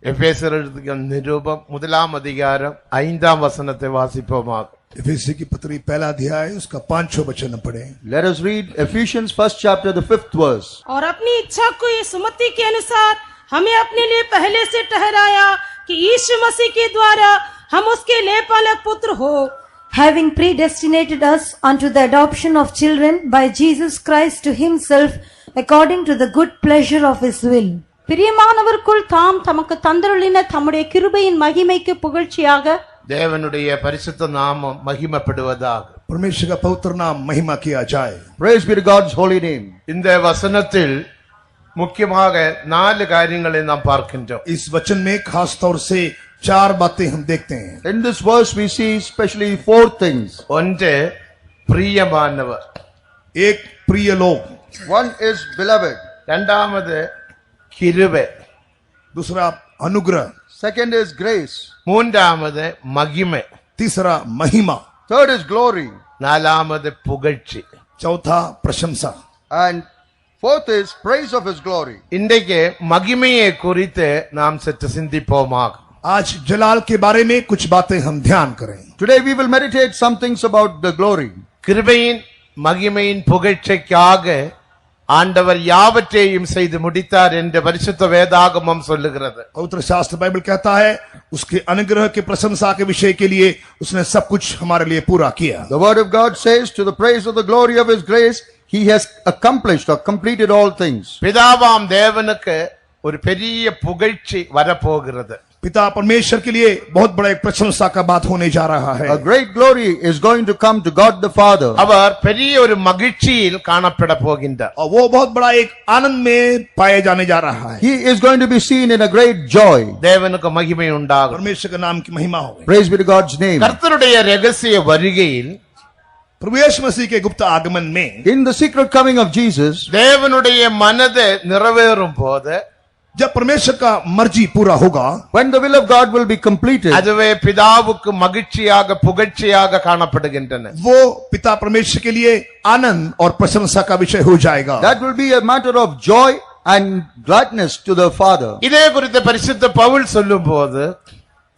எபேசியர் எழுதிய நிருபம் 1ஆம் அதிகாரம் 5ஆம் வசனத்தை வாசிப்போமாக. एफेसी की पत्री पहला अध्याय उसका 5वां वचन पढ़े. Let us read Ephesians 1st chapter the 5th verse. और अपनी इच्छा को ये सुमति के अनुसार हमें अपने लिए पहले से ठहराया कि यीशु मसीह के द्वारा हम उसके लेपालक पुत्र हो, having predestinated us unto the adoption of children by Jesus Christ to himself according to the good pleasure of his will. பிரியமானவருக்குள் தாம் தமக்கு தந்தருளின தம்முடைய கிருபையின் மகிமைக்கு புகழ்ச்சியாக தேவனுடைய பரிசுத்த நாமம் மகிமைப்படுவதாக. परमेश्वर का पवित्र नाम महिमा किया जाए. Praise be to God's holy name. இந்த வசனத்தில் முக்கியமாக 4 காரியங்களை நாம் பார்க்கின்றோம். इस वचन में खास तौर से 4 बातें हम देखते हैं. In this verse we see especially 4 things. ஒன்று பிரியமானவர், एक प्रिय लोग, One is beloved. இரண்டாவது கிருபை, दूसरा अनुग्रह, Second is grace. மூன்றாவது மகிமை, तीसरा महिमा, Third is glory. நாலாவது புகழ்ச்சி. चौथा प्रशंसा. And fourth is praise of his glory. இன்றைக்கு மகிமையை குறித்து நாம் சற்று சிந்திப்போமாக. आज जलाल के बारे में कुछ बातें हम ध्यान करें. Today we will meditate some things about the glory. கிருபையின் மகிமையின் புகழ்ச்சிக்காக ஆண்டவர் யாவற்றையும் செய்து முடித்தார் என்று பரிசுத்த வேதாகமம் சொல்லுகிறது. पवित्र शास्त्र बाइबल कहता है उसके अनुग्रह के प्रशंसा के विषय के लिए उसने सब कुछ हमारे लिए पूरा किया. The word of God says, to the praise of the glory of his grace, he has accomplished or completed all things. பிதாவாம் தேவனுக்கு ஒரு பெரிய புகழ்ச்சி வரப்போகிறது. पिता परमेश्वर के लिए बहुत बड़ा एक प्रशंसा का बात होने जा रहा है. A great glory is going to come to God the Father. அவர் பெரிய ஒரு மகிழ்ச்சியில் காணப்பட போகின்றார். और वो बहुत बड़ा एक आनंद में पाए जाने जा रहा है. He is going to be seen in a great joy. தேவனுக்கு மகிமை உண்டாகும். परमेश्वर के नाम की महिमा हो. Praise be to God's name. கர்த்தருடைய ரகசிய வருகையில் प्रभु यीशु मसीह के गुप्त आगमन में In the secret coming of Jesus, தேவனுடைய மனது நிறைவேறும் போது, जब परमेश्वर का मर्जी पूरा होगा, when the will of God will be completed, அதுவே பிதாவுக்கு மகிழ்ச்சியாக புகழ்ச்சியாக காணப்படுகின்றன. वो पिता परमेश्वर के लिए आनंद और प्रशंसा का विषय हो जाएगा. that will be a matter of joy and gladness to the Father. இதே குறித்து பரிசுத்த பவுல் சொல்லும்போது,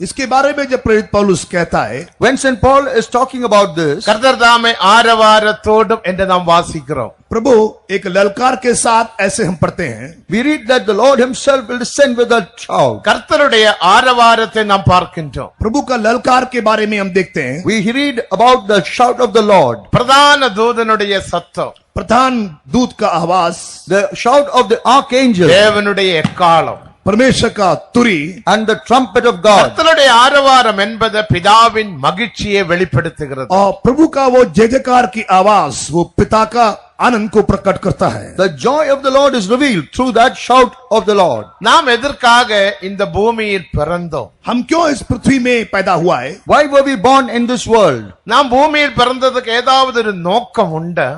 इसके बारे में जब प्रेरित पौलुस कहता है, When St. Paul is talking about this, கர்த்தர் தாமே ஆரவாரத்தோடும் என்று நாம் வாசிக்கிறோம். प्रभु एक ललकार के साथ ऐसे हम पढ़ते हैं, we read that the Lord himself will descend with a shout. கர்த்தருடைய ஆரவாரத்தை நாம் பார்க்கின்றோம். प्रभु का ललकार के बारे में हम देखते हैं, We read about the shout of the Lord, பிரதான தூதனுடைய சத்தம், प्रधान दूत का आवाज, the shout of the archangel, தேவனுடைய எக்காலம், परमेश्वर का तुरी, and the trumpet of God. கர்த்தருடைய ஆரவாரம் என்பது பிதாவின் மகிழ்ச்சியை வெளிப்படுத்துகிறது. और प्रभु का वो जय जयकार की आवाज वो पिता का आनंद को प्रकट करता है. The joy of the Lord is revealed through that shout of the Lord. நாம் எதற்காக இந்த பூமியில் பிறந்தோம்? हम क्यों इस पृथ्वी में पैदा हुआ है? Why were we born in this world? நாம் பூமியில் பிறந்ததுக்கு ஏதாவது ஒரு நோக்கம் உண்டா?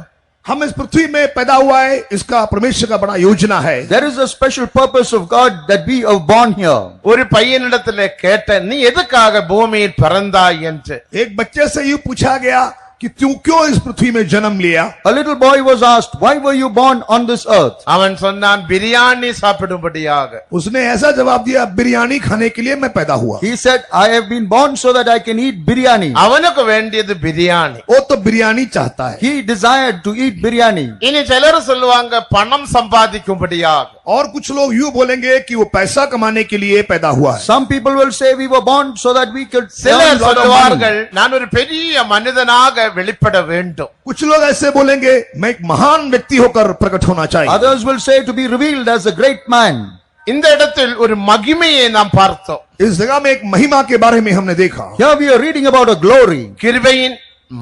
हम इस पृथ्वी में पैदा हुआ है, इसका परमेश्वर का बड़ा योजना है. There is a special purpose of God that we are born here. ஒரு பையனிடத்துல கேட்ட, நீ எதுக்காக பூமியில் பிறந்தாய் என்று. एक बच्चे से यूं पूछा गया कि तू क्यों इस पृथ्वी में जन्म लिया? A little boy was asked, why were you born on this earth? அவன் சொன்னான், பிரியாணி சாப்பிடும்படியாக. उसने ऐसा जवाब दिया, बिरयानी खाने के लिए मैं पैदा हुआ. He said, I have been born so that I can eat biryani. அவனுக்கு வேண்டியது பிரியாணி. वो तो बिरयानी चाहता है. He desired to eat biryani. இனி சிலர் சொல்லுவாங்க பணம் சம்பாதிக்கும்படியாக. और कुछ लोग यूं बोलेंगे कि वो पैसा कमाने के लिए पैदा हुआ है. Some people will say we were born so that we could earn சிலர் a lot of money. சொல்லுவார்கள், நான் ஒரு பெரிய மனிதனாக வெளிப்பட வேண்டும். कुछ लोग ऐसे बोलेंगे, मैं एक महान व्यक्ति होकर प्रकट होना चाहिए. Others will say to be revealed as a great man. இந்த இடத்தில் ஒரு மகிமையை நாம் பார்த்தோம். इस जगह में एक महिमा के बारे में हमने देखा. Here we are reading about a glory. கிருபையின்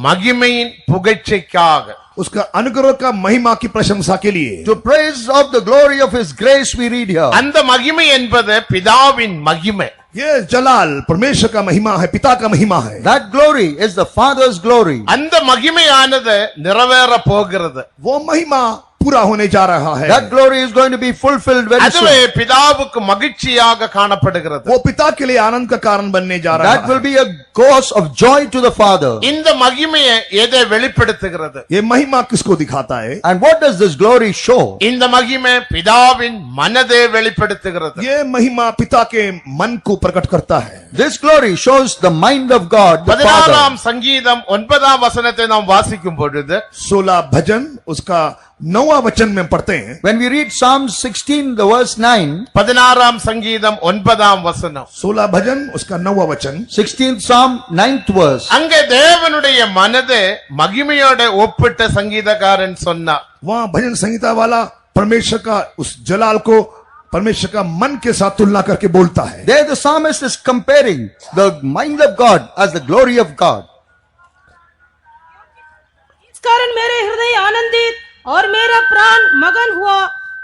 மகிமையின் புகழ்ச்சிக்காக, उसका अनुग्रह का महिमा की प्रशंसा के लिए, To praise of the glory of his grace we read here. அந்த மகிமை என்பது பிதாவின் மகிமை. ये जलाल परमेश्वर का महिमा है, पिता का महिमा है. That glory is the Father's glory. அந்த மகிமையானது நிறைவேற போகிறது. वो महिमा पूरा होने जा रहा है। That glory is going to be fulfilled very அதுவே soon. பிதாவுக்கு மகிழ்ச்சியாக காணப்படுகிறது. वो पिता के लिए आनंद का कारण बनने जा रहा That will है। be a cause of joy to the Father. இந்த மகிமையை எதை வெளிப்படுத்துகிறது? ये महिमा किसको दिखाता है? And what does this glory show? இந்த மகிமை பிதாவின் மனதை வெளிப்படுத்துகிறது. ये महिमा पिता के मन को प्रकट करता है। This glory shows the mind of God, the 16ஆம் Father. சங்கீதம் 9ஆம் வசனத்தை நாம் வாசிக்கும் பொழுது 16 भजन उसका 9वां वचन में पढ़ते हैं। When we read Psalm 16, the verse 9, 16ஆம் சங்கீதம் 9ஆம் வசனம், 16 भजन उसका 9वां वचन, 16th Psalm, 9th verse. அங்கே தேவனுடைய மனதை மகிமையோட ஒப்பிட்ட சங்கீதக்காரன் சொன்னார். वहां भजन संहिता वाला परमेश्वर का उस जलाल को परमेश्वर का मन के साथ तुलना करके बोलता है। There the psalmist is comparing the mind of God as the glory of God. इस कारण मेरे हृदय आनंदित और मेरा प्राण मगन हुआ,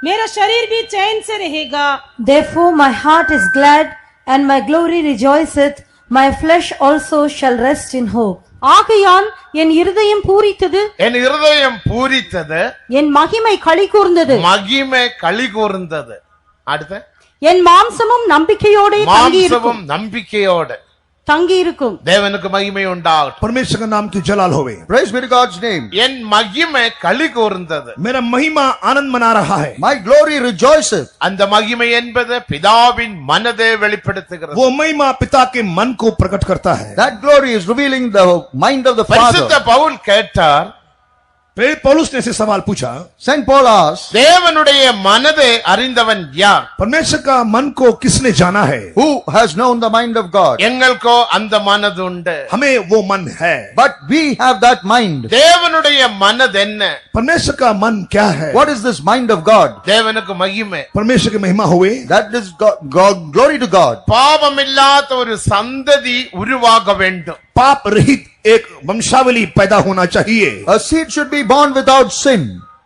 मेरा शरीर भी चैन से रहेगा। Therefore my heart is glad and my glory rejoiceth, my flesh also shall rest in hope. ஆகையால் என் இருதயம் பூரித்தது, என் இருதயம் பூரித்தது, என் மகிமை களி கூர்ந்தது, மகிமை களி கூர்ந்தது. அடுத்து என் மாம்சமும் நம்பிக்கையோட மாம்சமும் நம்பிக்கையோட தங்கியிருக்கும். தேவனுக்கு மகிமை உண்டாகட்டும். परमेश्वर का नाम की जलाल होवे। Praise be to God's name. என் மகிமை களி கூர்ந்தது. मेरा महिमा आनंद मना रहा है। My glory rejoiceth. அந்த மகிமை என்பது பிதாவின் மனதை வெளிப்படுத்துகிறது. वो महिमा पिता के मन को प्रकट करता है। That glory is revealing the mind of the பரிசுத்த Father. பவுல் கேட்டார், पौलुस ने ऐसे सवाल पूछा, Saint Paul asked, தேவனுடைய மனதை அறிந்தவன் யார்? परमेश्वर का मन को किसने जाना है? who has known the mind of God? எங்களுக்கோ அந்த மனது உண்டு. हमें वो मन है। But we have that mind. தேவனுடைய மனது என்ன? परमेश्वर का मन क्या है? What is this mind of God? தேவனுக்கு மகிமை. परमेश्वर की महिमा हुए। That is God, glory to God. பாவமில்லாத ஒரு சந்ததி உருவாக வேண்டும். पाप रहित एक वंशावली पैदा होना चाहिए। A seed should be born without sin.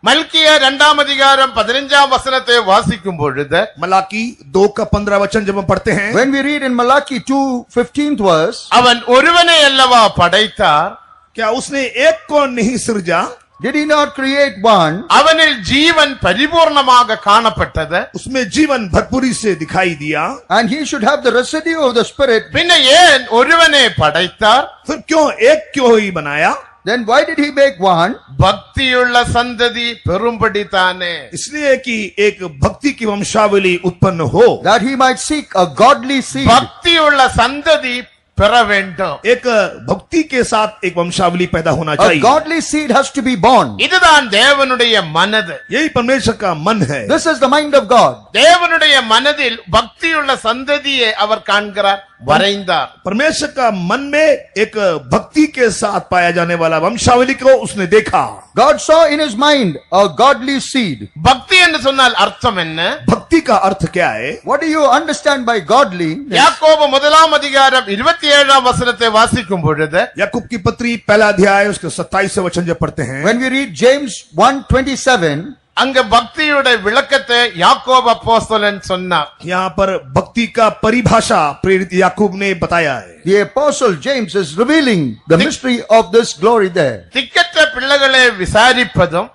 மல்கியா 2ஆம் அதிகாரம் 15ஆம் வசனத்தை வாசிக்கும் பொழுது मलाकी 2 का 15 वचन जब हम पढ़ते हैं, When we read in Malachi 2:15th verse, அவன் ஒருவனை அல்லவா படைத்தார், क्या उसने एक को नहीं सृजा? did he not create one? அவனில் ஜீவன் பரிபூர்ணமாக காணப்பட்டது, उसमें जीवन भरपूरी से दिखाई दिया। And he should have the residue of the Spirit. பின்ன ஏன் ஒருவனை படைத்தார்? फिर क्यों एक क्यों ही बनाया? Then why did he make one? பக்தியுள்ள சந்ததி பெரும்படித்தானே. इसलिए कि एक भक्ति की वंशावली उत्पन्न हो, That he might seek a godly seed. பக்தியுள்ள சந்ததி பெற வேண்டும். एक भक्ति के साथ एक वंशावली पैदा होना A चाहिए। godly seed has to be born. இதுதான் தேவனுடைய மனது. यही परमेश्वर का मन है। This is the mind of God. தேவனுடைய மனதில் பக்தியுள்ள சந்ததியை அவர் காண்கிறார், வரைந்தார். परमेश्वर का मन में एक भक्ति के साथ पाया जाने वाला वंशावली को उसने देखा। God saw in his mind a godly seed. பக்தி என்று சொன்னால் அர்த்தம் என்ன? भक्ति का अर्थ क्या है? What do you understand by godly? யாக்கோபு 1ஆம் அதிகாரம் 27ஆம் வசனத்தை வாசிக்கும் பொழுது याकूब की पत्री पहला अध्याय उसके 27 वचन जब पढ़ते हैं, When we read James 1:27, அங்க பக்தியுடைய விளக்கத்தை யாக்கோபு அப்போஸ்தலன் சொன்னார். यहाँ पर भक्ति का परिभाषा प्रेरित याकूब ने बताया है। the apostle James is revealing the mystery of this glory there. திக்கற்ற பிள்ளைகளை விசாரிப்பதும்,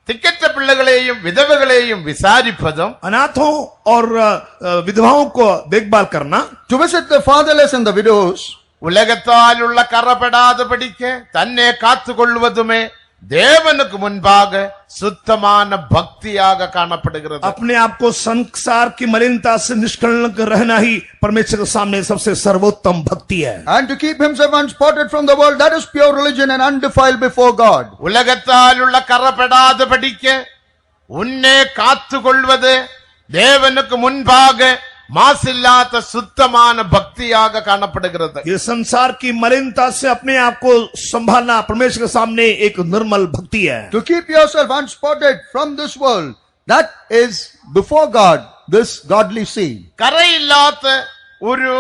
திக்கற்ற பிள்ளைகளையும் விதவைகளையும் விசாரிப்பதும், अनाथों और विधवाओं को देखभाल करना, To visit the fatherless and the widows, உலகத்தால் உள்ள கரப்படாதபடிக்கு தன்னை காத்து கொள்வதுமே தேவனுக்கு முன்பாக சுத்தமான பக்தியாக காணப்படுகிறது. अपने आप को संसार की मलिनता से निष्कलंक रहना ही परमेश्वर के सामने सबसे सर्वोत्तम भक्ति है। and to keep himself unspotted from the world, that is pure religion and undefiled before God. உலகத்தால் உள்ள கரப்படாதபடிக்கு உன்னை காத்து கொள்வது தேவனுக்கு முன்பாக மாசில்லாத சுத்தமான பக்தியாக காணப்படுகிறது. ये संसार की मलिनता से अपने आप को संभालना परमेश्वर के सामने एक निर्मल भक्ति है। To keep yourself unspotted from this world, that is before God, this godly seed. கரை இல்லாத ஒரு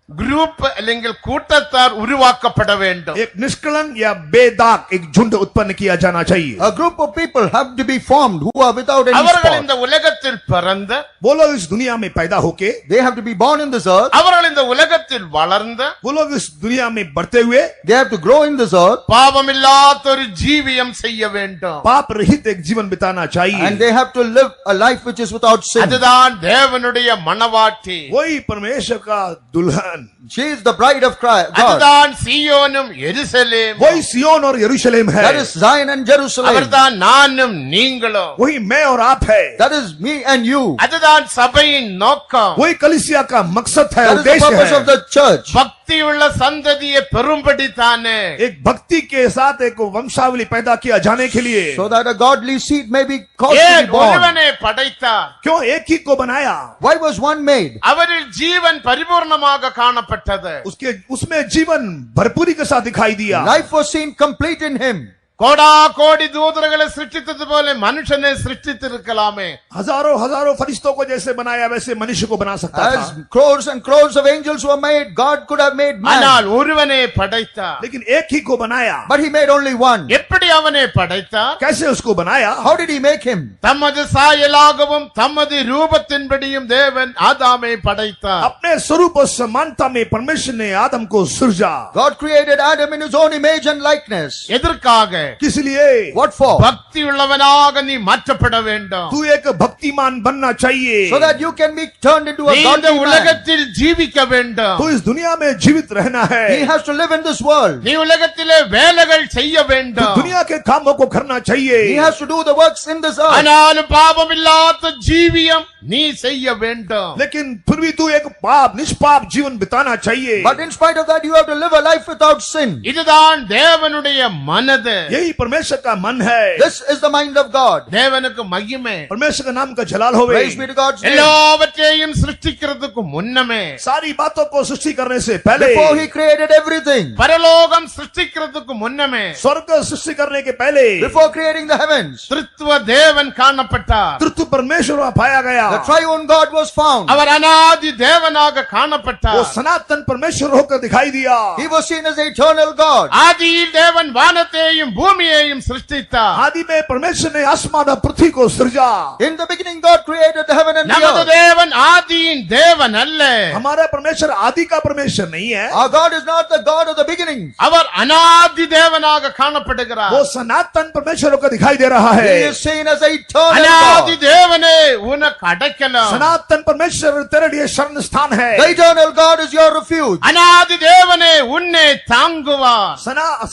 குரூப் അല്ലെങ്കിൽ கூட்டத்தார் உருவாக்கப்பட வேண்டும். एक निष्कलन या बेदाग एक झुंड उत्पन्न किया जाना चाहिए. A group of people have to be formed who are without any அவர்கள் spot. இந்த உலகத்தில் பிறந்து, वो लोग इस दुनिया में पैदा होके, They have to be born in this earth. அவர்கள் இந்த உலகத்தில் வளர்ந்து, वो लोग इस दुनिया में बढ़ते हुए They have to grow in this earth. பாவமில்லாத ஒரு ஜீவியம் செய்ய வேண்டும். पाप रहित एक जीवन बिताना चाहिए. And they have to live a life which is without sin. அதுதான் தேவனுடைய மணவாட்டி. वही परमेश्वर का दुल्हन, She is the bride of Christ, God. அதுதான் சீயோனும் எருசலேமும். वही सियोन और यरूशलेम है. That is Zion and Jerusalem. அவர்தான் நானும் நீங்களும். वही मैं और आप है. That is me and you. அதுதான் சபையின் நோக்கம். वही कलीसिया का मकसद है, That is the उद्देश्य purpose of है. the church. பக்தி உள்ள சந்ததியை பெறும்படி தானே. एक भक्ति के साथ एक वंशावली पैदा किया जाने के लिए. So that a godly seed may be caused to ஏன் be born. ஒருவனை படைத்தார்? क्यों एक ही को बनाया? Why was one made? அவரில் ஜீவன் பரிபூர்ணமாக காணப்பட்டது. उसके उसमें जीवन भरपूरी के साथ दिखाई दिया. Life was seen complete in him. கோடா கோடி தூதர்களை சிருஷ்டித்தது போல மனுஷனை சிருஷ்டித்திருக்கலாமே. हजारों हजारों फरिश्तों को जैसे बनाया वैसे मनुष्य को बना सकता As था. crores and crores of angels were made, God could have made man. ஆனால் ஒருவனை படைத்தார். लेकिन एक ही को बनाया. But he made only one. எப்படி அவனை படைத்தார்? कैसे उसको बनाया? How did he make him? தமது சாயலாகவும் தமது ரூபத்தின்படியும் தேவன் ஆதாமை படைத்தார். अपने स्वरूप और समानता में परमेश्वर ने आदम को सृजा. God created Adam in his own image and likeness. எதற்காக? किस लिए? What for? பக்தி உள்ளவனாக நீ மாற்றப்பட வேண்டும். तू एक भक्तिमान बनना चाहिए. So that you can be turned into a நீ இந்த godly man. உலகத்தில் ஜீவிக்க வேண்டும். तू इस दुनिया में जीवित रहना He है. has to live in this world. நீ உலகத்திலே வேலைகள் செய்ய तू வேண்டும். दुनिया के कामों को करना He चाहिए. has to do the works in this earth. ஆனாலும் பாவமில்லாத ஜீவியம் நீ செய்ய வேண்டும். लेकिन फिर भी तू एक पाप निष्पाप जीवन बिताना चाहिए. But in spite of that, you have to live a life without sin. இதுதான் தேவனுடைய மனது. यही परमेश्वर का मन है. This is the mind of God. தேவனுக்கு மகிமை. परमेश्वर का नाम का जलाल होवे. Praise be to God's name. எல்லாவற்றையும் சிருஷ்டிக்கிறதுக்கு முன்னமே, सारी बातों को सृष्टि करने से पहले, Before he created everything, பரலோகம் சிருஷ்டிக்கிறதுக்கு முன்னமே, स्वर्ग सृष्टि करने के पहले, before creating the heavens, திருத்துவ தேவன் காணப்பட்டார். तृतीय परमेश्वर वहाँ पाया गया. the triune God was found. அவர் அனாதி தேவனாக वो காணப்பட்டார். सनातन परमेश्वर होकर दिखाई दिया. He was seen as eternal God. ஆதியில் தேவன் வானத்தையும் பூமியையும் சிருஷ்டித்தார். आदि में परमेश्वर ने आसमान और पृथ्वी को सृजा. In the beginning, God created the heaven and the நமது earth. தேவன் ஆதியின் தேவன் அல்ல. हमारा परमेश्वर आदि का परमेश्वर नहीं है. Our God is not the God of the beginning. அவர் அனாதி தேவனாக காணப்படுகிறார். वो सनातन परमेश्वर होकर दिखाई दे रहा He है. is seen as eternal அனாதி God. தேவனே உனக்கு அடைக்கலம். सनातन परमेश्वर तेरे लिए शरण स्थान है. The eternal God is your refuge. அனாதி தேவனே உன்னை தாங்குவார்.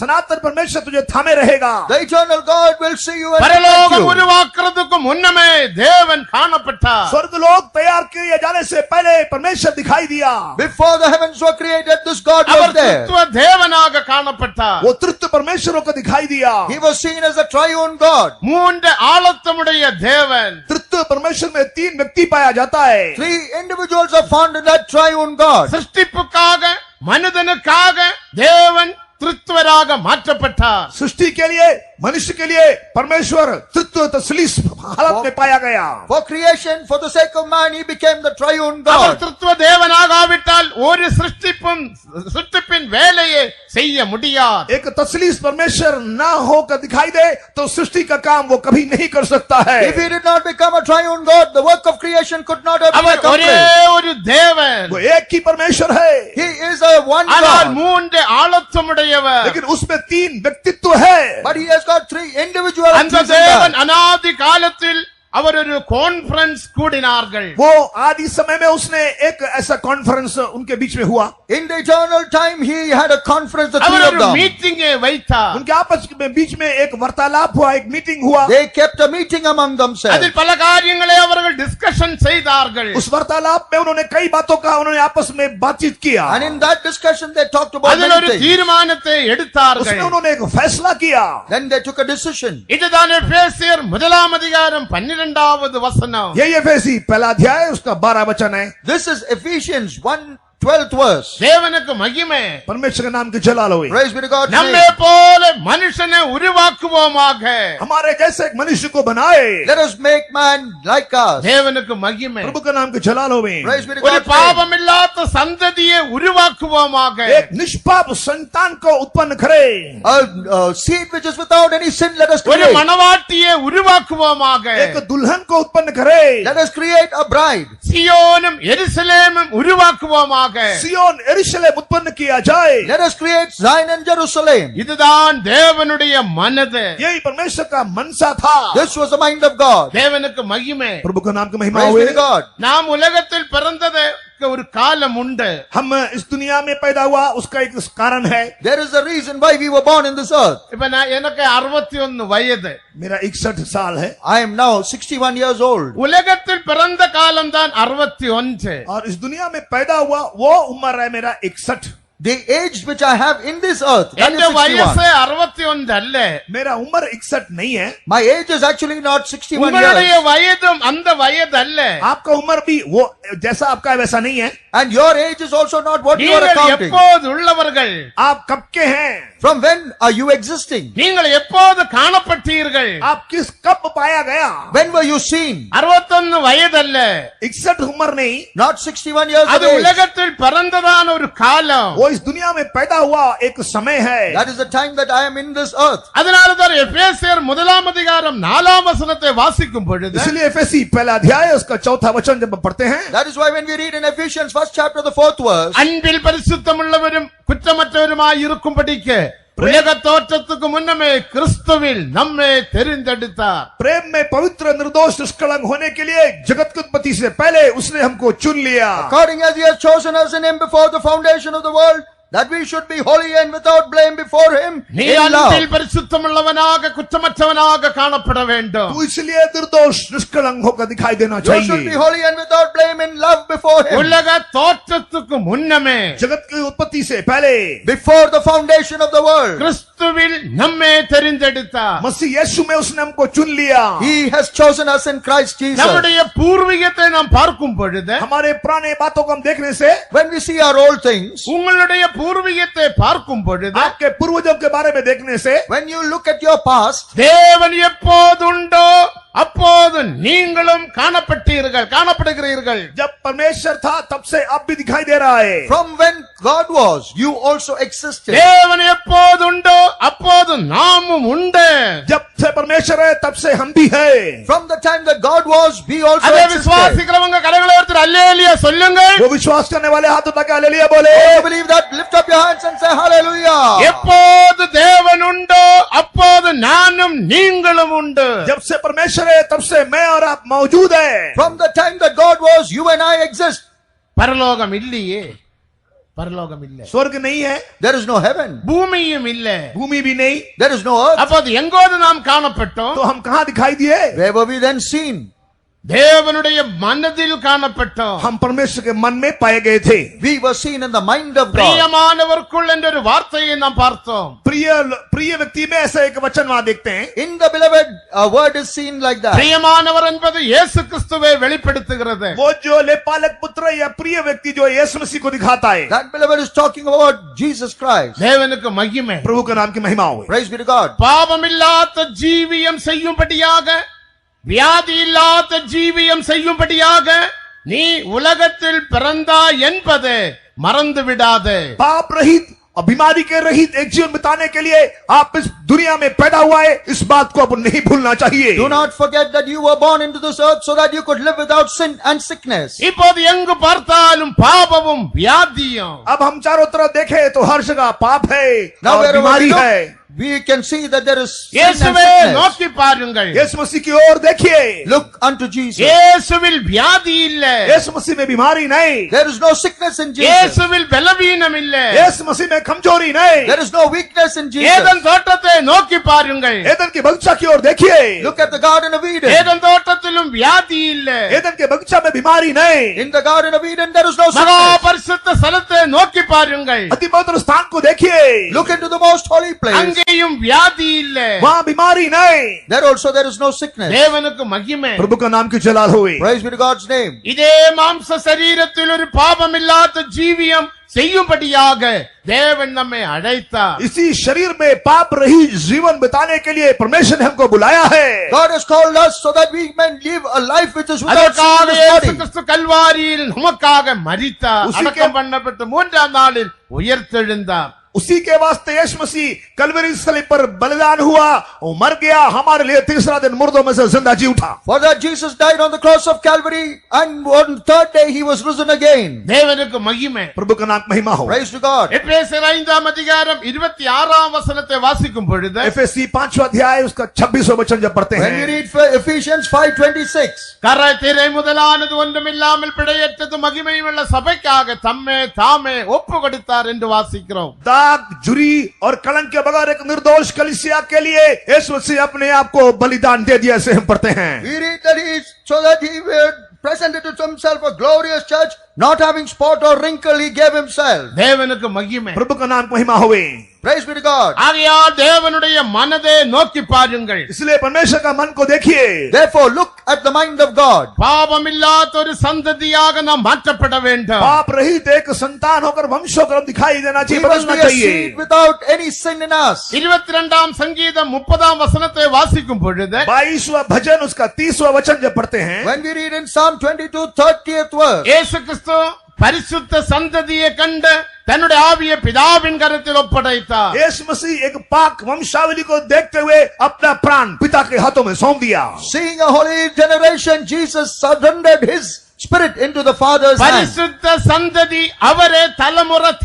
सनातन परमेश्वर तुझे थामे रहेगा. The eternal God will see you and பரலோகம் protect you. உருவாக்குறதுக்கு முன்னமே தேவன் காணப்பட்டார். स्वर्ग लोक तैयार किए जाने से पहले परमेश्वर दिखाई दिया. Before the heavens were created, this God was our there. திருத்துவ தேவனாக காணப்பட்டார். वो तृतीय परमेश्वर होकर दिखाई दिया. He was seen as a triune God. மூன்று ஆழத்தமுடைய தேவன். तृतीय परमेश्वर में तीन व्यक्ति पाया जाता है. Three individuals are found in that triune God. சிருஷ்டிப்புக்காக மனிதனுக்காக தேவன் திருத்துவராக மாற்றப்பட்டார். सृष्टि के लिए मनुष्य के लिए परमेश्वर तृतीय तसलीस हालत में पाया गया. For creation, for the sake of man, he became the triune our God. திருத்துவ தேவனாகாவிட்டால் ஒரு சிருஷ்டிப்பின் வேலையை செய்ய முடியாது. एक तसलीस परमेश्वर ना होकर दिखाई दे तो सृष्टि का काम वो कभी नहीं कर सकता If है. he did not become a triune God, the work of creation could not have been அவர் ஒரே accomplished. ஒரு தேவன். वो एक ही परमेश्वर है. He is a one ஆனால் God. மூன்று ஆழத்தமுடையவர். लेकिन उसमें तीन व्यक्तित्व है. But he has got three individualities அந்த in தேவன் that. அனாதி காலத்தில் அவர் ஒரு கான்ஃபரன்ஸ் கூடினார்கள். वो आदि समय में उसने एक ऐसा कॉन्फ्रेंस उनके बीच में हुआ. In the eternal time, he had a conference, the three our of ஒரு them. மீட்டிங்கை வைத்தார். उनके आपस में बीच में एक वार्तालाप हुआ, एक मीटिंग हुआ. They kept a meeting among themselves. அதில் பல காரியங்களை அவர்கள் டிஸ்கஷன் செய்தார்கள். उस वार्तालाप में उन्होंने कई बातों का उन्होंने आपस में बातचीत किया. And in that discussion, they talked about அதில் ஒரு many things. தீர்மானத்தை उसमें எடுத்தார்கள். उन्होंने एक फैसला किया. Then they took a decision. இதுதான் எபேசியர் 1 வசனம். ये एफेसी पहला अध्याय उसका 12 वचन है. This is Ephesians 1:12. 12th verse. தேவனுக்கு மகிமை. परमेश्वर के नाम की जलाल हुई। Praise be to God's நம்மை name. போல மனுஷனை உருவாக்குவோமாக. हमारे जैसे एक मनुष्य को बनाए। Let us make man like us. தேவனுக்கு மகிமை. प्रभु के नाम की जलाल हुई। Praise be to ஒரு God's name. பாவமில்லாத சந்ததியை உருவாக்குவோமாக. एक निष्पाप संतान को उत्पन्न करे। A seed which is without any sin, let us ஒரு create. மணவாட்டியை உருவாக்குவோமாக. एक दुल्हन को उत्पन्न करे। Let us create a bride. சியோனும் எருசலேமும் உருவாக்குவோமாக. सियोन यरूशलेम उत्पन्न किया जाए। Let us create Zion and Jerusalem. இதுதான் தேவனுடைய மனது. यही परमेश्वर का मनसा था। This was the mind of God. தேவனுக்கு மகிமை. प्रभु के नाम की महिमा Praise हुई। be to God. நாம் உலகத்தில் பிறந்தது ஒரு காலம் உண்டு. हम इस दुनिया में पैदा हुआ उसका एक कारण है। There is a reason why we were born in this earth. இப்ப எனக்கு 61 வயது. मेरा 61 साल है I am now 61 years old. உலகத்தில் பிறந்த காலம் தான் 61. और इस दुनिया में पैदा हुआ वो उम्र है मेरा 61। The age which I have in this earth, that is எந்த வயசு 61. 61 அல்ல. मेरा उम्र 61 नहीं है। My age is actually not 61 உங்களுடைய years. வயதும் அந்த வயது அல்ல. आपका उम्र भी वो जैसा आपका है वैसा नहीं है। And your age is also not what you are நீங்கள் accounting. எப்போது உள்ளவர்கள்? आप कब के हैं? From when are you existing? நீங்கள் எப்போது காணப்பட்டீர்கள்? आप किस कब पाया गया? When were you seen? 61 வயது அல்ல. 61 उम्र नहीं, Not 61 years of அது age. உலகத்தில் பிறந்ததான ஒரு காலம். वो इस दुनिया में पैदा हुआ एक समय है। That is the time that I am in this earth. அதனால தான் எபேசியர் 1 அதிகாரம் 4 வசனத்தை வாசிக்கும் பொழுது इसलिए एफएसी पहला अध्याय उसका 4था वचन जब हम पढ़ते हैं, That is why when we read in Ephesians 1st chapter the 4th verse, அன்பில் பரிசுத்தமுள்ளவரும் குற்றமற்றவருமாய் இருக்கும்படிக்கு உலக தோற்றத்துக்கு முன்னமே கிறிஸ்துவில் நம்மை தெரிந்தெடுத்தார். प्रेम में पवित्र निर्दोष निष्कलंक होने के लिए जगत की उत्पत्ति से पहले उसने हमको चुन लिया। according as he has chosen us in him before the foundation of the world, that we should be holy and without blame before him நீ in அன்பில் love. பரிசுத்தமுள்ளவனாக குற்றமற்றவனாக காணப்பட வேண்டும். तू इसलिए निर्दोष निष्कलंक होकर दिखाई देना You should be चाहिए। holy and without blame in love before him. உலக தோற்றத்துக்கு முன்னமே जगत की उत्पत्ति से पहले Before the foundation of the world, கிறிஸ்துவில் நம்மை தெரிந்தெடுத்தார். मसीह यीशु में उसने हमको चुन लिया। he has chosen us in Christ Jesus. நம்முடைய பூர்வீகத்தை நாம் பார்க்கும் பொழுது हमारे पुराने बातों को हम देखने से, When we see our old things, உங்களுடைய பூர்வீகத்தை பார்க்கும் பொழுது आपके पूर्वजों के बारे में देखने से, when you look at your past, தேவன் எப்போதுண்டோ அப்போது நீங்களும் காணப்படுகிறீர்கள். जब परमेश्वर था तब से अब भी दिखाई दे रहा है। from when God was, you also existed. தேவன் எப்போதுண்டோ அப்போது நாமும் உண்டு. जब से परमेश्वर है तब से हम भी है। From the time that God was, we also அதை existed. விசுவாசிக்கிறவங்க கரங்களை உயர்த்தி அல்லேலூயா சொல்லுங்கள். वो विश्वास करने वाले हाथ उठा के हालेलुया बोले। Those who believe that, lift up your hands and say hallelujah. எப்போது தேவன் உண்டோ அப்போது நானும் நீங்களும் உண்டு. जब से परमेश्वर है तब से मैं और आप मौजूद है। From the time that God was, you and I exist. பரலோகம் இல்லையே, பரலோகம் இல்லை. स्वर्ग नहीं है, There is no heaven. பூமியும் இல்லை. भूमि भी नहीं, There is no earth. அப்போது எங்கோது நாம் காணப்பட்டோம்? तो हम कहाँ दिखाई दिए? Where were we then seen? தேவனுடைய மனதில் காணப்பட்டோம். हम परमेश्वर के मन में पाए गए थे। We were seen in the mind of God. பிரியமானவருக்குள் என்ற ஒரு வார்த்தையை நாம் பார்த்தோம். प्रिय व्यक्ति में ऐसा एक वचन वहां देखते हैं। In the beloved, a word is seen like that. பிரியமானவர் என்பது இயேசு கிறிஸ்துவை வெளிப்படுத்துகிறது. वो जो लेपालक पुत्र या प्रिय व्यक्ति जो यीशु मसीह को दिखाता है। That beloved is talking about Jesus Christ. தேவனுக்கு மகிமை. प्रभु के नाम की महिमा हो। Praise be to God. பாவமில்லாத ஜீவியம் செய்யும்படியாக, வியாதி இல்லாத ஜீவியம் செய்யும்படியாக நீ உலகத்தில் பிறந்தாய் என்பது மறந்து விடாதே. पाप रहित और बीमारी के रहित एक जीवन बिताने के लिए आप इस दुनिया में पैदा हुआ है, इस बात को अपन नहीं भूलना चाहिए। Do not forget that you were born into this earth so that you could live without sin and sickness. இப்போது எங்கு பார்த்தாலும் பாவமும் வியாதியும். अब हम चारों तरफ देखें तो हर जगह पाप है Now और wherever बीमारी we है। look, we can see that there is sin and இயேசுவை sickness. நோக்கி பாருங்கள். यीशु मसीह की ओर देखिए। Look unto Jesus. இயேசுவில் வியாதி இல்லை. यीशु मसीह में बीमारी नहीं, There is no sickness in Jesus. இயேசுவில் பலவீனம் இல்லை. यीशु मसीह में कमजोरी नहीं। There is no weakness in Jesus. ஏதன் தோட்டத்தை நோக்கி பாருங்கள். एदन के बगीचा की ओर देखिए। Look at the Garden of Eden. ஏதன் தோட்டத்திலும் வியாதி இல்லை. एदन के बगीचा में बीमारी नहीं। In the Garden of Eden, there is no மகா sickness. பரிசுத்த ஸ்தலத்தை நோக்கி பாருங்கள். अति पवित्र स्थान को देखिए. Look into the most holy place. அங்கேயும் வியாதி இல்ல. वहाँ बीमारी नहीं. There also there is no sickness. தேவனுக்கு மகிமை. प्रभु का नाम की जलाल हुई. Praise be to God's name. இதே மாம்ச சரீரத்தில் ஒரு பாவமில்லாத ஜீவியம் செய்யும்படியாக தேவன் நம்மை அழைத்தார். इसी शरीर में पाप रही जीवन बिताने के लिए परमेश्वर ने हमको बुलाया है. God has called us so that we may live a life which is without sin அதற்காக in இயேசு this body. கிறிஸ்து கல்வாரியில் நமக்காக மரித்தார். உசிக்க- அடக்கம் பண்ணப்பட்டு மூன்றாம் நாளில் உயிர்த்தெழுந்தார். उसी के वास्ते यीशु मसीह कलवरी स्थल पर बलिदान हुआ और मर गया. हमारे लिए तीसरा दिन मुर्दों में से जिंदा जी उठा. For that Jesus died on the cross of Calvary, and on the third day he was risen again. தேவனுக்கு மகிமை. प्रभु का नाम महिमा हो. Praise to God. எபேசியர் 5ஆம் அதிகாரம் 26ஆம் வசனத்தை வாசிக்கும் பொழுது एफएससी 5वां अध्याय उसका 26वां वचन जब पढ़ते When we हैं, read Ephesians 5:26, கரை திரை முதலானது ஒன்றுமில்லாமல் பிழையற்றது மகிமையுள்ள சபைக்காக தம்மே தாமே ஒப்பு கொடுத்தார் என்று வாசிக்கிறோம். दाग जुरी और कलंक के बगैर एक निर्दोष कलीसिया के लिए यीशु मसीह अपने आप को बलिदान दे दिया, ऐसे हम पढ़ते हैं. we read that so that he presented to himself a glorious church, not having spot or wrinkle, he gave himself. தேவனுக்கு மகிமை. प्रभु का नाम महिमा होवे. Praise be to God. ஆகையால் தேவனுடைய மனதை நோக்கி பாருங்கள். इसलिए परमेश्वर का मन को देखिए. Therefore, look at the mind of God. பாவமில்லாத ஒரு சந்ததியாக நாம் மாற்றப்பட வேண்டும். पाप रहित एक संतान होकर वंशों को दिखाई देना We चाहिए, must बदलना be a चाहिए. seed without any sin in us. 22ஆம் சங்கீதம் 30ஆம் வசனத்தை வாசிக்கும் பொழுது 22वां भजन उसका 30वां वचन जब पढ़ते हैं, When we read in Psalm 22, 30th verse, இயேசு கிறிஸ்து பரிசுத்த சந்ததியை கண்டு தன்னுடைய ஆவியை பிதாவின் கரத்தில் ஒப்படைத்தார். यीशु मसीह एक पाक वंशावली को देखते हुए अपना प्राण पिता के हाथों में सौंप दिया. seeing a holy generation, Jesus surrendered his spirit into the Father's hand. பரிசுத்த சந்ததி அவரே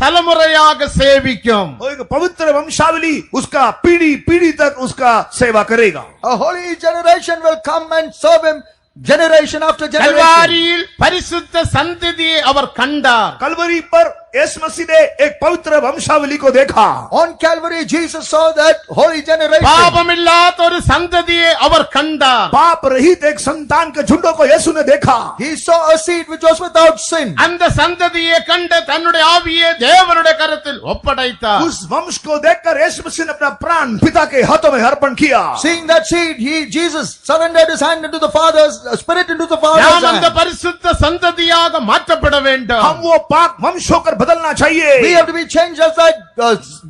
தலைமுறையாக சேவிக்கும். और एक पवित्र वंशावली उसका पीढ़ी पीढ़ी तक उसका सेवा करेगा. A holy generation will come and serve him generation after generation. கல்வாரியில் பரிசுத்த சந்ததியை அவர் கண்டார். कलवरी पर यीशु मसीह ने एक पवित्र वंशावली को देखा. On Calvary, Jesus saw that holy generation. பாவமில்லாத ஒரு சந்ததியை அவர் கண்டார். पाप रहित एक संतान के झुंडों को यीशु ने देखा. He saw a seed which was without sin. அந்த சந்ததியை கண்டு தன்னுடைய ஆவியை தேவனுடைய கரத்தில் ஒப்படைத்தார். उस वंश को देखकर यीशु मसीह ने अपना प्राण पिता के हाथों में अर्पण किया. Seeing that seed, Jesus surrendered his hand into the Father's spirit into the Father's நாம் அந்த hand. பரிசுத்த சந்ததியாக மாற்றப்பட வேண்டும். हम वो पाक वंश होकर बदलना चाहिए. We have to be changed as that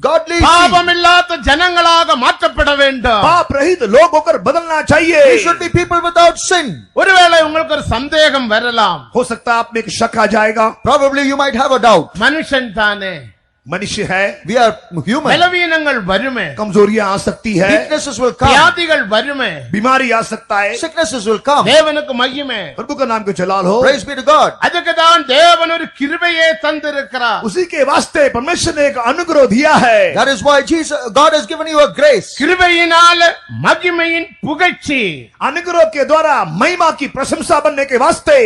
godly seed. பாவமில்லாத ஜனங்களாக மாற்றப்பட வேண்டும். पाप रहित लोग होकर बदलना चाहिए. We should be people without sin. ஒருவேளை உங்களுக்கு ஒரு சந்தேகம் வரலாம். हो सकता है आप में एक शक आ जाएगा. Probably you might have a doubt. மனுஷன் தானே, मनुष्य है, We are human. பலவீனங்கள் வருமே, कमजोरियां आ सकती है, Weaknesses will come. வியாதிகள் வருமே. बीमारी आ सकता है. Sicknesses will come. தேவனுக்கு மகிமை. प्रभु का नाम को जलाल हो. Praise be to God. அதுக்கு தான் தேவன் ஒரு கிருபையை தந்திருக்கிறார். उसी के वास्ते परमेश्वर ने एक अनुग्रह दिया है. That is why God has given you a grace. கிருபையினால மகிமையின் புகழ்ச்சி. अनुग्रह के द्वारा महिमा की प्रशंसा बनने के वास्ते,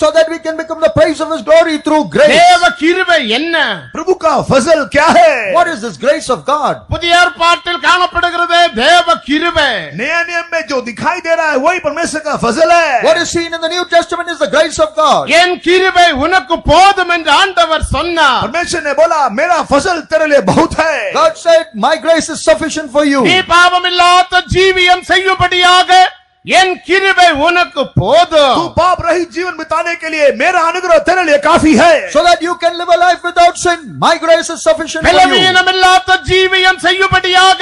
So that we can become the praise of his glory through grace. தேவ கிருபை என்ன? प्रभु का फजल क्या है? What is this grace of God? புதிய ஏற்பாட்டில் காணப்படுகிறது தேவ கிருபை. नया नियम में जो दिखाई दे रहा है वही परमेश्वर का फजल है. What is seen in the New Testament is the grace of God. என் கிருபை உனக்கு போதும் என்று ஆண்டவர் சொன்னார். परमेश्वर ने बोला मेरा फजल तेरे लिए बहुत है. God said, my grace is sufficient for you. நீ பாவமில்லாத ஜீவியம் செய்யும்படியாக என் கிருபை உனக்கு तू போதும். पाप रहित जीवन बिताने के लिए मेरा अनुग्रह तेरे लिए काफी है. So that you can live a life without sin. My grace is sufficient for you. பலவீனமில்லாத ஜீவியம் செய்யும்படியாக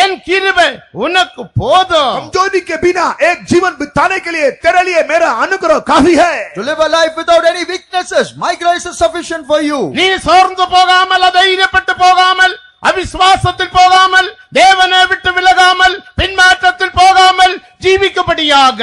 என் கிருபை உனக்கு போதும். कमजोरी के बिना एक जीवन बिताने के लिए तेरे लिए मेरा अनुग्रह काफी है. To live a life without any weaknesses. My grace is sufficient for you. நீ சோர்ந்து போகாமல், தைரியப்பட்டு போகாமல், அவிசுவாசத்தில் போகாமல், தேவனை விட்டு விலகாமல், பின்மாற்றத்தில் போகாமல் ஜீவிக்கும்படியாக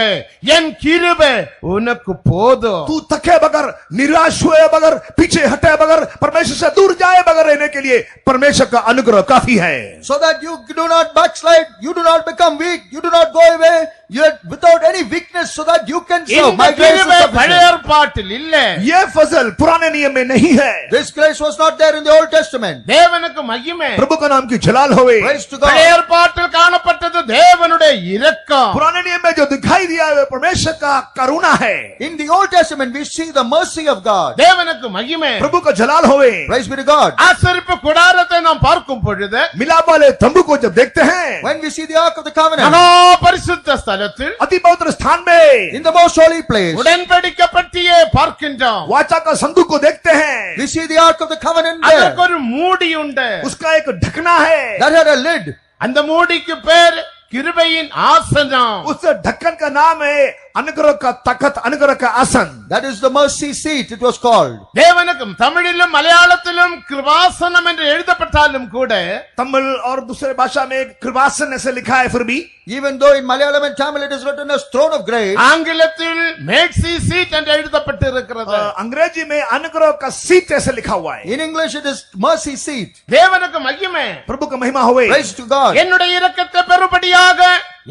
என் கிருபை உனக்கு போதும். तू थके बगैर, निराश हुए बगैर, पीछे हटे बगैर, परमेश्वर से दूर जाए बगैर रहने के लिए परमेश्वर का अनुग्रह काफी है. So that you do not backslide, you do not become weak, you do not go away, Yet without any weakness so that you can serve. இந்த My grace is கிருபை பழைய sufficient. ஏற்பாட்டில் இல்ல. ये फजल पुराने नियम में नहीं है। This grace was not there in the Old Testament. தேவனுக்கு மகிமை. प्रभु का नाम की जलाल होवे। Praise to பழைய God. ஏற்பாட்டில் காணப்பட்டது தேவனுடைய இரக்கம். पुराने नियम में जो दिखाई दिया है परमेश्वर का करुणा है। In the Old Testament we see the mercy of God. தேவனுக்கு மகிமை. प्रभु का जलाल होवे। Praise be to God. ஆசரிப்பு கூடாரத்தை நாம் பார்க்கும் பொழுது मिलाप वाले तंबू को जब देखते हैं, When we see the Ark of the Covenant மகா பரிசுத்த ஸ்தலத்தில் अति पवित्र स्थान में in the most holy place, உடன்படிக்கை பற்றியே பார்க்கின்றோம். वाचा का संदूक को देखते हैं, we see the Ark of the Covenant there. அதற்கு ஒரு மூடி உண்டு. उसका एक ढकना है। That had a lid. அந்த மூடிக்கு பேர் கிருபையின் ஆசனம். उस ढक्कन का नाम है अनुग्रह का तख्त, अनुग्रह का आसन। That is the mercy seat it was called. தேவனுக்கும் தமிழிலும் மலையாளத்திலும் கிருபாசனம் என்று எழுதப்பட்டாலும் கூட तमिल और दूसरे भाषा में कृपासन ऐसे लिखा है, फिर भी Even though in Malayalam and Tamil it is written as throne of grace, ஆங்கிலத்தில் மேக்ஸி சீட் என்று எழுதப்பட்டிருக்கிறது. अंग्रेजी में अनुग्रह का सीट ऐसे लिखा हुआ है। in English it is mercy seat. தேவனுக்கு மகிமை. प्रभु का महिमा होवे। Praise to God. என்னுடைய இரக்கத்தை பெறும்படியாக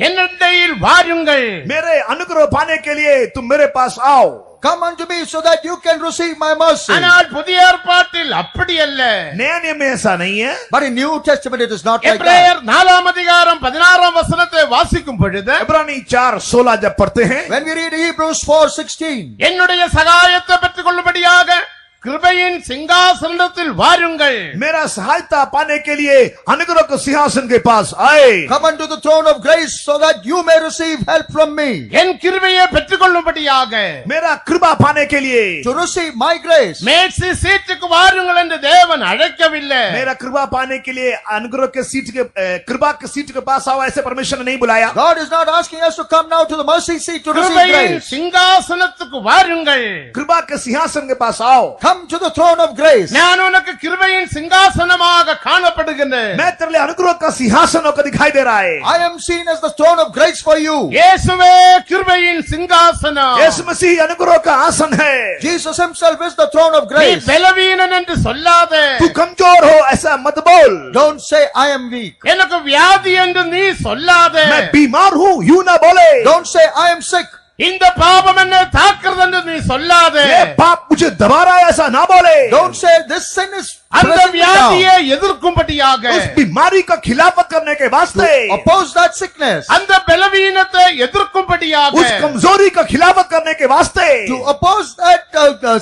என்னிடையில் வாருங்கள். मेरे अनुग्रह पाने के लिए तुम मेरे पास आओ। Come unto me so that you can receive my mercy. ஆனால் புதிய ஏற்பாட்டில் அப்படி அல்ல. नया नियम में ऐसा नहीं है। But in New Testament it is not like that. எபிரேயர் 4 அதிகாரம் 16 வசனத்தை வாசிக்கும் பொழுது इब्रानी 4:16 जब पढ़ते हैं, When we read Hebrews 4:16, என்னுடைய சகாயத்தை பெற்றுக் கொள்ளும்படியாக கிருபையின் சிங்காசனத்தில் வாருங்கள். मेरा सहायता पाने के लिए अनुग्रह के सिंहासन के पास आए। come unto the throne of grace so that you may receive help from me. என் கிருபையை பெற்றுக் கொள்ளும்படியாக मेरा कृपा पाने के लिए, To receive my grace. Maxi சீட்டுக்கு வாருங்கள் என்று தேவன் அழைக்கவில்லை. मेरा कृपा पाने के लिए अनुग्रह के सीट के कृपा के सीट के पास आओ, ऐसे परमेश्वर ने नहीं बुलाया। God is not asking us to come now to the mercy seat to receive கிருபையின் grace. சிங்காசனத்துக்கு வாருங்கள். कृपा के सिंहासन के पास आओ। Come to the throne of grace. நான் உனக்கு கிருபையின் சிங்காசனமாக காணப்படுகிறேன். मैं तेरे लिए अनुग्रह का सिंहासन होकर दिखाई दे रहा है। I am seen as the throne of grace for you. இயேசுவே கிருபையின் சிங்காசனம். यीशु मसीह अनुग्रह का आसन है। Jesus himself is the throne of நீ grace. பலவீனன் என்று சொல்லாதே. तू कमजोर हो ऐसा मत बोल। Don't say I am weak. எனக்கு வியாதி என்று நீ சொல்லாதே. मैं बीमार हूँ यूं ना बोले। Don't say I am sick. இந்த பாபம் என்னை தாக்குறது என்று நீ சொல்லாதே. ये पाप मुझे दबा रहा है ऐसा ना बोले। Don't say this sin is அந்த pressing me down. வியாதியை எதிர்க்கும்படியாக उस बीमारी का खिलाफत करने के वास्ते, Oppose that sickness. அந்த பலவீனத்தை எதிர்க்கும்படியாக उस कमजोरी का खिलाफत करने के वास्ते, To oppose that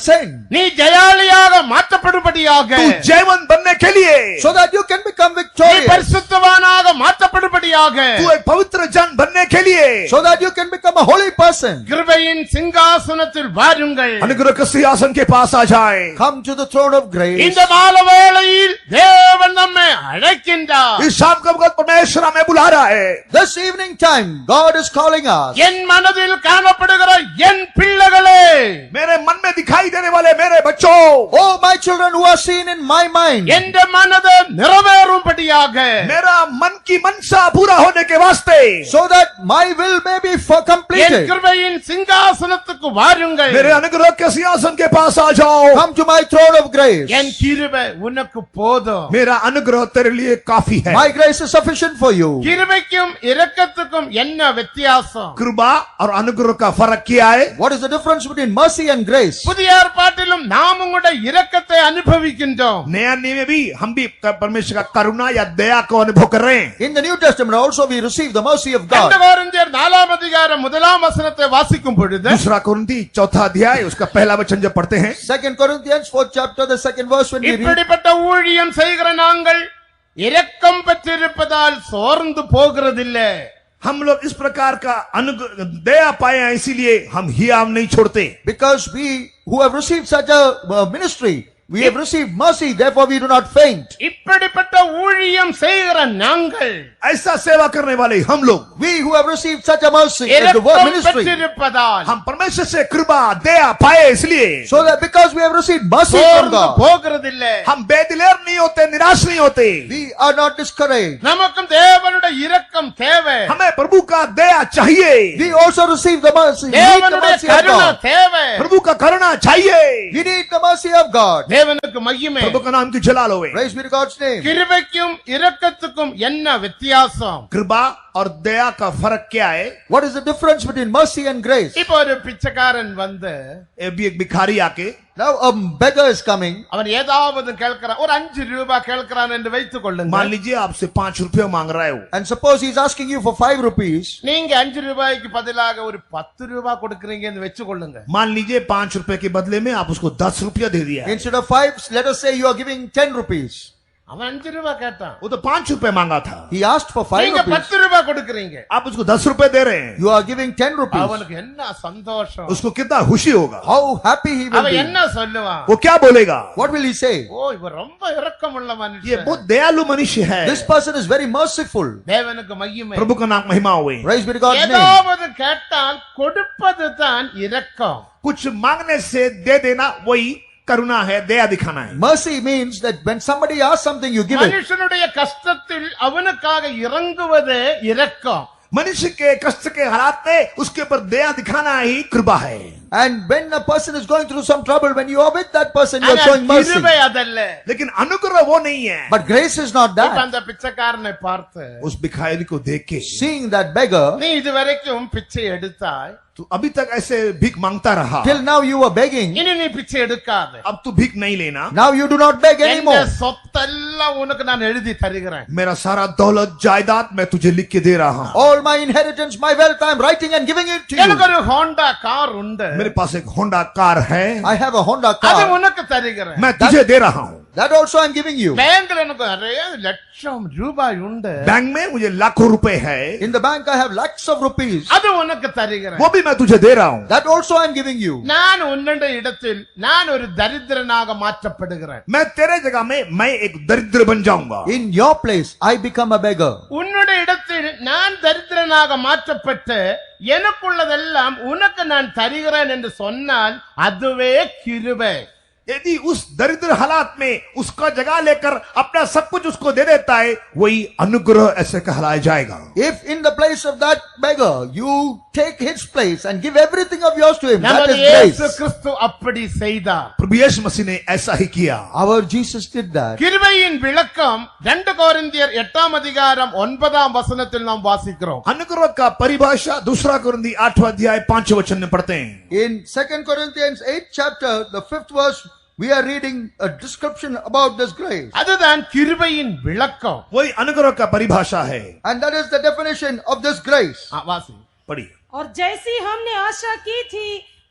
sin. நீ ஜெயாலியாக மாற்றப்படும்படியாக तू जयवंत बनने के लिए, So that you can become நீ victorious. பரிசுத்தவானாக மாற்றப்படும்படியாக तू एक पवित्र जन बनने के लिए, So that you can become a holy person. கிருபையின் சிங்காசனத்தில் வாருங்கள். अनुग्रह के सिंहासन के पास आ जाए। Come to the throne of grace. இந்த மாலை வேளையில் தேவன் நம்மை அழைக்கின்றார். इस शाम का वक्त परमेश्वर हमें बुला रहा है। This evening time, God is calling us. என் மனதில் காணப்படுகிற என் பிள்ளைகளே, मेरे मन में दिखाई देने वाले मेरे बच्चों, Oh, my children who are seen in my mind. என்ற மனதை நிறைவேறும்படியாக मेरा मन की मनसा पूरा होने के वास्ते, So that my will may be N completed. கிருபையின் சிங்காசனத்துக்கு வாருங்கள். मेरे अनुग्रह के सिंहासन के पास आ जाओ। Come to my throne of grace. என் கிருபை உனக்கு போதும். मेरा अनुग्रह तेरे लिए काफी है। My grace is sufficient for you. கிருபைக்கும் இரக்கத்துக்கும் என்ன வித்தியாசம்? कृपा और अनुग्रह का फर्क क्या है? What is the difference between mercy and grace? புதிய ஏற்பாட்டிலும் நாம் உங்களுடைய இரக்கத்தை அனுபவிக்கின்றோம். नया नियम में भी हम भी परमेश्वर का करुणा या दया को अनुभव कर रहे हैं। In the New Testament also we receive the mercy of 2 God. கொரிந்தியர் 4 அதிகாரம் 1 வசனத்தை வாசிக்கும் பொழுது दूसरा कुरिन्थी 4 अध्याय उसका पहला वचन जब पढ़ते हैं, 2 Corinthians 4th chapter, the 2nd verse, when we read, இப்படிப்பட்ட ஊழியம் செய்கிற நாங்கள் இரக்கம் பெற்றிருப்பதால் சோர்ந்து போகிறதில்லை. हम लोग इस प्रकार का अनुग्रह दया पाए हैं, इसीलिए हम हियाव नहीं छोड़ते। because we who have received such a ministry, we have received mercy, therefore we do not faint. இப்படிப்பட்ட ஊழியம் செய்கிற நாங்கள் ऐसा सेवा करने वाले हम लोग, We who have received such a mercy as the word இரக்கம் ministry, பெற்றிருப்பதால் हम परमेश्वर से कृपा दया पाए इसलिए so that because we have received mercy from சோர்ந்து God, போகிறதில்லை. हम बेदिलेर नहीं होते, निराश नहीं होते। we are not discouraged. நமக்கும் தேவனுடைய இரக்கம் தேவை. हमें प्रभु का दया चाहिए, We also receive the mercy. We need the தேவனுடைய mercy of கருணை God. தேவை. प्रभु का करुणा चाहिए। We need the mercy of God. தேவனுக்கு மகிமை. प्रभु का नाम की जलाल होवे। Praise be to God's name. கிருபைக்கும் இரக்கத்துக்கும் என்ன வித்தியாசம்? कृपा और दया का फर्क क्या है? What is the difference between mercy and grace? இப்போ ஒரு பிச்சைக்காரன் வந்து ये भी एक भिखारी आके Now a beggar is coming. அவன் ஏதாவது கேட்கிறான், ஒரு 5 ரூபாய் கேட்கிறான் என்று வைத்துக் கொள்ளுங்க. मान लीजिए आपसे 5 रुपये मांग रहा है वो। And suppose he's asking you for 5 rupees. நீங்க 5 ரூபாய்க்கு பதிலாக ஒரு 10 ரூபாய் கொடுக்கறீங்கன்னு வெச்சு கொள்ளுங்க. मान लीजिए 5 रुपए के बदले में आप उसको 10 रुपया दे दिया। Instead of 5, let us say you are giving 10 rupees. அவன் 5 ரூபாய் கேட்டான், वो तो 5 रुपए मांगा था, He asked for 5 நீங்க rupees. 10 ரூபாய் கொடுக்கறீங்க. आप उसको 10 रुपए दे रहे हैं। You are giving 10 rupees. அவனுக்கு என்ன சந்தோஷம், उसको कितना खुशी होगा, How happy he will அவன் be. என்ன சொல்லுவான்? वो क्या बोलेगा? What will he say? ஓ இவன் ரொம்ப இரக்கமுள்ள ये மனுஷன், बहुत दयालु मनुष्य है। This person is very merciful. தேவனுக்கு மகிமை. प्रभु का नाम महिमा हुए। Praise be to God's name. ஏதாவது கேட்டால் கொடுப்பது தான் இரக்கம். कुछ मांगने से दे देना वही करुणा है, दया दिखाना है। Mercy means that when somebody asks something, you give it. மனுஷனுடைய கஷ்டத்தில் அவனுக்காக இறங்குவதே இரக்கம். मनुष्य के कष्ट के हालात में उसके ऊपर दया दिखाना ही कृपा है। And when a person is going through some trouble, when you are with that person, you are ஆனால் showing mercy. கிருபை அதல்ல. लेकिन अनुग्रह वो नहीं है। But grace is not இப்ப that. அந்த பிச்சைக்காரனை பார்த்து, उस भिखारी को देख के Seeing that beggar, நீ இதுவரைக்கும் பிச்சை எடுத்தாய், तू अभी तक ऐसे भीख मांगता रहा, till now you were begging. இனி நீ பிச்சை எடுக்காத. अब तू भीख नहीं लेना। Now you do not beg எந்த anymore. சொத்தெல்லாம் உனக்கு நான் எழுதி தருகிறேன். मेरा सारा दौलत जायदाद मैं तुझे लिख के दे रहा हूँ। All my inheritance, my wealth, I am writing and giving it to எனக்கு you. ஒரு ஹோண்டா கார் உண்டு, मेरे पास एक होंडा कार है, I have a Honda அது car. உனக்கு தருகிறேன். मैं तुझे दे रहा हूँ। That also I am giving you. பேங்க்ல எனக்கு நிறைய லட்சம் ரூபாய் உண்டு, बैंक में मुझे लाखों रुपए है, In the bank I have lakhs of rupees. அது உனக்கு தருகிறேன். वो भी मैं तुझे दे रहा हूँ। That also I am giving you. நான் உன்னுடைய இடத்தில் நான் ஒரு தரித்திரனாக மாற்றப்படுகிறேன். मैं तेरे जगह में मैं एक दरिद्र बन जाऊंगा। In your place, I become a beggar. உன்னுடைய இடத்தில் நான் தரித்திரனாக மாற்றப்பட்டு எனக்குள்ளதெல்லாம் உனக்கு நான் தருகிறேன் என்று சொன்னால் அதுவே கிருபை. यदि उस दरिद्र हालात में उसका जगह लेकर अपना सब कुछ उसको दे देता है, वही अनुग्रह ऐसे कहलाया जाएगा। If in the place of that beggar, you take his place and give everything of yours to him, that நமது is இயேசு grace. கிறிஸ்து அப்படி செய்தார். प्रभु यीशु मसीह ने ऐसा ही किया। Our Jesus did that. கிருபையின் விளக்கம் 2 கொரிந்தியர் 8 அதிகாரம் 9 வசனத்தில் நாம் வாசிக்கிறோம். अनुग्रह का परिभाषा 2 कोरिन्थी 8 अध्याय 5 वचन में पढ़ते हैं। In 2 Corinthians 8 chapter, the 5th verse, we are reading a description about this grace. அதுதான் கிருபையின் விளக்கம். वही अनुग्रह का परिभाषा है। And that is the definition of this grace. வாசி. पढ़िए। और जैसी हमने आशा की थी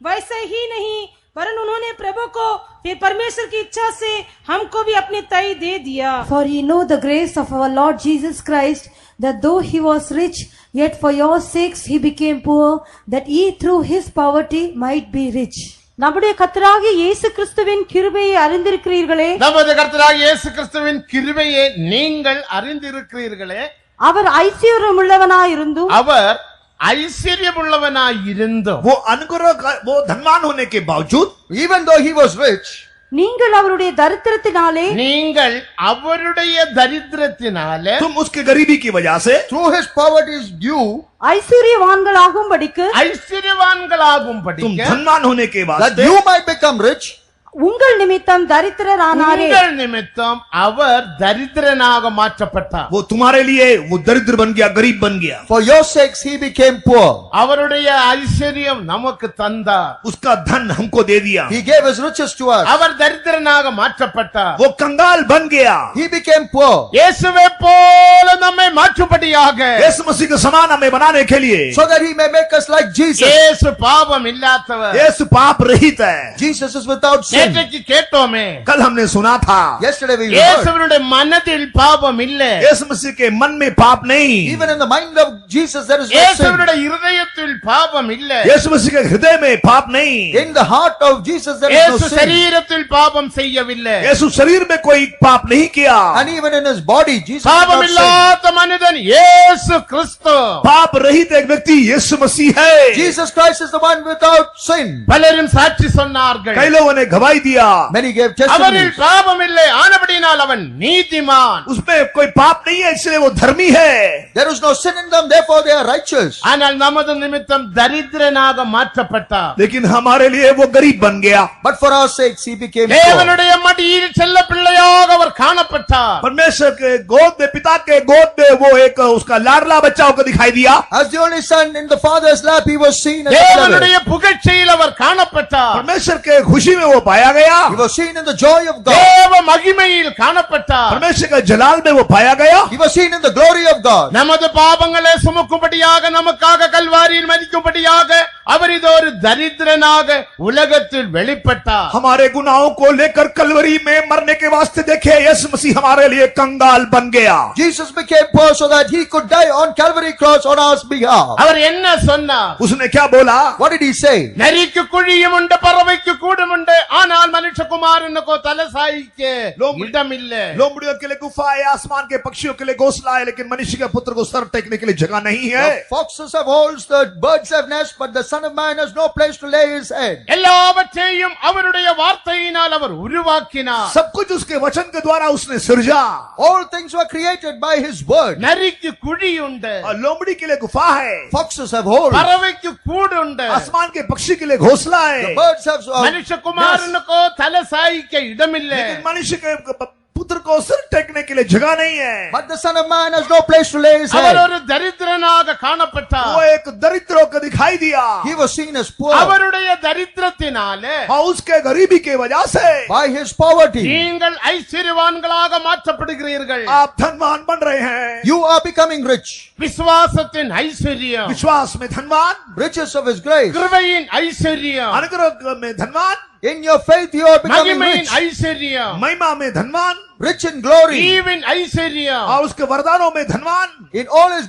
वैसे ही नहीं, वरन उन्होंने प्रभु को फिर परमेश्वर की इच्छा से हमको भी अपने तय दे दिया. For ye know the grace of our Lord Jesus Christ, that though he was rich, yet for your sakes he became poor, that ye through his poverty might be rich. நம்முடைய கர்த்தராகிய இயேசு கிறிஸ்துவின் கிருபையை அறிந்திருக்கிறீர்களே. நமது கர்த்தராகிய இயேசு கிறிஸ்துவின் கிருபையை நீங்கள் அறிந்திருக்கிறீர்களே. அவர் ஐஸ்வர்யமுள்ளவனாயிருந்தும் அவர் ஐஸ்வர்யமுள்ளவனாயிருந்தும் वो अनुग्रह का वो धनवान होने के बावजूद, Even though he was rich, நீங்கள் அவருடைய தரித்திரத்தினாலே நீங்கள் அவருடைய தரித்திரத்தினாலே तुम उसके गरीबी की वजह से through his poverty's due, ஐஸ்வர்யவான்களாகும்படிக்கு ஐஸ்வர்யவான்களாகும்படி तुम धनवान होने के that वास्ते you might become rich, உங்கள் நிமித்தம் தரித்திரரானாரே. உங்கள் நிமித்தம் அவர் தரித்திரனாக மாற்றப்பட்டார். वो तुम्हारे लिए वो दरिद्र बन गया, गरीब बन गया। for your sakes he became poor. அவருடைய ஐஸ்வர்யம் நமக்கு தந்தார். उसका धन हमको दे दिया। He gave his riches to us. அவர் தரித்திரனாக மாற்றப்பட்டார். वो कंगाल बन गया। He became poor, இயேசுவை போல நம்மை மாற்றும்படியாக यीशु मसीह के समान हमें बनाने के लिए। so that he may make us like Jesus. இயேசு பாவம் இல்லாதவர். यीशु पाप रहित है। Jesus is without sin. நேற்றைக்கு கேட்டோமே, कल हमने सुना था Yesterday we heard, இயேசுவினுடைய மனதில் பாவம் இல்லை. यीशु मसीह के मन में पाप नहीं। even in the mind of Jesus there is no sin. இயேசுவினுடைய இருதயத்தில் பாவம் இல்லை. यीशु मसीह के हृदय में पाप नहीं। In the heart of Jesus there is no இயேசு sin. சரீரத்தில் பாவம் செய்யவில்லை. यीशु शरीर में कोई पाप नहीं किया। And even in his body Jesus did பாவம் not sin. இல்லாத மனிதன் இயேசு கிறிஸ்து. पाप रहित एक व्यक्ति यीशु मसीह है। Jesus Christ is the one without sin. பலரும் சாட்சி சொன்னார்கள். कई लोगों ने गवाही दिया, Many gave அவரில் testimony. பாவம் இல்லை, ஆனபடியினால் அவன் நீதிமான். उसमें कोई पाप नहीं है इसलिए वो धर्मी है। There is no sin in them, therefore they are righteous. ஆனால் நமது நிமித்தம் தரித்திரனாக மாற்றப்பட்டார். लेकिन हमारे लिए वो गरीब बन गया. But for our sakes he became poor. தேவனுடைய மடியில் செல்ல பிள்ளையாக அவர் காணப்பட்டார். परमेश्वर के गोद में, पिता के गोद में वो एक उसका लाडला बच्चा होकर दिखाई दिया. As the only son in the father's lap he was seen as a தேவனுடைய beloved. புகழ்ச்சியில் அவர் காணப்பட்டார். परमेश्वर के खुशी में वो पाया गया. He was seen in the joy of God. தேவ மகிமையில் காணப்பட்டார். परमेश्वर के जलाल में वो पाया गया. He was seen in the glory of God. நமது பாவங்களை சுமக்கும்படியாக நமக்காக கல்வாரியில் மரிக்கும்படியாக அவர் இது ஒரு தரித்திரனாக உலகத்தில் வெளிப்பட்டார். हमारे गुनाहों को लेकर कलवरी में मरने के वास्ते देखे यीशु मसीह हमारे लिए कंगाल बन गया. Jesus became poor so that he could die on Calvary cross on our behalf. அவர் என்ன சொன்னார்? उसने क्या बोला? What did he say? நரிக்கு குழியும் உண்டு, பறவைக்கு கூடும் உண்டு, ஆனால் மனுஷகுமாரனுக்கோ தலை சாய்க்க இடமில்லை. लोमड़ियों के लिए गुफा है, आसमान के पक्षियों के लिए घोंसला है, लेकिन मनुष्य के पुत्र को सर टेकने के लिए जगह नहीं है. The foxes have holes, the birds have nests, but the son of man has no place to lay his head. எல்லாவற்றையும் அவருடைய வார்த்தையினால் அவர் உருவாக்கினார். सब कुछ उसके वचन के द्वारा उसने सृजा. All things were created by his word. நரிக்கு குழி உண்டு, और लोमड़ी के लिए गुफा है, Foxes have holes. பறவைக்கு கூடு உண்டு, आसमान के पक्षी के लिए घोंसला The है, birds have மனுஷகுமாரனுக்கோ தலை சாய்க்க இடமில்லை. लेकिन मनुष्य के पुत्र को सिर टेकने के लिए जगह नहीं है. But the son of man has no place to lay his our head. ஒரு தரித்திரனாக காணப்பட்டார். वो एक दरिद्रों को दिखाई दिया. He was seen as poor. அவருடைய தரித்திரத்தினாலே और उसके गरीबी के वजह से By his poverty, நீங்கள் ஐஸ்வர்யவான்களாக மாற்றப்படுகிறீர்கள். आप धनवान बन रहे हैं. you are becoming rich. விசுவாசத்தின் ஐஸ்வர்யம், विश्वास में धनवान, Riches of his grace. கிருபையின் ஐஸ்வர்யம், अनुग्रह में धनवान, In your faith you are becoming மகிமையின் rich. ஐஸ்வர்யம், महिमा में धनवान, Rich in glory. ஈவின் ஐஸ்வர்யம், और उसके वरदानों में धनवान, In all his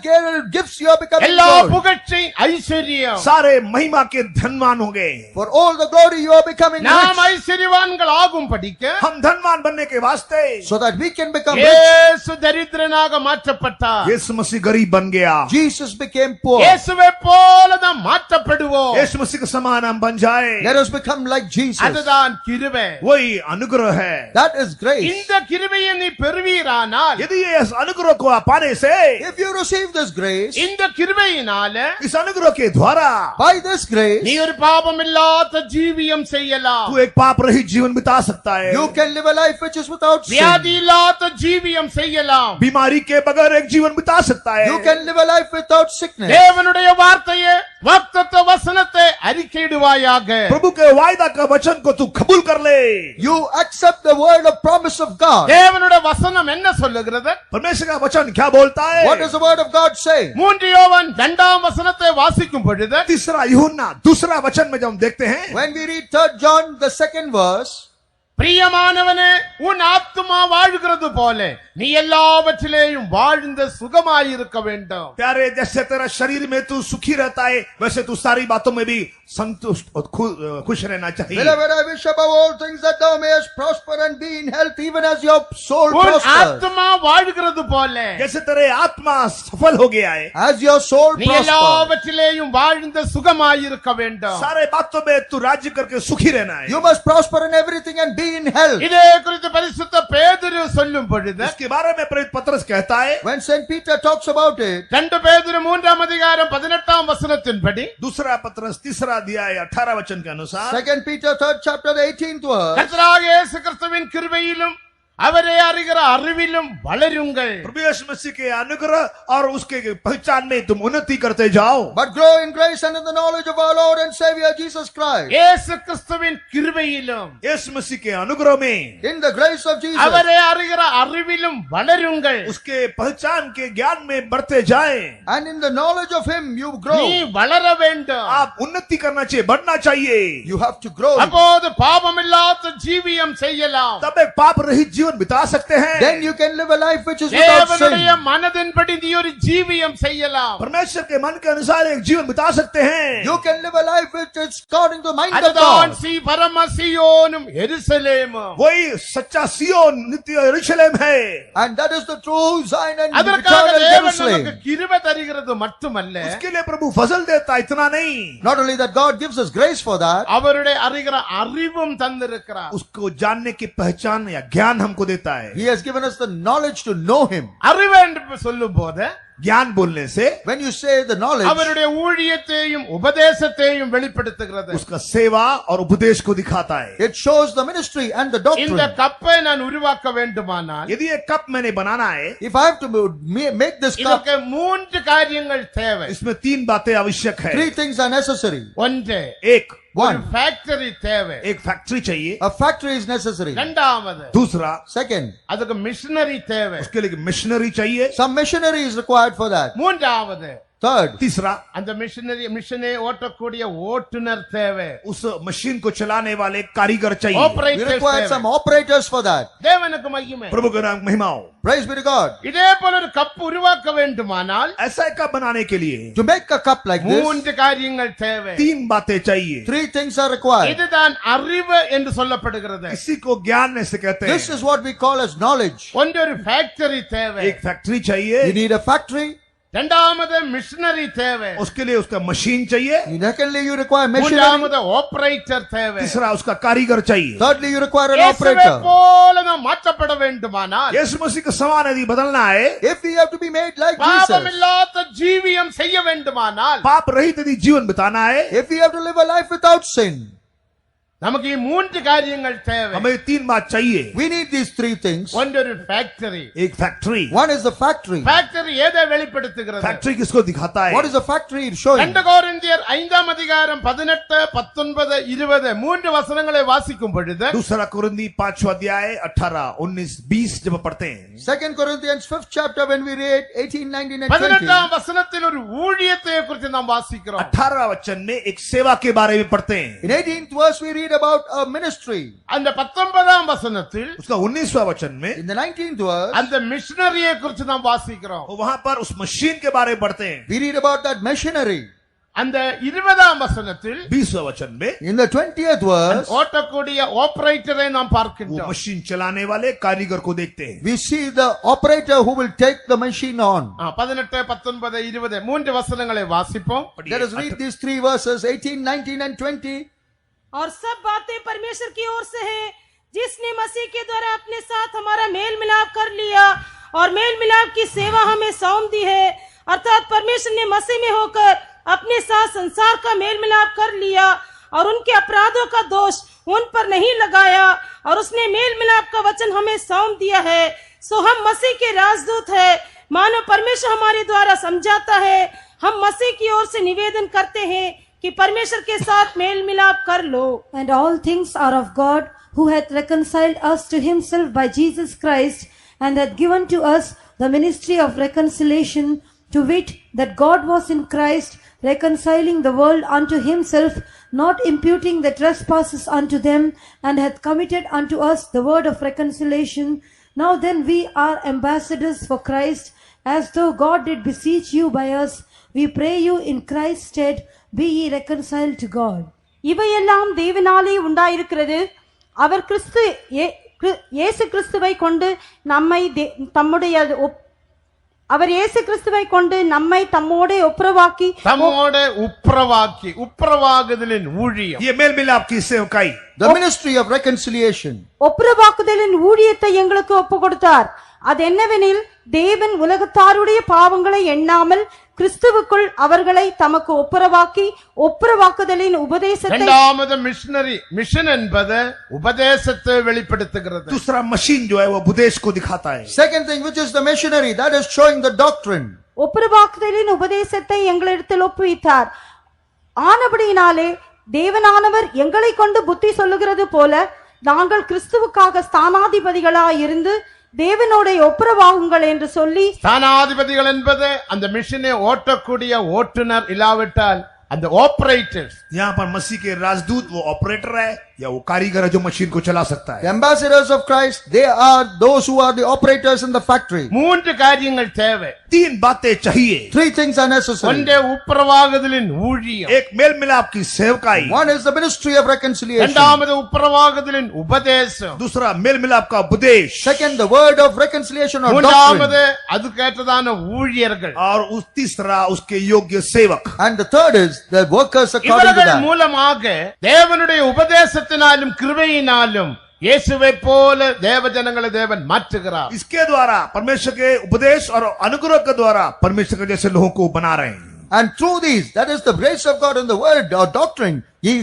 gifts you are becoming எல்லா glory. புகழ்ச்சியின் ஐஸ்வர்யம். सारे महिमा के धनवान होंगे. For all the glory you are becoming நாம் rich. ஐஸ்வர்யவான்கள் ஆகும் படிக்க हम धनवान बनने के वास्ते So that we can become rich. இயேசு தரித்திரனாக மாற்றப்பட்டார். यीशु मसीह गरीब बन गया. Jesus became poor. இயேசுவை போல நாம் மாற்றப்படுவோம். यीशु मसीह के समान हम बन जाए. Let us become like Jesus. அதுதான் கிருபை. वही अनुग्रह है. That is grace. இந்த கிருபையை நீ பெறுவீரானால், यदि ये इस अनुग्रह को आप पाने से, If you receive this grace, இந்த கிருபையினால इस अनुग्रह के द्वारा by this grace, நீ ஒரு பாவமில்லாத ஜீவியம் செய்யலாம். तू एक पाप रहित जीवन बिता सकता है. you can live a life which is without sin. வியாதி இல்லாத ஜீவியம் செய்யலாம். बीमारी के बगैर एक जीवन बिता सकता है. You can live a life without sickness. தேவனுடைய வார்த்தையை, வாக்குத்தத்த வசனத்தை அறிக்கையிடுவாயாக. प्रभु के वायदा का वचन को तू कबूल कर ले. You accept the word of promise of God. தேவனுடைய வசனம் என்ன சொல்லுகிறது? परमेश्वर का वचन क्या बोलता है? What does the word of God say? 3 யோவான் 2ஆம் வசனத்தை வாசிக்கும் பொழுது, तीसरा यूहन्ना दूसरा वचन में जब हम देखते हैं, When we read 3 John, the 2nd verse, பிரியமானவனே, உன் ஆத்துமா வாழ்கிறது போல நீ எல்லாவற்றிலேயும் வாழ்ந்து சுகமாயிருக்க வேண்டும். प्यारे, जैसे तेरा शरीर में तू सुखी रहता है, वैसे तू सारी बातों में भी संतुष्ट और खुश रहना चाहिए. Beloved, I wish above all things that thou mayest prosper and be in health, even as your soul உன் prospers. ஆத்துமா வாழ்கிறது போல जैसे तेरे आत्मा सफल हो गया है, As your soul நீ prospers. எல்லாவற்றிலேயும் வாழ்ந்து சுகமாயிருக்க வேண்டும். सारे बातों में तू राज्य करके सुखी रहना है. You must prosper in everything and be in health. இதே குறித்து பரிசுத்த பேதுரு சொல்லும் பொழுது, इसके बारे में प्रेरित पत्रस कहता है, When St. Peter talks about it, 2 பேதுரு 3ஆம் அதிகாரம் 18ஆம் வசனத்தின்படி, दूसरा पत्रस तीसरा अध्याय 18 वचन के अनुसार, 2 Peter 3rd chapter 18th verse, கர்த்தராகிய இயேசு கிறிஸ்துவின் கிருபையிலும் அவரை அறிகிற அறிவிலும் வளருங்கள். प्रभु यीशु मसीह के अनुग्रह और उसके पहचान में तुम उन्नति करते जाओ. but grow in grace and in the knowledge of our Lord and Savior Jesus Christ. இயேசு கிறிஸ்துவின் கிருபையிலும் यीशु मसीह के अनुग्रह में, In the grace of Jesus. அவரை அறிகிற அறிவிலும் வளருங்கள். उसके पहचान के ज्ञान में बढ़ते जाएं. And in the knowledge of Him you grow. நீ வளர வேண்டும். आप उन्नति करना चाहिए, बढ़ना चाहिए. You have to grow. அப்போது பாவமில்லாத ஜீவியம் செய்யலாம். तब एक पाप रहित जीवन बिता सकते हैं. Then you can live a life which is without தேவனுடைய sin. மனதின்படி நீ ஒரு ஜீவியம் செய்யலாம். परमेश्वर के मन के अनुसार एक जीवन बिता सकते हैं. You can live a life which is according to the mind of அதுதான் God. பரமசியோனும் எருசலேமும். वही सच्चा सियोन नित्य यरूशलेम है. And that is the true Zion and அதற்காக eternal தேவன் நமக்கு Jerusalem. கிருபை தருகிறது மட்டுமல்ல, उसके लिए प्रभु फजल देता, इतना नहीं, Not only that, God gives us grace for that. அவருடைய அறிகிற அறிவும் தந்திருக்கிறார். उसको जानने की पहचान या ज्ञान हमको देता है. He has given us the knowledge to know Him. அறிவு என்று சொல்லும் போது ज्ञान बोलने से When you say the knowledge, அவருடைய ஊழியத்தையும் உபதேசத்தையும் வெளிப்படுத்துகிறது. उसका सेवा और उपदेश को दिखाता है। it shows the ministry and the இந்த doctrine. கப்பை நான் உருவாக்க வேண்டுமானால் यदि ये कप मैंने बनाना है, If I have to make this cup, இதற்கு 3 காரியங்கள் தேவை. इसमें 3 बातें आवश्यक है। 3 things are necessary. ஒன்று, एक, ஒரு 1. ஃபேக்டரி தேவை. एक फैक्ट्री चाहिए। A factory is necessary. இரண்டாவது, दूसरा, Second, அதுக்கு மிஷனரி தேவை. उसके लिए मिशनरी चाहिए। some machinery is required for that. மூன்றாவது, Third, तीसरा, அந்த மிஷனை ஓட்டக்கூடிய ஓட்டுநர் தேவை. उस मशीन को चलाने वाले कारीगर चाहिए। we ஆபரேட்டர் require some தேவை. operators for that. தேவனுக்கு மகிமை. प्रभु का नाम महिमा हो। Praise be to God. இதே போல ஒரு கப் உருவாக்க வேண்டுமானால் ऐसा एक कप बनाने के लिए To make a cup like this, 3 காரியங்கள் தேவை. 3 बातें चाहिए। 3 things are required. இதுதான் அறிவு என்று சொல்லப்படுகிறது. इसी को ज्ञान से कहते This हैं। is what we call as knowledge. ஒன்று, ஒரு ஃபேக்டரி தேவை. एक फैक्ट्री चाहिए, You need a factory. இரண்டாவது, மிஷனரி தேவை. उसके लिए उसका मशीन चाहिए। Secondly, you require machinery. மூன்றாவது, ஆபரேட்டர் தேவை. तीसरा, उसका कारीगर चाहिए। Thirdly, you require an இயேசுவை operator. போல நாம் மாற்றப்பட வேண்டுமானால், यीशु मसीह का समान यदि बदलना है, If we have to be made like Jesus, பாவமில்லாத ஜீவியம் செய்ய வேண்டுமானால், पाप रहित यदि जीवन बिताना है, if we have to live a life without sin, நமக்கு 3 காரியங்கள் தேவை. हमें 3 बात चाहिए। we need these 3 things. ஒன்று, ஒரு ஃபேக்டரி. एक factory. One is the factory. Factory எதை வெளிப்படுத்துகிறது? फैक्ट्री किसको दिखाता है? What is a factory showing? 2 கொரிந்தியர் 5ஆம் அதிகாரம் 18, 19, 20 3 வசனங்களை வாசிக்கும் பொழுது, दूसरा कुरिन्दी 5वां अध्याय 18, 19, 20 जब पढ़ते हैं, 2 Corinthians 5th chapter when we read 18, 19 and 20. 18ஆம் வசனத்தில் ஒரு ஊழியத்தை குறித்து நாம் வாசிக்கிறோம். 18 वचन में एक सेवा के बारे में पढ़ते हैं। In 18th verse we read about a ministry. அந்த 19ஆம் வசனத்தில் उसका 19वां वचन में In the 19th verse அந்த மிஷனரியை குறித்து நாம் வாசிக்கிறோம். वहां पर उस मशीन के बारे में पढ़ते हैं। we read about that machinery. அந்த 20ஆம் வசனத்தில் 20वां वचन में In the 20th verse ஓட்டக்கூடிய ஆபரேட்டரை நாம் वो பார்க்கின்றோம். मशीन चलाने वाले कारीगर को देखते हैं। we see the operator who will take the machine on. 18, 19, 20 3 வசனங்களை வாசிப்போம். Let us read these 3 verses 18, 19 and 20. और सब बातें परमेश्वर की ओर से है, जिसने मसीह के द्वारा अपने साथ हमारा मेल मिलाप कर लिया और मेल मिलाप की सेवा हमें सौंप दी है। अर्थात परमेश्वर ने मसीह में होकर अपने साथ संसार का मेल मिलाप कर लिया और उनके अपराधों का दोष उन पर नहीं लगाया, और उसने मेल मिलाप का वचन हमें सौंप दिया है। सो हम मसीह के राजदूत है, मानो परमेश्वर हमारे द्वारा समझाता है। हम मसीह की ओर से निवेदन करते हैं कि परमेश्वर के साथ मेल मिलाप कर लो। And all things are of God, who hath reconciled us to himself by Jesus Christ, and hath given to us the ministry of reconciliation, to wit, that God was in Christ, reconciling the world unto himself, not imputing the trespasses unto them, and hath committed unto us the word of reconciliation. Now then we are ambassadors for Christ, as though God did beseech you by us. We pray you in Christ's stead, be ye reconciled to God. இவையெல்லாம் தேவனாலே உண்டாயிருக்கிறது. அவர் இயேசு கிறிஸ்துவை கொண்டு நம்மை அவர் இயேசு கிறிஸ்துவை கொண்டு நம்மை தம்மோடே ஒப்புரவாக்கி ஒப்புரவாகுதலின் ஊழியம். ये मेल मिलाप की सेवकाई, The ministry of reconciliation. ஒப்புரவாக்குதலின் ஊழியத்தை எங்களுக்கு ஒப்பு கொடுத்தார். அது என்னவெனில், தேவன் உலகத்தாருடைய பாவங்களை எண்ணாமல் கிறிஸ்துவுக்குள் அவர்களை தமக்கு ஒப்புரவாக்கி ஒப்புரவாக்குதலின் உபதேசத்தை. இரண்டாவது மிஷன் என்பது உபதேசத்தை வெளிப்படுத்துகிறது. दूसरा मशीन जो है वो उपदेश को दिखाता है। Second thing, which is the machinery, that is showing the doctrine. ஒப்புரவாக்குதலின் உபதேசத்தை எங்களிடத்தில் ஒப்புவித்தார். ஆனபடியினாலே தேவனானவர் எங்களை கொண்டு புத்தி சொல்லுகிறது போல, நாங்கள் கிறிஸ்துவுக்காக ஸ்தானாதிபதிகளாய் இருந்து தேவனோட ஒப்புரவாகுங்கள் என்று சொல்லி. ஸ்தானாதிபதிகள் என்பது அந்த மிஷனை ஓட்டக்கூடிய ஓட்டுநர், இல்லாவிட்டால் அந்த ஆபரேட்டர்ஸ். यहाँ पर मसीह के राजदूत वो ऑपरेटर है या वो कारीगर है जो मशीन को चला सकता The है। ambassadors of Christ, they are those who are the operators in the factory. 3 காரியங்கள் தேவை. 3 बातें चाहिए। 3 things are necessary. ஒன்று, ஒப்புரவாகுதலின் ஊழியம். एक मेल मिलाप की सेवकाई, One is the ministry of reconciliation. இரண்டாவது, ஒப்புரவாகுதலின் உபதேசம். दूसरा मेल मिलाप का उपदेश, Second, the word of reconciliation or மூன்றாவது, doctrine. அதுக்கேற்றதான ஊழியர்கள். और उस तीसरा उसके योग्य सेवक। And the third is the workers according to இவர்கள் that. மூலமாக தேவனுடைய உபதேசத்தினாலும் கிருபையினாலும் இயேசுவை போல தேவ ஜனங்களை தேவன் மாற்றுகிறார். इसके द्वारा परमेश्वर के उपदेश और अनुग्रह के द्वारा परमेश्वर के जैसे लोगों को बना रहे हैं. And through these, that is the grace of God in the word or doctrine,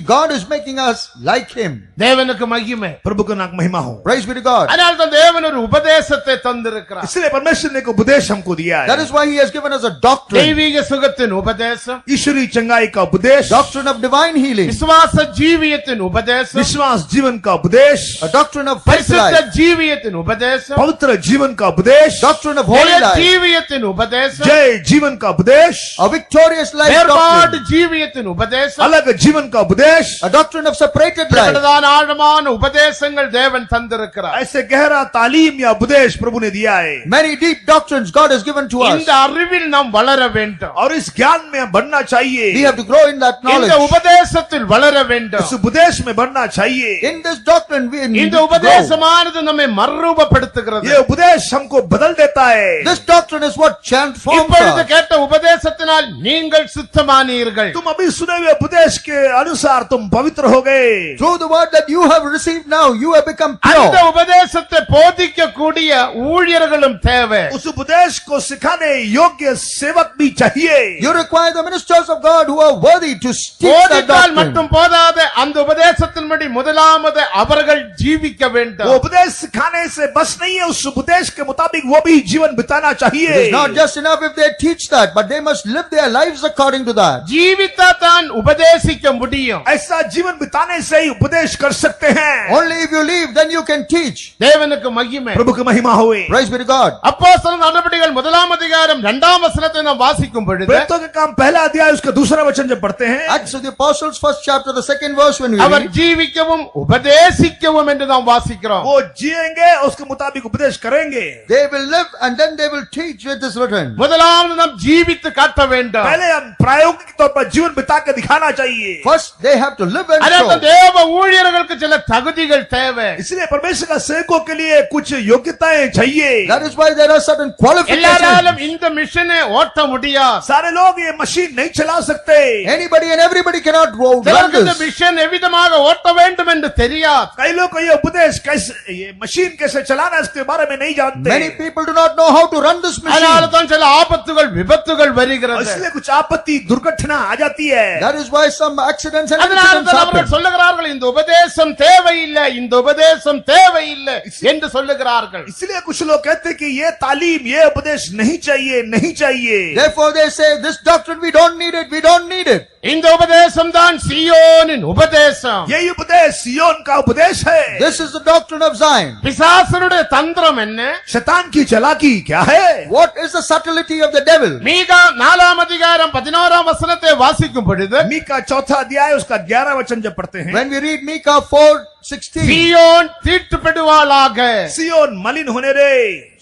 God is making us like Him. தேவனுக்கு மகிமை. प्रभु का नाम महिमा हो. Praise be to God. அதனால தான் தேவன் ஒரு உபதேசத்தை தந்திருக்கிறார். इसलिए परमेश्वर ने एक उपदेश हमको दिया है. That is why He has given us a doctrine. தெய்வீக சுகத்தின் உபதேசம், ईश्वरीय चंगाई का उपदेश, Doctrine of divine healing. விசுவாச ஜீவியத்தின் உபதேசம், विश्वास जीवन का उपदेश, A doctrine of faith பரிசுத்த life. ஜீவியத்தின் உபதேசம், पवित्र जीवन का उपदेश, Doctrine of holy ஜெய life. ஜீவியத்தின் உபதேசம், जय जीवन का उपदेश, A victorious life வேறுபாடு doctrine. ஜீவியத்தின் உபதேசம், अलग जीवन का उपदेश. A doctrine of separated life. இப்படிப்பட்டதான ஆழமான உபதேசங்கள் தேவன் தந்திருக்கிறார். ऐसे गहरा तालीम या उपदेश प्रभु ने दिया है. Many deep doctrines God has given to us. இந்த அறிவில் நாம் வளர வேண்டும். और इस ज्ञान में हम बढ़ना We चाहिए. have to grow in that இந்த knowledge. உபதேசத்தில் வளர வேண்டும். इस उपदेश में बढ़ना चाहिए. In this doctrine we need இந்த to grow. உபதேசமானது நம்மை மறுரூபப்படுத்துகிறது. ये उपदेश हमको बदल देता है. This doctrine is what transforms இப்பொழுது us. கேட்ட உபதேசத்தினால் நீங்கள் சுத்தமானீர்கள். तुम अभी सुने हुए उपदेश के अनुसार तुम पवित्र हो गए. Through the word that you have received now, you have become அந்த pure. உபதேசத்தை போதிக்க கூடிய ஊழியர்களும் தேவை. उस उपदेश को सिखाने योग्य सेवक भी चाहिए. You require the ministers of God who are worthy to teach that போதித்தால் மட்டும் doctrine. போதாது, அந்த உபதேசத்தின்படி முதலாவது அவர்கள் ஜீவிக்க वो வேண்டும். उपदेश सिखाने से बस नहीं है, उस उपदेश के मुताबिक वो भी जीवन बिताना It चाहिए. is not just enough if they teach that, but they must live their lives according to that. Jeevitha தான் உபதேசிக்க முடியும். ऐसा जीवन बिताने से ही उपदेश कर सकते हैं. Only if you leave, then you can teach. தேவனுக்கு மகிமை. प्रभु की महिमा हुए. Praise be to God. அப்போஸ்தலர் நடபடிகள் 1 அதிகாரம் 2 वचனத்தை நாம் வாசிக்கும் பொழுது प्रेरितों के काम पहला अध्याय उसका दूसरा वचन जब पढ़ते हैं, Acts of the Apostles, 1st chapter, the 2nd verse, when we our read, ஜீவிக்கவும் உபதேசிக்கவும் என்று நாம் வாசிக்கிறோம். वो जिएंगे उसके मुताबिक उपदेश करेंगे. they will live and then they will teach, it is written. முதலாவது நாம் ஜீவித்து காட்ட வேண்டும். पहले हम प्रायोगिक तौर पर जीवन बिता के दिखाना चाहिए. First, they have to live and அதாவது show. தேவ ஊழியர்களுக்கு சில தகுதிகள் தேவை. इसलिए परमेश्वर का सेवकों के लिए कुछ योग्यताएं चाहिए. That is why there are certain எல்லாராலும் qualifications. இந்த மிஷனை ஓட்ட முடியாது. सारे लोग ये मशीन नहीं चला सकते. Anybody and everybody cannot run சிலருக்கு இந்த this. மிஷன் எவ்விதமாக ஓட்ட வேண்டும் என்று தெரியாது. कई लोग को ये उपदेश कैसे, ये मशीन कैसे चलाना है इसके बारे में नहीं जानते. Many people do not know how to run this அதனால machine. தான் சில ஆபத்துகள் விபத்துகள் और வருகிறது. इसलिए कुछ आपत्ति दुर्घटना आ जाती है. That is why some accidents and அதனால incidents தான் happen. அவர்கள் சொல்லுகிறார்கள் இந்த உபதேசம் தேவையில்லை, இந்த உபதேசம் தேவையில்லை என்று சொல்லுகிறார்கள். इसलिए कुछ लोग कहते हैं कि ये तालीम, ये उपदेश नहीं चाहिए, नहीं चाहिए. Therefore they say, this doctrine, we don't need it, we don't need it. இந்த உபதேசம் தான் சீயோனின் உபதேசம். यही उपदेश सिय्योन का उपदेश है. This is the doctrine of Zion. பிசாசனுடைய தந்திரம் என்ன? शैतान की चालाकी क्या है? What is the subtlety of the devil? மீகா 4 அதிகாரம் 11 வசனத்தை வாசிக்கும் பொழுது मीका चौथा अध्याय उसका 11 वचन जब पढ़ते हैं, When we read Micah 4:16, சீயோன் தீட்டுப்படுவாளாக, सिय्योन मलिन होने रे,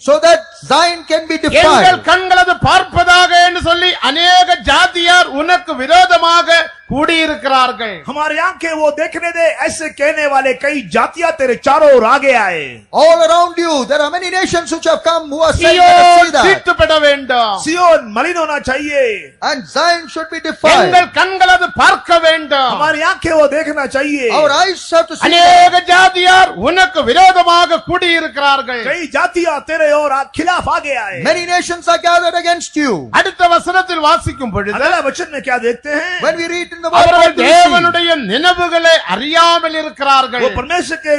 so that Zion can be எங்கள் defiled. கண்களது பார்ப்பதாக என்று சொல்லி अनेक ஜாதியார் உனக்கு விரோதமாக கூடியிருக்கிறார்கள். हमारी आंखें वो देखने दे, ऐसे कहने वाले कई जातियां तेरे चारों ओर आगे आए. All around you, there are many nations which have come who are saying, let Zion us see that. தீட்டுப்பட வேண்டும், सिय्योन मलिन होना चाहिए. And Zion should be defiled. எங்கள் கண்களது பார்க்க வேண்டும். हमारी आंखें वो देखना चाहिए. Our eyes have to see that. अनेक ஜாதியார் உனக்கு விரோதமாக கூடியிருக்கிறார்கள். कई जातियां तेरे ओर खिलाफ आगे आए. Many nations are gathered against you. அடுத்த வசனத்தில் வாசிக்கும் பொழுது अगला वचन में क्या देखते हैं? When we read in the word, அவர்கள் what do we see? தேவனுடைய நினைவுகளை அறியாமல் இருக்கிறார்கள். वो परमेश्वर के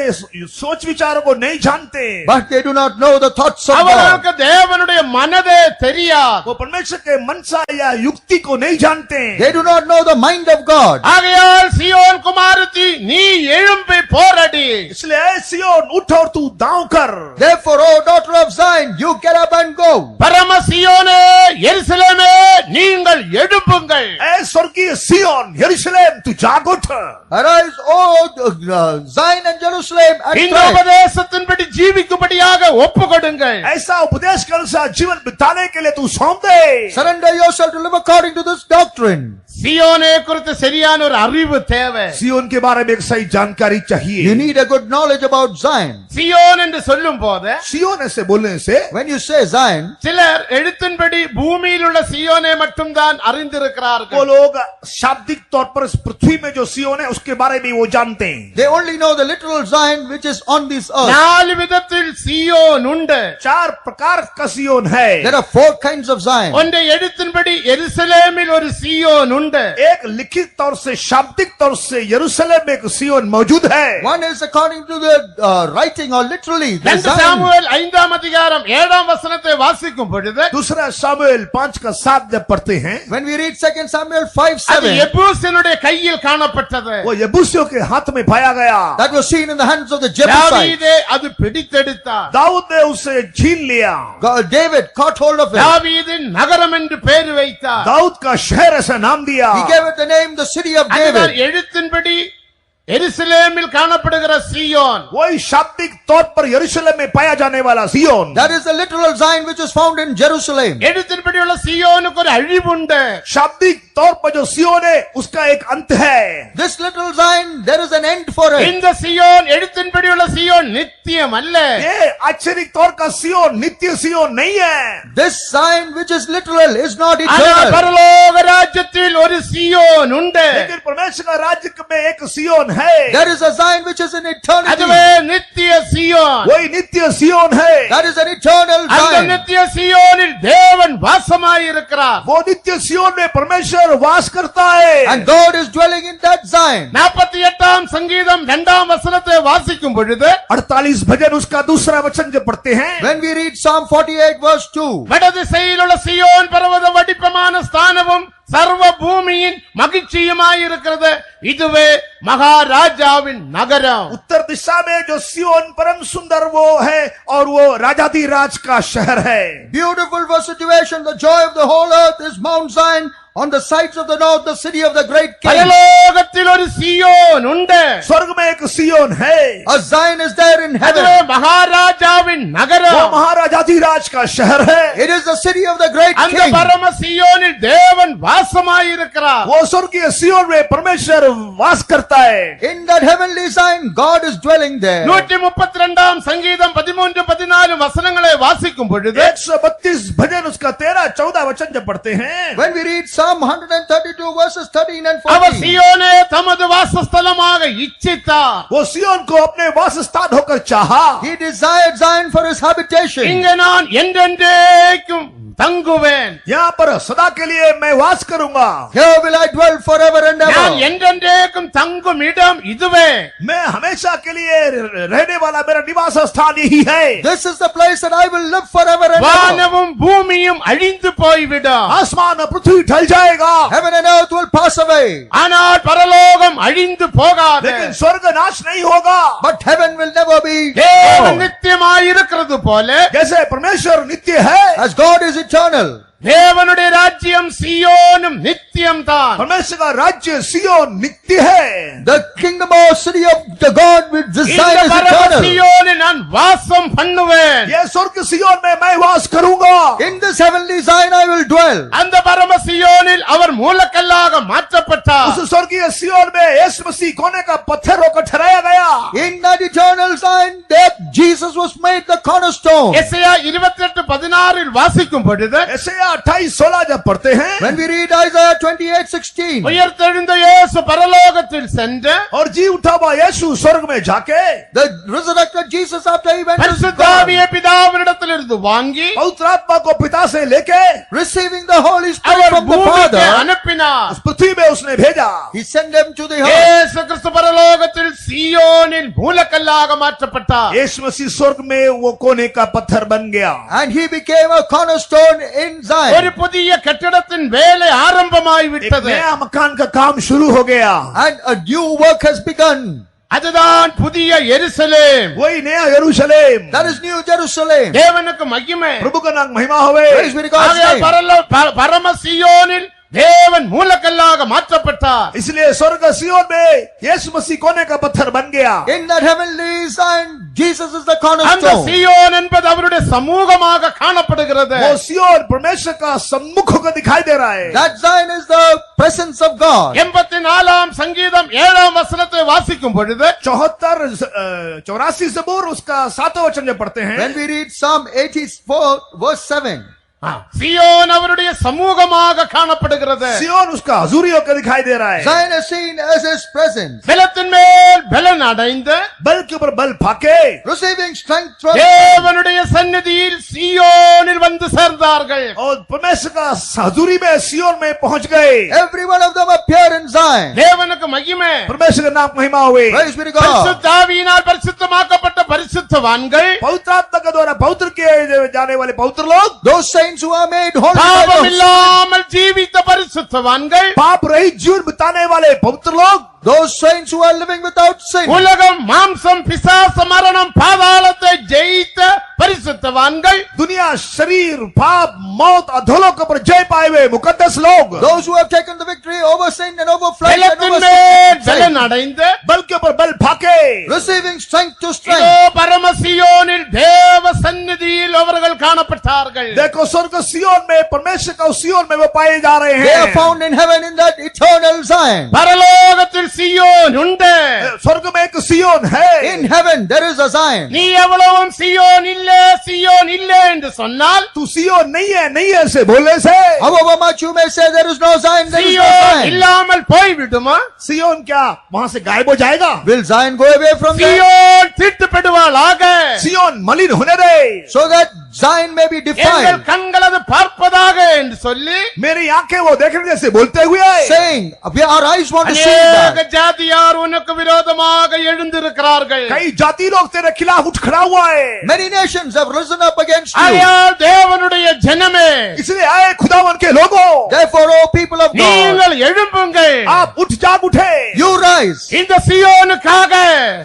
सोच विचारों को नहीं जानते. But they do not know the thoughts of God. அவர்களுக்கு தேவனுடைய மனதே தெரியாது. वो परमेश्वर के मनसा या युक्ति को नहीं जानते. They do not know the mind of God. ஆகையால் சீயோன் குமாரத்தி நீ எழும்பி போரடி. इसलिए ऐ सिय्योन उठ और तू दांव कर. Therefore, O daughter of Zion, you get up and go. பரம சீயோனே எருசலேமே நீங்கள் எழும்புங்கள். ऐ स्वर्गीय सिय्योन यरूशलेम तू जाग उठ. Arise, O Zion and Jerusalem, and இந்த pray. உபதேசத்தின்படி ஜீவிக்கும்படியாக ஒப்பு கொடுங்கள். ऐसा उपदेश के अनुसार जीवन बिताने के लिए तू सौंप दे. Surrender yourself to live according to this doctrine. சியோனை குறித்து சரியான ஒரு அறிவு தேவை. सियोन के बारे में एक सही जानकारी You चाहिए. need a good knowledge about Zion. Zion என்று சொல்லும் போது सियोन ऐसे बोलने से When you say Zion, சிலர் எழுத்தின்படி பூமியில் உள்ள சியோனை மட்டும்தான் वो அறிந்திருக்கிறார்கள். लोग शाब्दिक तौर पर इस पृथ्वी में जो सियोन है उसके बारे में वो जानते हैं. they only know the literal Zion which is on this earth. 4 விதத்தில் சியோன் உண்டு. 4 प्रकार का सियोन है. There are 4 kinds of Zion. ஒன்றை எழுத்தின்படி எருசலேமில் ஒரு சியோன் உண்டு. एक लिखित तौर से शाब्दिक तौर से यरूशलेम में एक सियोन मौजूद है. One is according to the writing or literally the 2 Zion. Samuel 5ஆம் அதிகாரம் 7ஆம் வசனத்தை வாசிக்கும் பொழுது दूसरा सामुएल 5 का 7 जब पढ़ते हैं When we read 2 Samuel 5, அது 7, எபூசியனுடைய கையில் காணப்பட்டது. वो यबूसियों के हाथ में पाया गया. that was seen in the hands of the Jebusites. தாவீதே அது பிடித்தெடுத்தார். दाऊद ने उसे छीन लिया. David caught hold of it. தாவீதின் நகரம் என்று பெயர் வைத்தார். दाऊद का शहर ऐसा नाम दिया. He gave it the name the city of அதுதான் David. எழுத்தின்படி எருசலேமில் காணப்படுகிற சியோன். वही शाब्दिक तौर पर यरूशलेम में पाया जाने वाला सियोन. That is the literal Zion which is found in Jerusalem. எழுத்தின்படி உள்ள சியோனுக்கு ஒரு அழிவு உண்டு. शाब्दिक तौर पर जो सियोन है उसका एक अंत है. This literal Zion, there is an end for it. இந்த சியோன் எழுத்தின்படி உள்ள சியோன் நித்தியம் அல்ல. ये आश्चर्य तौर का सियोन नित्य सियोन नहीं है. This Zion which is literal is not ஆனால் eternal. பரலோக ராஜ்யத்தில் ஒரு சியோன் உண்டு. लेकिन परमेश्वर का राज्य में एक सियोन है. There is a Zion which is in eternity. அதுவே நித்திய சியோன். वही नित्य सियोन है. That is an eternal அந்த Zion. நித்திய சியோனில் தேவன் வாசமாய் இருக்கிறார். वो नित्य सियोन में परमेश्वर वास करता है. And God is dwelling in that Zion. 48ஆம் சங்கீதம் 2ஆம் வசனத்தை வாசிக்கும் பொழுது 48 भजन उसका दूसरा वचन जो पढ़ते हैं When we read Psalm 48 verse 2, வடதிசையில் உள்ள சியோன் பர்வத வடிப்பமான ஸ்தானமும் சர்வ பூமியின் மகிழ்ச்சியுமாயிருக்கிறது. இதுவே மகாராஜாவின் நகரம். उत्तर दिशा में जो सियोन परम सुंदर वो है और वो राजाधिराज का शहर है. beautiful for situation, the joy of the whole earth is Mount Zion. On the sides of the north, the city of the great king. பரலோகத்தில் ஒரு சியோன் உண்டு. स्वर्ग में एक सियोन है. A Zion is there in அதுவே heaven. மகாராஜாவின் वो நகரம். महाराजाधिराज का शहर है. It is the city of the great அந்த king. பரம சியோனில் தேவன் வாசமாயிருக்கிறார். वो स्वर्गीय सियोन में परमेश्वर वास करता है. In that heavenly Zion, God is dwelling there. 132ஆம் சங்கீதம் 13-14 வசனங்களை வாசிக்கும் பொழுது 132 भजन उसका 13-14 वचन जब पढ़ते हैं When we read Psalm 132 verses 13 and அவர் 14, சியோனே தமது வாசஸ்தலமாக இச்சித்தார். वो सियोन को अपने वास स्थान होकर चाहा. he desired Zion for his habitation. இங்க நான் என்றென்றைக்கும் தங்குவேன். यहाँ पर सदा के लिए मैं वास करूंगा. Here will I dwell forever and நான் ever. என்றென்றைக்கும் தங்கும் இடம் இதுவே. मैं हमेशा के लिए रहने वाला मेरा निवास स्थान यही है. This is the place that I will live forever and ever. வானமும் பூமியும் அழிந்து போய்விடும். आसमान और पृथ्वी ढल जाएगा Heaven and earth will pass away, ஆனால் பரலோகம் அழிந்து போகாது. लेकिन स्वर्ग नाश नहीं होगा. but heaven will never be. தேவன் நித்தியமாயிருக்கிறது போல जैसे परमेश्वर नित्य है As God is eternal, தேவனுடைய ராஜ்யம் சியோனும் நித்தியம் தான். परमेश्वर का राज्य सियोन नित्य है. the kingdom or city of the God with this இந்த Zion is பரம eternal. சியோனில் நான் வாசம் பண்ணுவேன். ये स्वर्ग सियोन में मैं वास करूंगा. In this heavenly Zion I will dwell. அந்த பரம சியோனில் அவர் மூலக்கல்லாக மாற்றப்பட்டார். उस स्वर्गीय सियोन में यीशु मसीह कोने का पत्थर होकर ठहराया गया. In that eternal Zion, that Jesus was made the cornerstone. Isaiah 28:16 வாசிக்கும் பொழுது ऐसे 28-16 जब पढ़ते हैं When we read Isaiah 28:16, உயர்த்தெழுந்த இயேசு பரலோகத்தில் சென்று और जी उठा हुआ यीशु स्वर्ग में जाके the resurrected Jesus after he went to பரிசுத்த God, ஆவியை பிதாவினிடத்திலிருந்து வாங்கி पवित्र आत्मा को पिता से लेके receiving the Holy Spirit our from the பூமிக்கு Father, அனுப்பினார். उस पृथ्वी में उसने भेजा. he sent them to the earth. இயேசு கிறிஸ்து பரலோகத்தில் சியோனில் மூலக்கல்லாக மாற்றப்பட்டார். यीशु मसीह स्वर्ग में वो कोने का पत्थर बन गया. And he became a cornerstone in ஒரு Zion. புதிய கட்டடத்தின் வேலை ஆரம்பமாய் एक விட்டது. नया मकान का काम शुरू हो गया. And a new work has begun. அதுதான் புதிய எருசலேம். वही नया यरूशलेम. That is New Jerusalem. தேவனுக்கு மகிமை. प्रभु का नाम महिमा होवे. Praise be to God's ஆகையால் name. பரம சியோனில் தேவன் மூலக்கல்லாக மாற்றப்பட்டார். इसलिए स्वर्ग सियोन में यीशु मसीह कोने का पत्थर बन गया. In that heavenly Zion, Jesus is the அந்த cornerstone. சீயோன் என்பது அவருடைய சமூகமாக காணப்படுகிறது. वो सियोन परमेश्वर का सम्मुख को दिखाई दे रहा है. That Zion is the presence of God. 84 சங்கீதம் 7 வசனத்தை வாசிக்கும் பொழுது 84 ज़बूर उसका 7वां वचन जब पढ़ते हैं, When we read Psalm 84 verse 7, சீயோன் அவருடைய சமூகமாக காணப்படுகிறது. सियोन उसका हजूरी होकर दिखाई दे रहा है. Zion is seen as his presence, பலத்தின் மேல் பலன் அடைந்து बल के ऊपर बल फाके receiving strength from தேவனுடைய சந்நிதியில் சீயோனில் வந்து சேர்ந்தார்கள். और परमेश्वर का हजूरी में सियोन में पहुंच गए. every one of them appear in Zion. தேவனுக்கு மகிமை. परमेश्वर का नाम महिमा हुए. Praise be to God. பரிசுத்த ஆவியினால் பரிசுத்தமாக்கப்பட்ட பரிசுத்தவான்கள், पवित्र आत्मा के द्वारा पवित्र किए जाने वाले पवित्र लोग, Those saints who are made holy by பாவம் God. இல்லாமல் ஜீவித்த பரிசுத்தவான்கள், पाप रहित जीवन बिताने वाले पवित्र लोग, Those saints who are living without sin. உலகம் மாம்சம் பிசாச மரணம் பாதாளத்தை ஜெயித்த பரிசுத்தவான்கள், दुनिया शरीर पाप मौत अधोलों के ऊपर जय पाए हुए मुकद्दस लोग, Those who have taken the victory over sin and over flesh and பலத்தின் over மேல் sin, பலன் அடைந்து बल के ऊपर बल फाके. receiving strength to இதோ strength. பரமசியோனில் தேவ சந்நிதியில் அவர்கள் காணப்பட்டார்கள். देखो स्वर्ग सियोन में परमेश्वर का उस सियोन में वो पाए जा रहे They are हैं. found in heaven in that eternal Zion. பரலோகத்தில் சீயோன் உண்டு. स्वर्ग में एक सियोन है. In heaven there is a Zion. நீ எவ்வளவும் சீயோன் இல்ல என்று சொன்னால் तू सियोन नहीं है से बोलने से However much you may say there is no Zion, there is no Zion Zion. இல்லாமல் போய்விடுமா? सियोन क्या वहां से गायब हो जाएगा? Will Zion go away from there? சீயோன் தீட்டுப்படுவாளாக. सियोन मलिन होने दे. So that Zion may be எங்கள் defiled. கண்கள் அது பார்ப்பதாக என்று சொல்லி मेरी आंखें वो देखने जैसे बोलते हुए Saying, our eyes want to see அநேக that. ஜாதியார் உனக்கு விரோதமாக எழுந்திருக்கிறார்கள். कई जाति लोग तेरे खिलाफ उठ खड़ा हुआ है. Many nations have risen up against you. ஆகையால் தேவனுடைய ஜனமே, इसलिए आए खुदावन के लोगों, Therefore, O people of God, நீங்கள் எழும்புங்கள். आप उठ जाग उठे. you rise இந்த சீயோனுக்காக,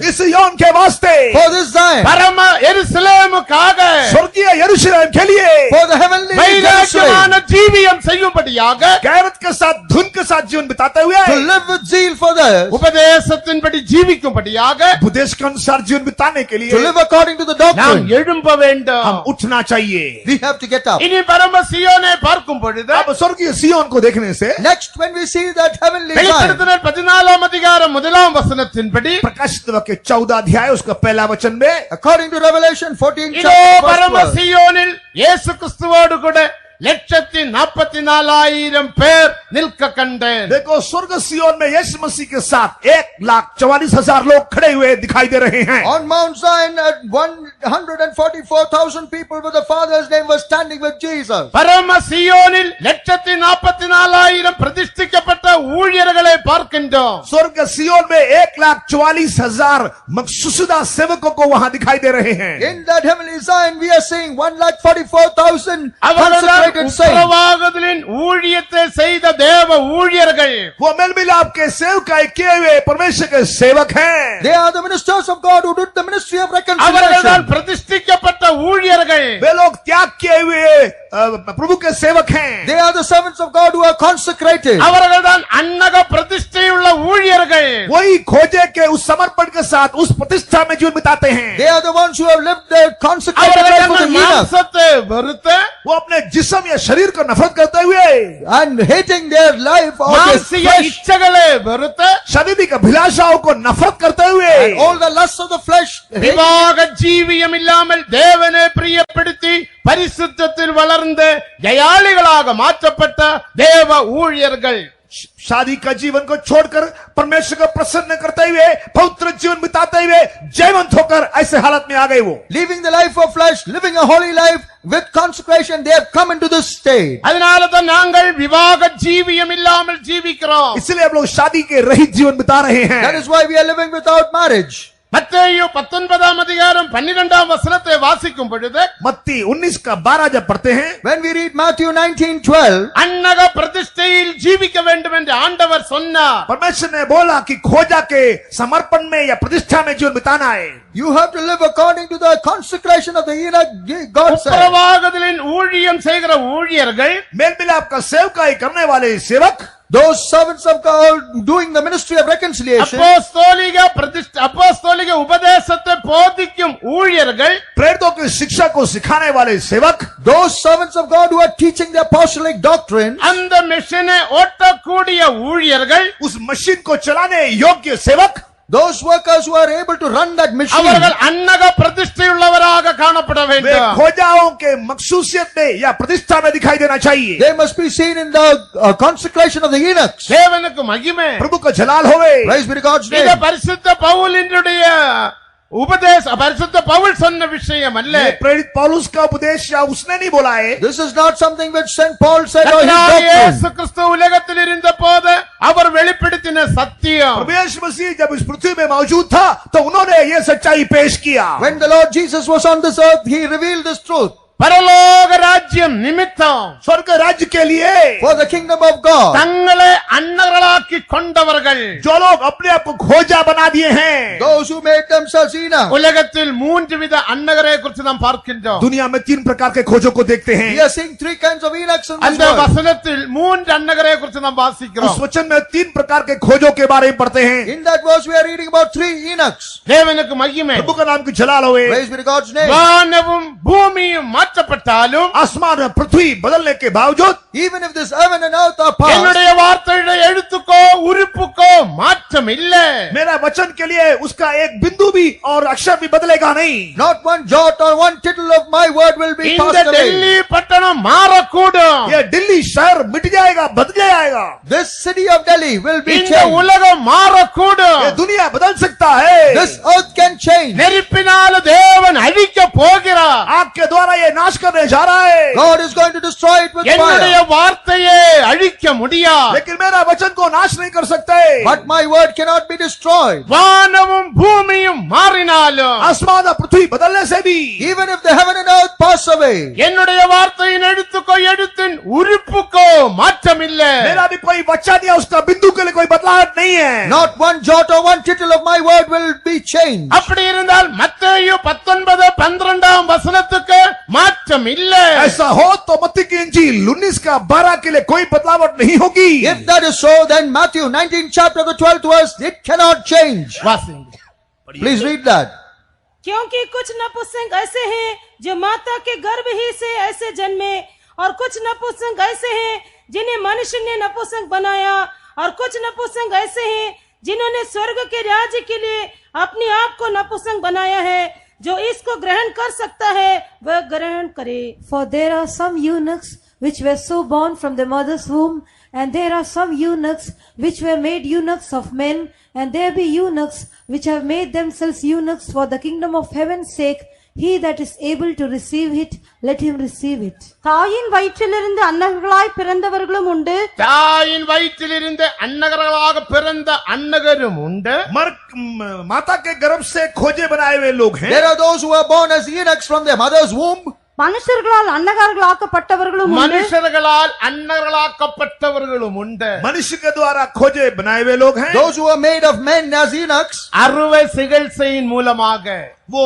इस सियोन के वास्ते, for this Zion, பரம எருசலேமுக்காக, स्वर्गीय यरूशलेम के लिए for the heavenly வைராக்கியமான Jerusalem, ஜீவியம் செய்யும்படியாக, गैरत के साथ धुन के साथ जीवन बिताते हुए, to live with zeal for this, உபதேசத்தின்படி ஜீவிக்கும்படியாக उपदेश के अनुसार जीवन बिताने के लिए to live according to the நாம் doctrine. எழும்ப வேண்டும். हम उठना चाहिए. We have to get up. இனி பரம சீயோனை பார்க்கும் பொழுது अब स्वर्गीय सियोन को देखने से Next, when we see that heavenly Zion, வெளிப்படுத்தினர் 14 அதிகாரம் 1 வசனத்தின்படி, प्रकाशित वाक्य 14 अध्याय उसका पहला वचन में, according to Revelation 14 இதோ chapter பரம verse 12, சீயோனில் இயேசு கிறிஸ்துவோடு கூட 144,000 பேர் நிற்க கண்டேன். देखो स्वर्ग सियोन में यीशु मसीह के साथ 1,44,000 लोग खड़े हुए दिखाई दे रहे हैं. on Mount Zion, 144,000 people with the Father's name were standing with Jesus. பரம சீயோனில் 144,000 பிரதிஷ்டிக்கப்பட்ட ஊழியர்களை பார்க்கின்றோம். स्वर्ग सियोन में 1,44,000 मकसूदा सेवकों को वहां दिखाई दे रहे हैं. In that heavenly Zion, we are seeing 144,000 அவர்கள் consecrated saints. உத்தரவாகுதலின் ஊழியத்தை செய்த தேவ ஊழியர்கள். वो मेल मिलाप के सेवकाई किए हुए परमेश्वर के सेवक हैं. They are the ministers of God who did the ministry of அவர்கள் தான் reconciliation. பிரதிஷ்டிக்கப்பட்ட ஊழியர்கள். वे लोग त्याग किए हुए प्रभु के सेवक हैं. They are the servants of God who are consecrated. அவர்கள் தான் அன்னக பிரதிஷ்டையுள்ள ஊழியர்கள். वही खोजे के उस समर्पण के साथ उस प्रतिष्ठा में जीवन बिताते हैं. They are the ones who have lived their consecrated அவர்கள் life for the தங்கள் Enoch, மாம்சத்தை வெறுத்து वो अपने जिस्म या शरीर को नफरत करते हुए, and hating their life of their மாம்சிய flesh இச்சைகளை வெறுத்து शारीरिक अभिलाषाओं को नफरत करते हुए, and all the lusts of the flesh, hating விவாக ஜீவியம் இல்லாமல் தேவனை பிரியப்படுத்தி பரிசுத்தத்தில் வளர்ந்து ஜெயாளிகளாக மாற்றப்பட்ட தேவ ஊழியர்கள். शादी का जीवन को छोड़कर परमेश्वर को प्रसन्न करते हुए पवित्र जीवन बिताते हुए जयवंत होकर ऐसे हालत में आ गए. वो leaving the life of flesh, living a holy life with consecration, they have come into this state. அதனால தான் நாங்கள் விவாக ஜீவியம் இல்லாமல் ஜீவிக்கிறோம். इसलिए हम लोग शादी के रहित जीवन बिता रहे हैं. That is why we are living without marriage. மத்தேயு 19 அதிகாரம் 12 வசனத்தை வாசிக்கும் பொழுது मत्ती 19 का 12 जब पढ़ते हैं, When we read Matthew 19:12, அன்னக பிரதிஷ்டையில் ஜீவிக்க வேண்டும் என்று ஆண்டவர் சொன்னார். परमेश्वर ने बोला कि खोजा के समर्पण में या प्रतिष्ठा में जीवन बिताना है. you have to live according to the consecration of the Enoch. God said, உப்புரவாகுதலின் ஊழியம் செய்கிற ஊழியர்கள் मेल मिलाप का सेवकाई करने वाले सेवक, those servants of God doing the ministry of reconciliation, அப்போஸ்தலிக உபதேசத்தை போதிக்கும் ஊழியர்கள், प्रेरितों की शिक्षा को सिखाने वाले सेवक, those servants of God who are teaching the apostolic doctrine, அந்த மிஷனை ஓட்டக்கூடிய ஊழியர்கள், उस मशीन को चलाने योग्य सेवक, those workers who are able to run that machine, அவர்கள் அன்னக பிரதிஷ்டையுள்ளவராக காணப்பட वे வேண்டும். खोजाओं के मखसूसियत में या प्रतिष्ठा में दिखाई देना चाहिए. they must be seen in the consecration of the Enochs. தேவனுக்கு மகிமை. प्रभु का जलाल होवे. Praise be to God's இத name. பரிசுத்த பவுலினுடைய பரிசுத்த பவுல் சொன்ன விஷயம் அல்ல. ये प्रेरित पौलुस का उपदेश या उसने नहीं बोला है. This is not something which St. Paul said or his கர்த்தராகிய இயேசு doctrine. கிறிஸ்து உலகத்தில் இருந்த போது அவர் வெளிப்படுத்தின சத்தியம். प्रभु यीशु मसीह जब इस पृथ्वी में मौजूद था तो उन्होंने ये सच्चाई पेश किया. When the Lord Jesus was on this earth, he revealed this truth. பரலோக ராஜ்யம் நிமித்தம் स्वर्ग राज्य के लिए For the kingdom of God, தங்களை அன்னர்களாக்கி கொண்டவர்கள், जो लोग अपने आप को खोजा बना दिए हैं, those who made themselves Enoch. உலகத்தில் 3 வித அன்னகரை குறித்து நாம் பார்க்கின்றோம். दुनिया में 3 प्रकार के खोजों को देखते हैं. We are seeing 3 kinds of Enochs in this அந்த world. வசனத்தில் 3 அன்னகரை குறித்து நாம் उस வாசிக்கிறோம். वचन में 3 प्रकार के खोजों के बारे में पढ़ते हैं. In that verse, we are reading about 3 Enochs. தேவனுக்கு மகிமை. प्रभु का नाम की जलाल होवे. Praise be to God's name. வானமும் பூமியும் மாற்றப்பட்டாலும் आसमान और पृथ्वी बदलने के बावजूद, Even if this heaven and earth are passed, என்னுடைய வார்த்தையுடைய எழுத்துக்கோ உறுப்புக்கோ மாற்றம் இல்லை. मेरा वचन के लिए उसका एक बिंदु भी और अक्षर भी बदलेगा नहीं. not one jot or one tittle of my word will be இந்த passed டெல்லி away. பட்டணம் மாறக்கூடும். ये दिल्ली शहर मिट जाएगा, बदल जाएगा. This city of Delhi will be இந்த changed. உலகம் ये மாறக்கூடும். दुनिया बदल सकता है. This earth can change. நெருப்பினால தேவன் அழிக்க போகிறார். आग के द्वारा ये नाश करने जा रहा है. God is going to destroy it with என்னுடைய fire. வார்த்தையை அழிக்க முடியாது. लेकिन मेरा वचन को नाश नहीं कर सकते. But my word cannot be destroyed. வானமும் பூமியும் மாறினாலும் आसमान और पृथ्वी बदलने से भी, Even if the heaven and earth pass away, என்னுடைய வார்த்தையின் எழுத்துக்கோ எழுத்தின் உறுப்புக்கோ மாற்றம் இல்லை. मेरा भी कोई वचन या उसका बिंदु के लिए कोई बदलाव नहीं है. not one jot or one tittle of my word will be changed. அப்படி இருந்தால் மத்தேயு 19:12 வசனத்துக்கு மாற்றம் இல்லை. ऐसा हो तो मत्ती की इंजील 19 का 12 के लिए कोई बदलावट नहीं होगी. If that is so, then Matthew 19 chapter the 12th verse, it cannot change. வாசிங்க. Please read that. क्योंकि कुछ नपुंसक ऐसे हैं जो माता के गर्भ ही से ऐसे जन्मे, और कुछ नपुंसक ऐसे हैं जिन्हें मनुष्य ने नपुंसक बनाया, और कुछ नपुंसक ऐसे हैं जिन्होंने स्वर्ग के राज्य के लिए अपने आप को नपुंसक बनाया है. जो इसको ग्रहण कर सकता है वह ग्रहण करे. For there are some eunuchs which were so born from the mother's womb, and there are some eunuchs which were made eunuchs of men, and there be eunuchs which have made themselves eunuchs for the kingdom of heaven's sake. He that is able to receive it, let him receive it. தாயின் வயிற்றிலிருந்து அன்னர்களாய் பிறந்தவர்களும் உண்டு, தாயின் வயிற்றிலிருந்து அன்னகர்களாக பிறந்த அன்னகரும் உண்டு. माता के गर्भ से खोजे बनाए हुए लोग हैं. There are those who are born as eunuchs from their mother's womb. மனுஷர்களால் அன்னகாரர்களாக்கப்பட்டவர்களும் உண்டு. மனுஷர்களால் அன்னகர்களாக்கப்பட்டவர்களும் உண்டு. मनुष्य के द्वारा खोजे बनाए हुए लोग हैं. Those who are made of men as eunuchs. அறுவை சிகிச்சையின் மூலமாக वो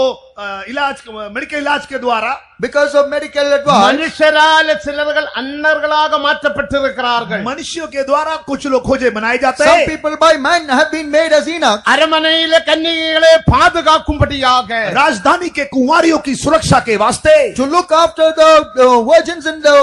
इलाज, मेडिकल इलाज के द्वारा, Because of medical advice, மனுஷரால் சிலர்கள் அன்னர்களாக மாற்றப்பட்டிருக்கிறார்கள். मनुष्यों के द्वारा कुछ लोग खोजे बनाए जाते some हैं. people by man have been made as eunuchs. அரமனையில கன்னிகைகளை பாதுகாக்கும்படியாக, राजधानी के कुंवारियों की सुरक्षा के वास्ते, To look after the virgins in the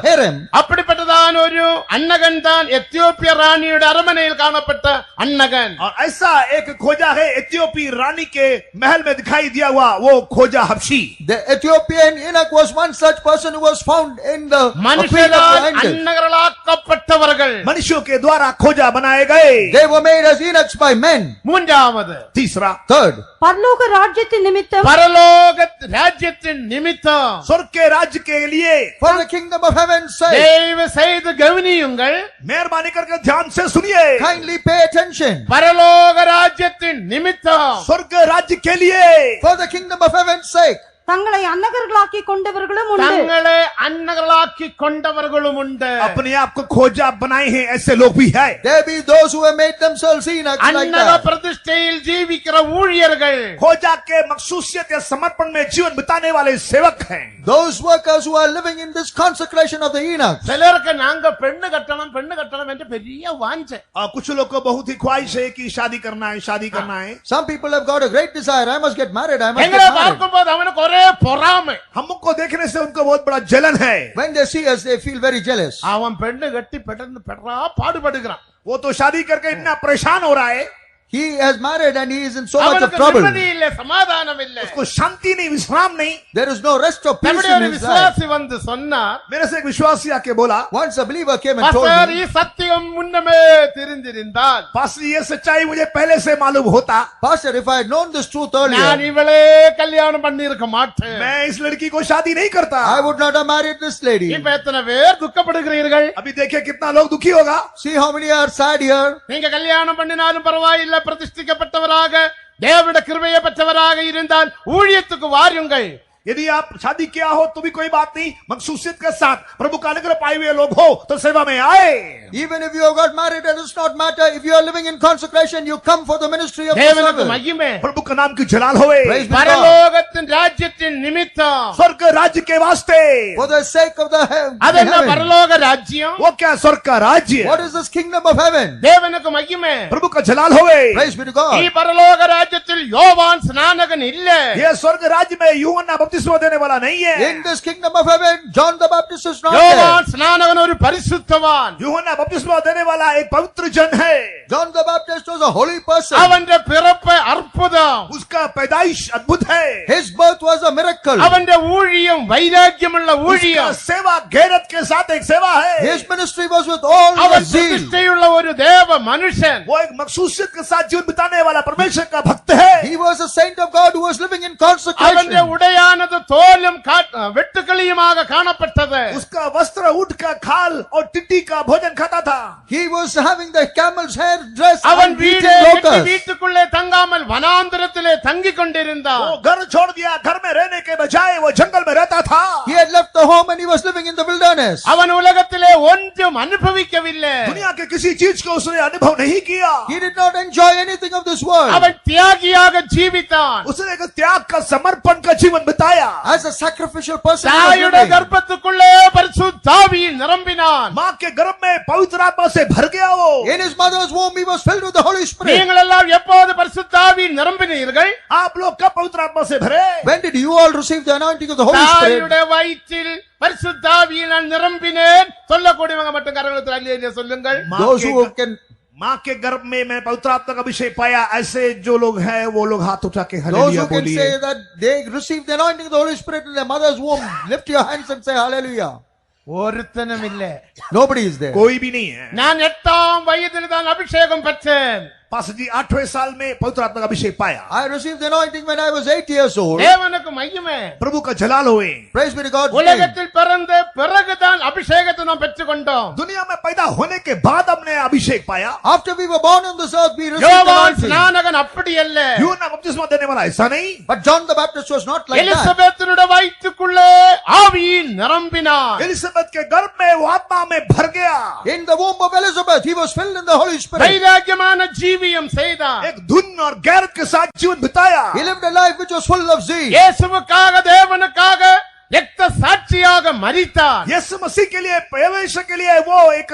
harem. அப்படிப்பட்டதான் ஒரு அன்னகன் தான் எத்தியோப்பிய ராணியோட அரமனையில் காணப்பட்ட அன்னகன். और ऐसा एक खोजा है एथियोपी रानी के महल में दिखाई दिया हुआ वो खोजा हबशी. The Ethiopian eunuch was one such person who was found in the queen of மனுஷரால் the angels. அன்னகர்களாக்கப்பட்டவர்கள். मनुष्यों के द्वारा खोजा बनाए गए. They were made as eunuchs by men. மூன்றாவது, तीसरा, Third, பரலோக ராஜ்யத்தின் நிமித்தம் பரலோக ராஜ்யத்தின் நிமித்தம் स्वर्ग के राज्य के लिए for the kingdom of heaven's sake. தெய்வ செய்து கவனியுங்கள். मेहरबानी करके ध्यान से सुनिए, Kindly pay attention. பரலோக ராஜ்யத்தின் நிமித்தம் स्वर्ग राज्य के लिए For the kingdom of heaven's sake. தங்களை அன்னகர்களாக்கி கொண்டவர்களும் உண்டு. தங்களை அன்னகர்களாக்கி கொண்டவர்களும் உண்டு. अपने आप को खोजा बनाए हैं ऐसे लोग भी है. There be those who have made themselves Enoch like அன்னக that. பிரதிஷ்டையில் ஜீவிக்கிற ஊழியர்கள், खोजा के मखसूसियत या समर्पण में जीवन बिताने वाले सेवक हैं. Those workers who are living in this consecration of the Enoch. சிலருக்கு நாங்க பெண்ணு கட்டணும் என்று பெரிய வாஞ்சை. कुछ लोग को बहुत ही ख्वाहिश है कि शादी करना है. Some people have got a great desire. I must get married. I must எங்களை get married. பார்க்கும்போது அவனுக்கு ஒரே பொறாமை. हमको देखने से उनको बहुत बड़ा जलन है. When they see us, they feel very jealous. அவன் பெண்ணு கட்டி பெறா பாடுபடுகிறான். वो तो शादी करके इतना परेशान हो रहा है, He has married and he is in so much of அவனுக்கு trouble. நிம்மதி இல்லை, சமாதானம் இல்லை. उसको शांति नहीं, विश्राम नहीं. There is no rest of peace நம்முடைய in ஒரு his life. விசுவாசி வந்து சொன்னார், मेरे से एक विश्वासी आके बोला, Once a believer came and told pastor, me, ఈ సత్యం మున్నమే தெரிந்திருந்தால் पास्टर ये सच्चाई मुझे पहले से मालूम होता, Pastor, if I had known this truth நான் earlier, இவளே கல்யாணம் பண்ணி இருக்க மாட்டேன். मैं इस लड़की को शादी नहीं करता. I would not have married this lady. இப்ப எத்தனை பேர் துக்கப்படுகிறீர்கள்? अभी देखिए कितना लोग दुखी होगा. See how many are sad here. நீங்க கல்யாணம் பண்ணினாலும் பரவாயில்லை, பிரதிஷ்டிக்கப்பட்டவராக தேவனுடைய கிருபையை பெற்றவராக இருந்தால் ஊழியத்துக்கு வாருங்கள். यदि आप शादी किया हो तो भी कोई बात नहीं, मखसूसियत के साथ प्रभु का अनुग्रह पाए हुए लोग हो तो सेवा में आए. Even if you have got married, it does not matter. If you are living in consecration, you come for the ministry of the தேவனுக்கு service. மகிமை. प्रभु का नाम की जलाल होवे. Praise be God. பரலோகத்தின் ராஜ்யத்தின் நிமித்தம். स्वर्ग राज्य के वास्ते. For the sake of the அது என்ன heaven. பரலோக ராஜ்யம்? वो क्या स्वर्ग का राज्य? What is this kingdom of heaven? தேவனுக்கு மகிமை. प्रभु का जलाल होवे. Praise be to ఈ God. பரலோக ராஜ்யத்தில் யோவான் ஸ்நானகன் இல்ல. ये स्वर्ग राज्य में यूहन्ना बपतिस्मा देने वाला नहीं है. In this kingdom of heaven, John the Baptist is not யோவான் there. ஸ்நானகன் ஒரு பரிசுத்தவான். यूहन्ना बपतिस्मा देने वाला एक पवित्र जन है. John the Baptist was a holy person. அவனுடைய பிறப்பு அற்புதம். उसका पैदाइश अद्भुत है. His birth was a miracle. அவனுடைய ஊழியம் வைராக்கியமுள்ள उसका ஊழியம். सेवा गैरत के साथ एक सेवा है. His ministry was with all the அவன் zeal. பிரதிஷ்டையுள்ள ஒரு தேவ மனுஷன். वो एक मखसूसियत के साथ जीवन बिताने वाला परमेश्वर का भक्त है. He was a saint of God who was living in அவனுடைய consecration. உடையானது தோலும் வெட்டுக்கிளியுமாக காணப்பட்டது. उसका वस्त्र ऊंट का खाल और टिड्डी का भोजन खाता था. He was having the camel's hair dress அவன் and வீடே eating கட்டி locusts. வீட்டுக்குள்ளே தங்காமல் வனாந்திரத்திலே தங்கிக் கொண்டிருந்தான். वो घर छोड़ दिया, घर में रहने के बजाय वो जंगल में रहता था. He had left the home and he was living in the wilderness. அவன் உலகத்திலே ஒன்றும் அனுபவிக்கவில்லை. दुनिया के किसी चीज को उसने अनुभव नहीं किया. He did not enjoy anything of this world. அவன் தியாகியாக ஜீவித்தான். उसने एक त्याग का समर्पण का जीवन बिताया. As a sacrificial person, he was தாயுடைய living. கர்ப்பத்துக்குள்ளே பரிசுத்த ஆவியில் நிரம்பினான். माँ के गर्भ में पवित्र आत्मा से भर गया वो. In his mother's womb, he was filled with the Holy Spirit. நீங்கள் எல்லாம் எப்போது பரிசுத்த ஆவியில் நிரம்பினீர்கள்? आप लोग कब पवित्र आत्मा से भरे? When did you all receive the anointing of the Holy Spirit? தாயுடைய வயிற்றில் பரிசுத்த ஆவியில் நான் நிரம்பினேன் சொல்லக்கூடியவங்க மட்டும் கரங்களை அல்லேலூயா சொல்லுங்கள். Those who can, माँ के गर्भ में मैं पवित्र आत्मा का अभिषेक पाया, ऐसे जो लोग हैं वो लोग हाथ उठा के those हालेलुया who can बोलिए. say that they received the anointing of the Holy Spirit in their mother's womb, lift your hands and say hallelujah. ஒருத்தனும் இல்லை. Nobody is there. कोई भी नहीं है. நான் 8ஆம் வயதில் தான் அபிஷேகம் பெற்றேன். पास्टर जी 8वें साल में पवित्र आत्मा का अभिषेक पाया. I received the anointing when I was 8 years old. தேவனுக்கு மகிமை. प्रभु का जलाल होए. Praise be to God. உலகத்தில் பிறந்த பிறகுதான் அபிஷேகத்தை நாம் பெற்றுக்கொண்டோம். दुनिया में पैदा होने के बाद हमने अभिषेक पाया. After we were born on this earth, we received the யோவான் anointing. ஸ்நானகன் அப்படி அல்ல. यूहन्ना बपतिस्मा देने वाला ऐसा नहीं. But John the Baptist was not like that. எலிசபெத்தினுடைய வயிற்றுக்குள்ளே ஆவியில் நிரம்பினான். एलिजाबेथ के गर्भ में वो आत्मा में भर गया. In the womb of Elizabeth, he was filled in the Holy Spirit. வைராக்கியமான ஜீவியம் செய்தான். एक धुन और गैरत के साथ जीवन बिताया. He lived a life which was full of zeal. இயேசுவுக்காக தேவனுக்காக ரத்த சாட்சியாக மரித்தார். यीशु मसीह के लिए, परमेश्वर के लिए वो एक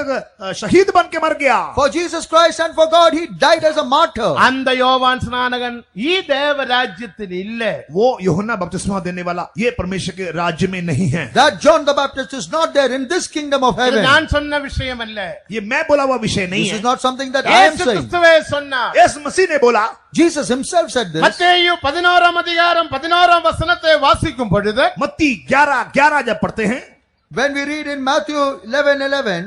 शहीद बन के मर गया. For Jesus Christ and for God, he died as a martyr. அந்த யோவான் ஸ்நானகன் ஈ தேவ ராஜ்யத்தில் இல்ல. वो यूहन्ना बपतिस्मा देने वाला ये परमेश्वर के राज्य में नहीं है. That John the Baptist is not there in this kingdom of இது heaven. நான் சொன்ன விஷயம் அல்ல. ये मैं बोला हुआ विषय नहीं This है. is not something that I am இயேசு saying. கிறிஸ்துவே சொன்னார். यीशु मसीह ने बोला. Jesus himself said this. மத்தேயு 11ஆம் அதிகாரம் 11ஆம் வசனத்தை வாசிக்கும் பொழுது मत्ती 11:11 जब पढ़ते हैं, When we read in Matthew 11:11,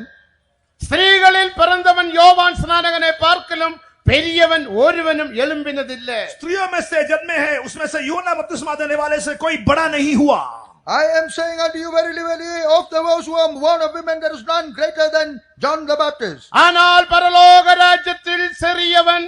ஸ்திரீகளில் பிறந்தவன் யோவான் ஸ்நானகனை பார்க்கலும் பெரியவன் ஒருவனும் எழும்பினதில்லை. स्त्रियों में से जन्मे हैं उसमें से यूहन्ना बपतिस्मा देने वाले से कोई बड़ा नहीं हुआ. I am saying unto you verily, verily, of those who are born of women, there is none greater than John the Baptist. ஆனால் பரலோக ராஜ்யத்தில் சிறியவன்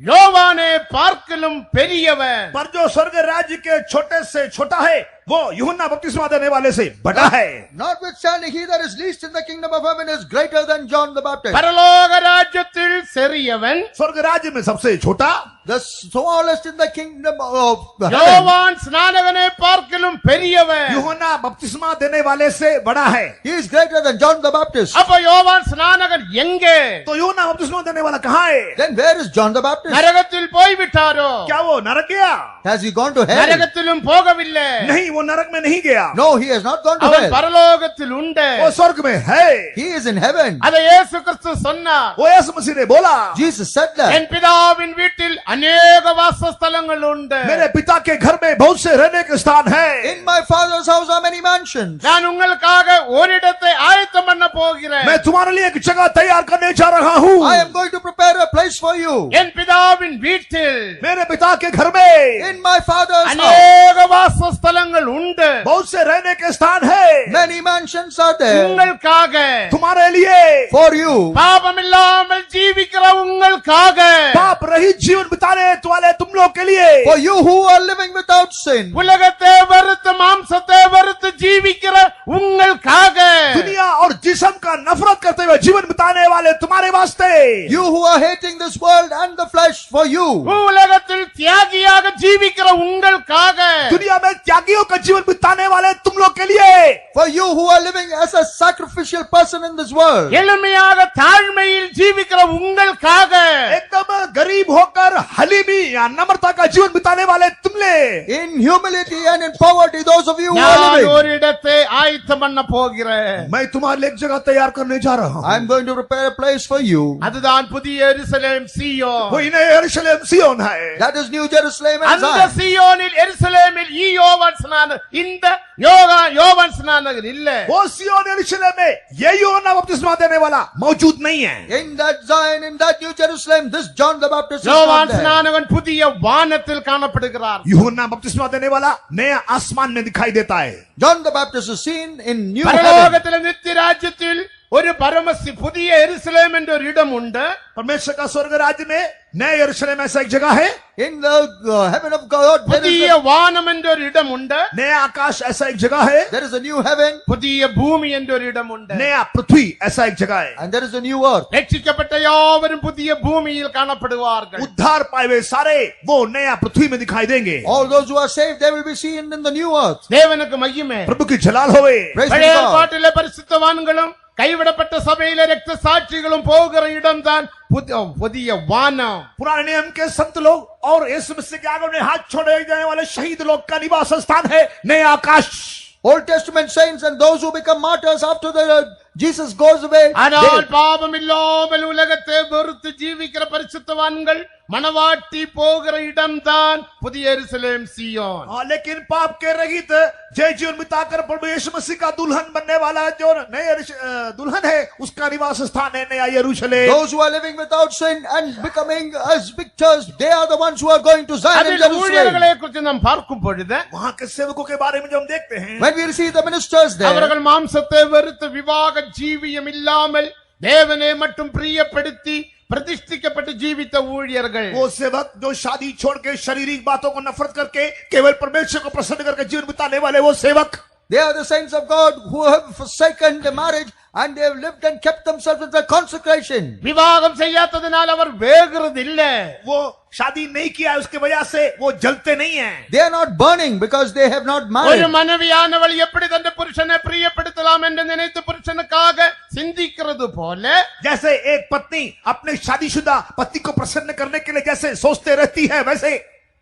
யோவானை பார்க்கலும் பெரியவன். पर जो स्वर्ग राज्य के छोटे से छोटा है वो यूहन्ना बपतिस्मा देने वाले से बड़ा है. Notwithstanding, he that is least in the kingdom of heaven is greater than John the Baptist. பரலோக ராஜ்யத்தில் சிறியவன் स्वर्ग राज्य में सबसे छोटा The smallest in the kingdom of heaven. யோவான் ஸ்நானகனை பார்க்கலும் பெரியவன். यूहन्ना बपतिस्मा देने वाले से बड़ा है. He is greater than John the Baptist. அப்ப யோவான் ஸ்நானகன் எங்கே? तो यूहन्ना बपतिस्मा देने वाला कहाँ है? Then where is John the Baptist? நரகத்தில் போய்விட்டாரோ? क्या वो नरक गया? Has he gone to hell? நரகத்திலும் போகவில்லை. नहीं, वो नरक में नहीं गया. No, he has not gone to அவன் hell. பரலோகத்தில் உண்டு. वो स्वर्ग में है. He is in heaven. அதை இயேசு கிறிஸ்து சொன்னார். वो यीशु मसीह ने बोला, Jesus said that. என் பிதாவின் வீட்டில் अनेक வாசஸ்தலங்கள் உண்டு. मेरे पिता के घर में बहुत से रहने के स्थान है. In my father's house are many mansions. நான் உங்களுக்காக ஓரிடத்தை ஆயத்தம் பண்ண போகிறேன். मैं तुम्हारे लिए एक जगह तैयार करने जा रहा हूँ. I am going to prepare a place for you. என் பிதாவின் வீட்டில் मेरे पिता के घर में In my father's house, अनेक வாசஸ்தலங்கள் உண்டு. बहुत से रहने के स्थान है. many mansions are there உங்களுக்காக, तुम्हारे लिए, for you. பாபம் இல்லாமல் ஜீவிக்கிற உங்களுக்காக, पाप रहित जीवन बिताने वाले तुम लोग के लिए, For you who are living without sin. உலகத்தை வெறுத்து மாம்சத்தை வெறுத்து ஜீவிக்கிற உங்களுக்காக, दुनिया और जिस्म का नफरत करते हुए जीवन बिताने वाले तुम्हारे वास्ते, You who are hating this world and the flesh, for you. உலகத்தில் தியாகியாக ஜீவிக்கிற உங்களுக்காக, दुनिया में त्यागियों का जीवन बिताने वाले तुम लोग के लिए, For you who are living as a sacrificial person in this world. எளிமையாக தாழ்மையில் ஜீவிக்கிற உங்களுக்காக, एकदम गरीब होकर हलीमी या नम्रता का जीवन बिताने वाले तुमने, In humility and in poverty, those of you who நான் are living. ஒரு இடத்தை ஆயத்தம் பண்ண போகிறேன். मैं तुम्हारे लिए एक जगह तैयार करने जा रहा हूँ. I am going to prepare a place for you. அதுதான் புதிய எருசலேம் சீயோன். वो इन्हें यरूशलेम सियोन है. That is New Jerusalem and அந்த Zion. சீயோனில் எருசலேமில் யோவான் ஸ்நானகன், இந்த யோவான் ஸ்நானகன் இல்ல. वो सियोन यरूशलेम में ये यूहन्ना बपतिस्मा देने वाला मौजूद नहीं है. In that Zion, in that New Jerusalem, this John the Baptist is யோவான் not there. ஸ்நானகன் புதிய வானத்தில் காணப்படுகிறார். यूहन्ना बपतिस्मा देने वाला नया आसमान में दिखाई देता है. John the Baptist is seen in new heaven. பரலோகத்தில் நித்திய ராஜ்யத்தில் ஒரு பரமசி புதிய எருசலேம் என்ற ஒரு இடம் உண்டு. परमेश्वर का स्वर्ग राज्य में नए यरूशलेम ऐसा एक जगह है. In the heaven of God, there புதிய is, வானம் என்ற ஒரு இடம் உண்டு. नया आकाश ऐसा एक जगह है. there is a new heaven புதிய பூமி என்ற ஒரு இடம் உண்டு. नया पृथ्वी ऐसा एक जगह है. and there is a new earth. ரட்சிக்கப்பட்ட யாவரும் புதிய பூமியில் காணப்படுவார்கள். उद्धार पाए हुए सारे वो नया पृथ्वी में दिखाई देंगे. All those who are saved, they will be seen in the new earth. தேவனுக்கு மகிமை. प्रभु की जलाल होवे. Praise be to பழைய God. ஏற்பாட்டிலே பரிசுத்தவான்களும் கைவிடப்பட்ட சபையில ரத்த சாட்சிகளும் போகிற இடம்தான் புதிய வானம். पुराने नियम के संत लोग और यीशु मसीह के आगे में हाथ छोड़े जाने वाले शहीद लोग का निवास स्थान है नया आकाश. Old Testament saints and those who become martyrs after the Jesus goes away. ஆனால் they- பாவம் இல்லாமல் உலகத்தை வெறுத்து ஜீவிக்கிற பரிசுத்தவான்கள் மனவாட்டி போகிற இடம்தான் புதிய எருசலேம் சீயோன். लेकिन पाप के रहित जय जीवन बिताकर प्रभु यीशु मसीह का दुल्हन बनने वाला जो नए दुल्हन है उसका निवास स्थान है नया यरूशलेम. Those who are living without sin and becoming as victors, they are the ones who are going to Zion and அதில் Jerusalem. ஊழியர்களை குறித்து நாம் பார்க்கும் பொழுது वहाँ के सेवकों के बारे में जो हम देखते हैं, When we see the ministers there, அவர்கள் மாம்சத்தை வெறுத்து விவாக ஜீவியம் இல்லாமல் தேவனை மட்டும் பிரியப்படுத்தி प्रतिष्ठिக்கப்பட்டு ஜீவித்த ஊழியர்கள். वो सेवक जो शादी छोड़ के शारीरिक बातों को नफरत करके केवल परमेश्वर को प्रसन्न करके जीवन बिताने वाले वो सेवक, they are the saints of God who have forsaken the marriage and they have lived and kept themselves in the consecration. விவாகம் செய்யாததனால் அவர் வேகிறது இல்ல. वो शादी नहीं किया उसके वजह से वो जलते नहीं हैं. They are not burning because they have not ஒரு married. மனைவியானவள் எப்படி தன் புருஷனை பிரியப்படுத்தலாம் என்று நினைத்து புருஷனுக்காக சிந்திக்கிறது போல, जैसे एक पत्नी अपने शादीशुदा पति को प्रसन्न करने के लिए जैसे सोचते रहती है, वैसे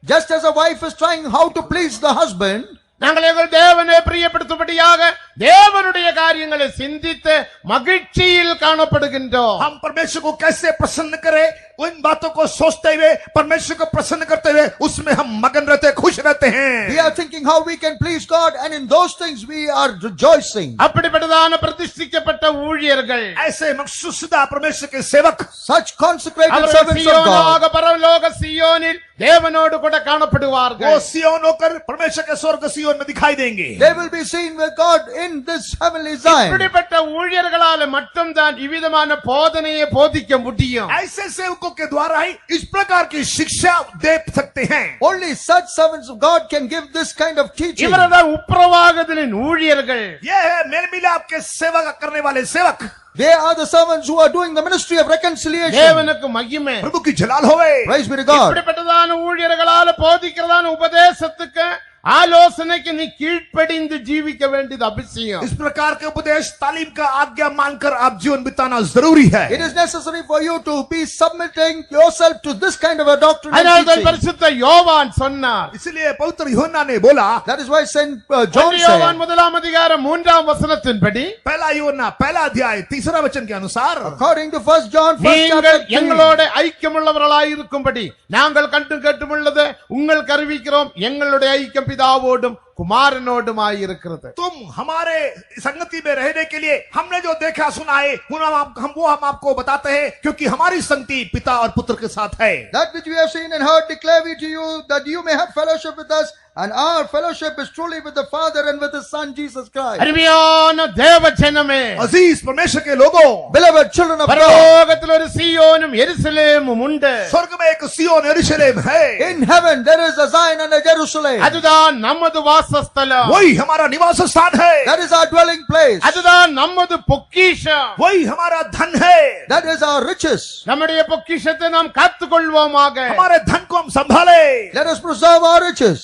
Just as a wife is trying how to please the husband, நாங்கள் எங்கள் தேவனை பிரியப்படுத்தும்படியாக தேவனுடைய காரியங்களை சிந்தித்து மகிழ்ச்சியில் காணப்படுகின்றோம். हम परमेश्वर को कैसे प्रसन्न करें, उन बातों को सोचते हुए परमेश्वर को प्रसन्न करते हुए उसमें हम मगन रहते, खुश रहते हैं. We are thinking how we can please God, and in those things we are rejoicing. அப்படிப்பட்டதான பிரதிஷ்டிக்கப்பட்ட ஊழியர்கள், ऐसे मकसूदा परमेश्वर के सेवक, Such consecrated அவர்கள் servants of God, சீயோனாக பரலோக சீயோனில் தேவனோடு கூட காணப்படுவார்கள். वो सियोन होकर परमेश्वर के स्वर्ग सियोन में दिखाई देंगे. they will be seen with God in this heavenly Zion. இப்படிப்பட்ட ஊழியர்களால மட்டும்தான் இவ்விதமான போதனையை போதிக்க முடியும். ऐसे सेवकों के द्वारा ही इस प्रकार की शिक्षा दे सकते हैं. Only such servants of God can give this kind of teaching. இவரதான் உப்புரவாகுதலின் ஊழியர்கள். ये है मेल मिलाप के सेवा करने वाले सेवक. They are the servants who are doing the ministry of reconciliation. தேவனுக்கு மகிமை. प्रभु की जलाल होवे. Praise be to God. இப்படிப்பட்டதான ஊழியர்களால போதிக்கிறதான உபதேசத்துக்கு ஆலோசனைக்கு நீ கீழ்ப்படிந்து ஜீவிக்க வேண்டியது அவசியம். इस प्रकार के उपदेश तालीम का आज्ञा मानकर आप जीवन बिताना जरूरी है. It is necessary for you to be submitting yourself to this kind of a doctrine and அதனால்தான் teaching. பரிசுத்த யோவான் சொன்னார். इसलिए पवित्र यूहन्ना ने बोला, That is why Saint John யோவான் said, முதலாம் அதிகாரம் 3ஆம் வசனத்தின்படி, पहला यूहन्ना पहला अध्याय 3 वचन के अनुसार, according to 1 John 1 நீங்கள் chapter 3, எங்களோட ஐக்கியமுள்ளவர்களாய் இருக்கும்படி நாங்கள் கண்டும் கேட்டுமுள்ளது உங்களுக்கு அறிவிக்கிறோம். எங்களுடைய ஐக்கியம் பிதாவோடும் कुमारनोडुमाई இருக்கிறது. तुम हमारे संगति में रहने के लिए हमने जो देखा सुना है हम आपको बताते हैं, क्योंकि हमारी संगति पिता और पुत्र के साथ है. that which we have seen and heard declare we to you, that you may have fellowship with us, and our fellowship is truly with the Father and with His Son Jesus Christ. அருமையான தேவ ஜனமே, अजीज परमेश्वर के लोगों, Beloved children of God, பரலோகத்தில் ஒரு சீயோனும் எருசலேமும் உண்டு. स्वर्ग में एक सियोन यरूशलेम है. in heaven there is a Zion and a Jerusalem. அதுதான் நமது வாசஸ்தலம். वही हमारा निवास स्थान है. That is our dwelling place. அதுதான் நமது பொக்கிஷம். वही हमारा धन है. That is our riches. நம்முடைய பொக்கிஷத்தை நாம் காத்துக்கொள்வோமாக. हमारे धन को हम संभाले. Let us preserve our riches.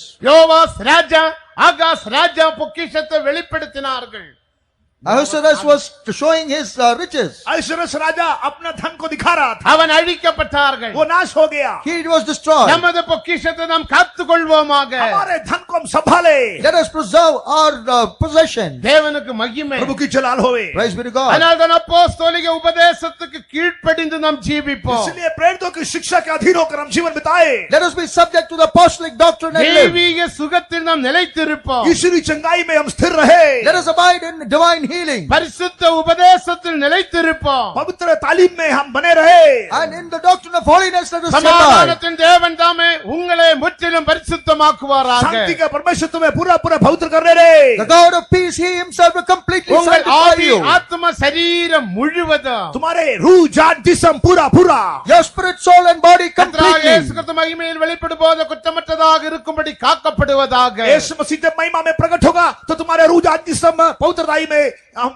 யோவாஸ் ராஜா, ஆகாஸ் ராஜா பொக்கிஷத்தை வெளிப்படுத்தினார்கள். Ahasuerus was showing his riches. ऐश्वर्यस राजा अपना धन को दिखा रहा था. அவன் அழிக்கப்பட்டார்கள். वो नाश हो गया. He was destroyed. நமது பொக்கிஷத்தை நாம் காத்துக்கொள்வோமாக. हमारे धन को हम संभाले. Let us preserve our possession. தேவனுக்கு மகிமை. प्रभु की जलाल होवे. Praise be to God. அதனால்தான் அப்போஸ்தலிக உபதேசத்துக்கு கீழ்ப்படிந்து நாம் ஜீவிப்போம். इसलिए प्रेरितों की शिक्षा के अधीन होकर हम जीवन बिताए. Let us be subject to the apostolic doctrine and live. தெய்வீக சுகத்தில் நாம் நிலைத்திருப்போம். ईश्वरी चंगाई में हम स्थिर रहे. Let us abide in divine healing. பரிசுத்த உபதேசத்தில் நிலைத்திருப்போம். पवित्र तालीम में हम बने रहे. And in the doctrine of holiness let us abide. சமாதானத்தின் தேவன் தாமே உங்களை முற்றிலும் பரிசுத்தமாக்குவாராக. शांति का परमेश्वर तुम्हें पूरा पूरा पवित्र कर रहे. The God of peace, He Himself will completely உங்கள் sanctify ஆவி you. ஆத்ம சரீரம் முழுவதும் तुम्हारे रूह जान जिस्म पूरा पूरा. Your spirit, soul and body கர்த்தராகிய இயேசு completely. கிறிஸ்து மகிமையில் வெளிப்படும் போது குற்றமற்றதாக இருக்கும்படி காக்கப்படுவதாக. यीशु मसीह जब महिमा में प्रकट होगा तो तुम्हारे रूह जान जिस्म पवित्रताई में हम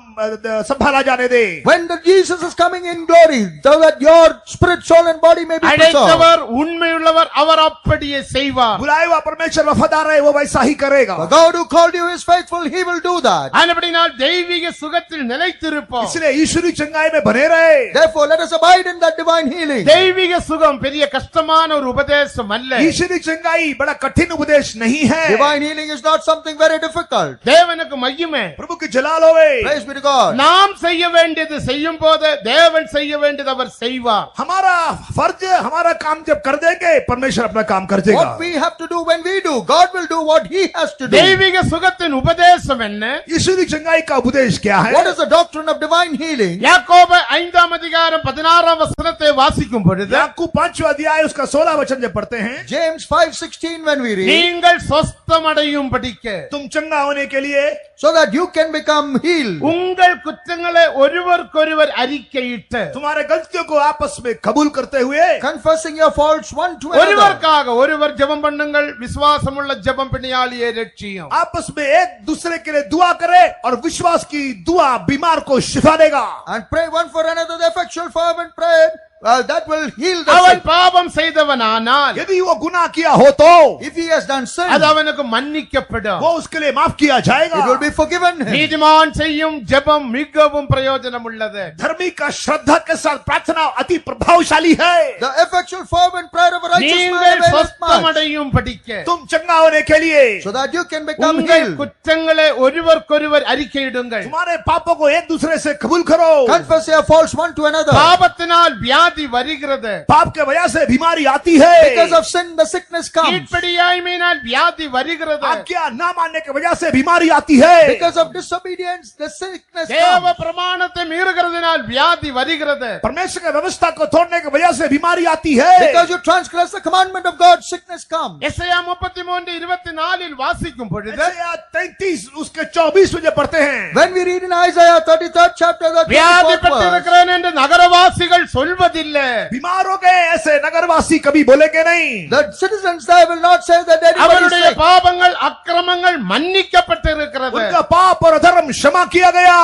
संभाला जाने दे. When the Jesus is coming in glory, so that your spirit, soul and body may be preserved. அழைத்தவர் உண்மையுள்ளவர், அவர் அப்படியே செய்வார். बुलाए हुआ परमेश्वर वफादार है, वो वैसा ही करेगा. The God who called you is faithful, He will do that. ஆனபடியால் தெய்வீக சுகத்தில் நிலைத்திருப்போம். इसलिए ईश्वरी चंगाई में बने रहे. Therefore, let us abide in that divine healing. தெய்வீக சுகம் பெரிய கஷ்டமான ஒரு உபதேசம் அல்ல. ईश्वरी चंगाई बड़ा कठिन उपदेश नहीं है. Divine healing is not something very difficult. தேவனுக்கு மகிமை. प्रभु की जलाल होवे. Praise be to God. நாம் செய்ய வேண்டியது செய்யும் போது தேவன் செய்ய வேண்டியது அவர் செய்வார். हमारा फर्ज हमारा काम जब कर देंगे परमेश्वर अपना काम कर देगा. What we have to do when we do, God will do what He has to do. தெய்வீக சுகத்தின் உபதேசம் என்ன? ईश्वरी चंगाई का उपदेश क्या है? What is the doctrine of divine healing? யாக்கோபு 5ஆம் அதிகாரம் 16ஆம் வசனத்தை வாசிக்கும் பொழுது, याकूब 5वां अध्याय उसका 16 वचन जब पढ़ते हैं, James 5:16 when we read, நீங்கள் சொஸ்தமடையும் படிக்க तुम चंगा होने के लिए so that you can become healed. உங்கள் குற்றங்களை ஒருவருக்கொருவர் அறிக்கையிட்டு तुम्हारे गलतियों को आपस में कबूल करते हुए Confessing your faults one to another. ஒருவருக்காக ஒருவர் ஜெபம் பண்ணுங்கள். விசுவாசமுள்ள ஜெபம் பிணியாளியை ரட்சியும். आपस में एक दूसरे के लिए दुआ करे और विश्वास की दुआ बीमार को शिफा देगा. And pray one for another the effectual fervent prayer that will heal the அவன் sick. பாவம் செய்தவனானால் यदि वो गुनाह किया हो तो If he has done sin, அது அவனுக்கு மன்னிக்கப்படும். वो उसके लिए माफ किया जाएगा. it will be forgiven him. நீதிமான் செய்யும் ஜெபம் மிகவும் பிரயோஜனம் உள்ளது. धर्मी का श्रद्धा के साथ प्रार्थना अति प्रभावशाली है. The effectual fervent prayer of a righteous man நீங்கள் availeth much. சொஸ்தமடையும் படிக்க तुम चंगा होने के लिए So that you can become உங்கள் healed. குற்றங்களை ஒருவருக்கொருவர் அறிக்கையிடுங்கள். तुम्हारे पापों को एक दूसरे से कबूल करो. Confess your faults one to another. பாவத்தினால் வியாதி வருகிறது. पाप के वजह से बीमारी आती है. Because of sin, the sickness comes. கீழ்ப்படியாமையினால் வியாதி வருகிறது. आज्ञा न मानने की वजह से बीमारी आती है. Because of disobedience, the sickness தேவ comes. பிரமாணத்தை மீறுகிறதினால் வியாதி வருகிறது. परमेश्वर की व्यवस्था को तोड़ने की वजह से बीमारी आती है. Because you transgress the commandment of God, sickness comes. எசாயா 33:24 வாசிக்கும் பொழுது यशायाह 33 उसके 24 में जब पढ़ते हैं, When we read in Isaiah 33rd chapter, the 24th verse, வியாதிப்பட்டிருக்கிறேன் என்று நகரவாசிகள் சொல்வதில்லை. बीमार हो गए ऐसे नगरवासी कभी बोलेंगे नहीं. the citizens there will not say that anybody is அவருடைய sick. பாவங்கள் அக்கிரமங்கள் மன்னிக்கப்பட்டிருக்கிறது. उनका पाप और अधर्म क्षमा किया गया.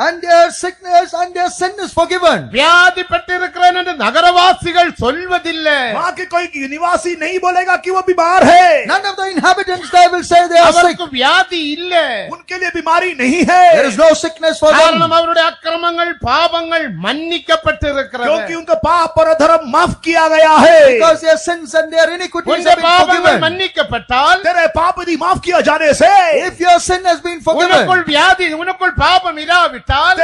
And their sickness and their sin is forgiven. வியாதிப்பட்டிருக்கிறேன் என்று நகரவாசிகள் சொல்வதில்லை. वहां के कोई निवासी नहीं बोलेगा कि वो बीमार है. None of the inhabitants there will say they are sick. அவருக்கு வியாதி இல்லை. उनके लिए बीमारी नहीं There है, is no sickness for them. காரணம் அவருடைய அக்கிரமங்கள் பாவங்கள் மன்னிக்கப்பட்டிருக்கிறது. क्योंकि उनका पाप और अधर्म माफ किया गया है. Because their sins and their iniquities உன்னுடைய have been பாவங்கள் forgiven. மன்னிக்கப்பட்டால் तेरे पाप यदि माफ किया जाने से If your sin has been உனக்குள் forgiven, வியாதி உனக்குள் பாவம் இராவிட்டால்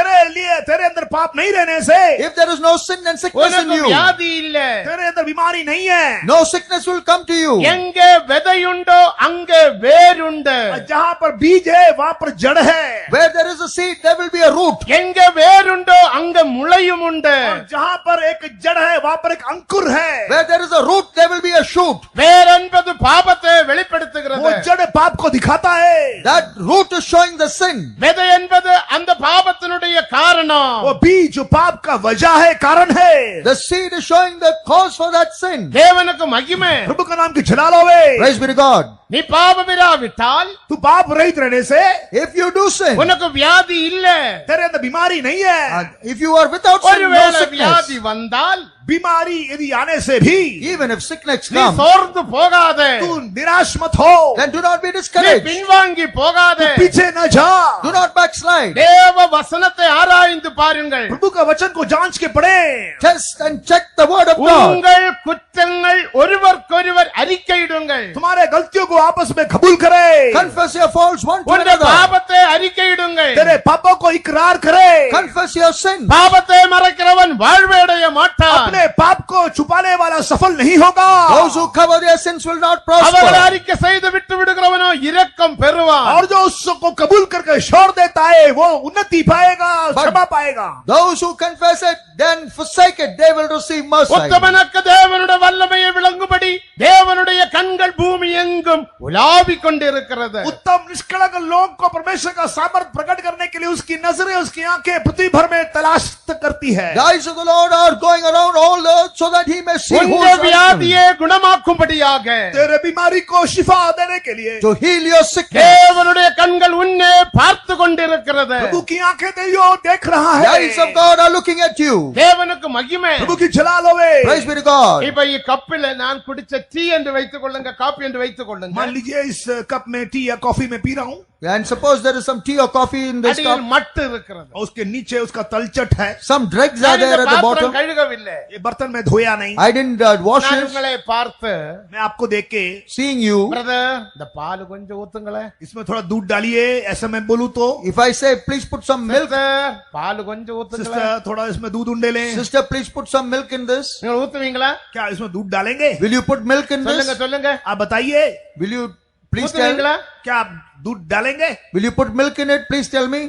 तेरे अंदर पाप नहीं रहने से if there is no sin and sickness in உனக்கு you, வியாதி இல்லை. तेरे अंदर बीमारी नहीं है. no sickness will come to you. எங்கே விதையுண்டோ அங்கே வேருண்டு. जहाँ पर बीज है वहाँ पर जड़ है. Where there is a seed, there will be a root. எங்கே வேருண்டோ அங்க முளையும் உண்டு. और जहाँ पर एक जड़ है वहाँ पर एक अंकुर है. Where there is a root, there will be a shoot. வேர் என்பது பாவத்தை वो வெளிப்படுத்துகிறது. जड़ पाप को दिखाता है. That root is showing the sin. விதை என்பது அந்த பாவத்தினுடைய காரணம். वो बीज जो पाप का वजह है, कारण है. The seed is showing the cause for that sin. தேவனுக்கு மகிமை. प्रभु का नाम की जलाल होवे. Praise be to God. நீ பாவம் இராவிட்டால் तू पाप रहित रहने से If you do sin, உனக்கு வியாதி இல்ல. तेरे अंदर बीमारी नहीं है. and if you are without sin, no ஒருவேளை sickness. வியாதி வந்தால் बीमारी यदि आने से भी Even if sickness நீ comes, சோர்ந்து போகாதே. तू निराश मत हो. then do not be நீ discouraged. பின்வாங்கி போகாதே. पीछे न जा. Do not backslide. தேவ வசனத்தை ஆராய்ந்து பாருங்கள். प्रभु का वचन को जांच के पढ़े. Test and check the word of God. உங்கள் குற்றங்கள் ஒருவருக்கொருவர் அறிக்கையிடுங்கள். तुम्हारे गलतियों को आपस में कबूल करे. Confess your faults one to உன்னுடைய another. பாவத்தை அறிக்கையிடுங்கள். तेरे पापों को इकरार करे. Confess your sin. பாவத்தை மறைக்கிறவன் வாழ்வை அடைய மாட்டான். अपने पाप को छुपाने वाला सफल नहीं होगा. Those who cover their sins will not அவரை prosper. அறிக்கை செய்து விட்டு விடுகிறவனோ இரக்கம் பெறுவான். और जो उसको कबूल करके छोड़ देता है वो उन्नति पाएगा, क्षमा पाएगा. Those who confess it, then forsake it, they will receive mercy. உத்தமனுக்கு தேவனுடைய வல்லமையை விளங்கும்படி தேவனுடைய கண்கள் பூமி எங்கும் உலாவிக் கொண்டிருக்கிறது. उत्तम निष्कलंक लोग को परमेश्वर का सामर्थ प्रकट करने के लिए उसकी नजरें, उसकी आंखें पृथ्वी भर में तलाश करती है. The eyes of the Lord are going around all the earth so that he may see who உன்னுடைய is righteous. வியாதியை குணமாக்கும்படியாக तेरे बीमारी को शिफा देने के लिए To heal your sickness. தேவனுடைய கண்கள் உன்னை பார்த்து கொண்டிருக்கிறது. प्रभु की आंखें तेरी ओर देख रहा The है. eyes of God are looking at you. தேவனுக்கு மகிமை. प्रभु की जलाल होवे. Praise be to God. இப்ப கப்பில நான் குடிச்ச டீ என்று வைத்துக் கொள்ளுங்க, காபி என்று வைத்துக் கொள்ளுங்க. मान लीजिए इस कप में टी या कॉफी में पी रहा हूँ And suppose there is some tea or coffee in this அடியில் cup. மட்டு இருக்கிறது. और उसके नीचे उसका तलचट है. Some dregs are நான் there இந்த at the பாத்திரம் bottom. கழுகவில்லை. ये बर्तन में धोया नहीं. I didn't wash நான் it. உங்களை பார்த்து मैं आपको देख के Seeing you, பிரதர் இந்த பால் கொஞ்சம் ஊத்துங்களேன். इसमें थोड़ा दूध डालिए, ऐसा मैं बोलूं तो if I say, please put some milk, sister பால் கொஞ்சம் ஊத்துங்களேன். सिस्टर थोड़ा इसमें दूध उंडे लें. sister, please put some milk in this. நீங்க ஊத்துவீங்களா? क्या इसमें दूध डालेंगे? Will you put milk in சொல்லுங்க this? சொல்லுங்க. आप बताइए, Will you please tell? ஊத்துவீங்களா? क्या आप दूध डालेंगे? Will you put milk in it? Please tell me.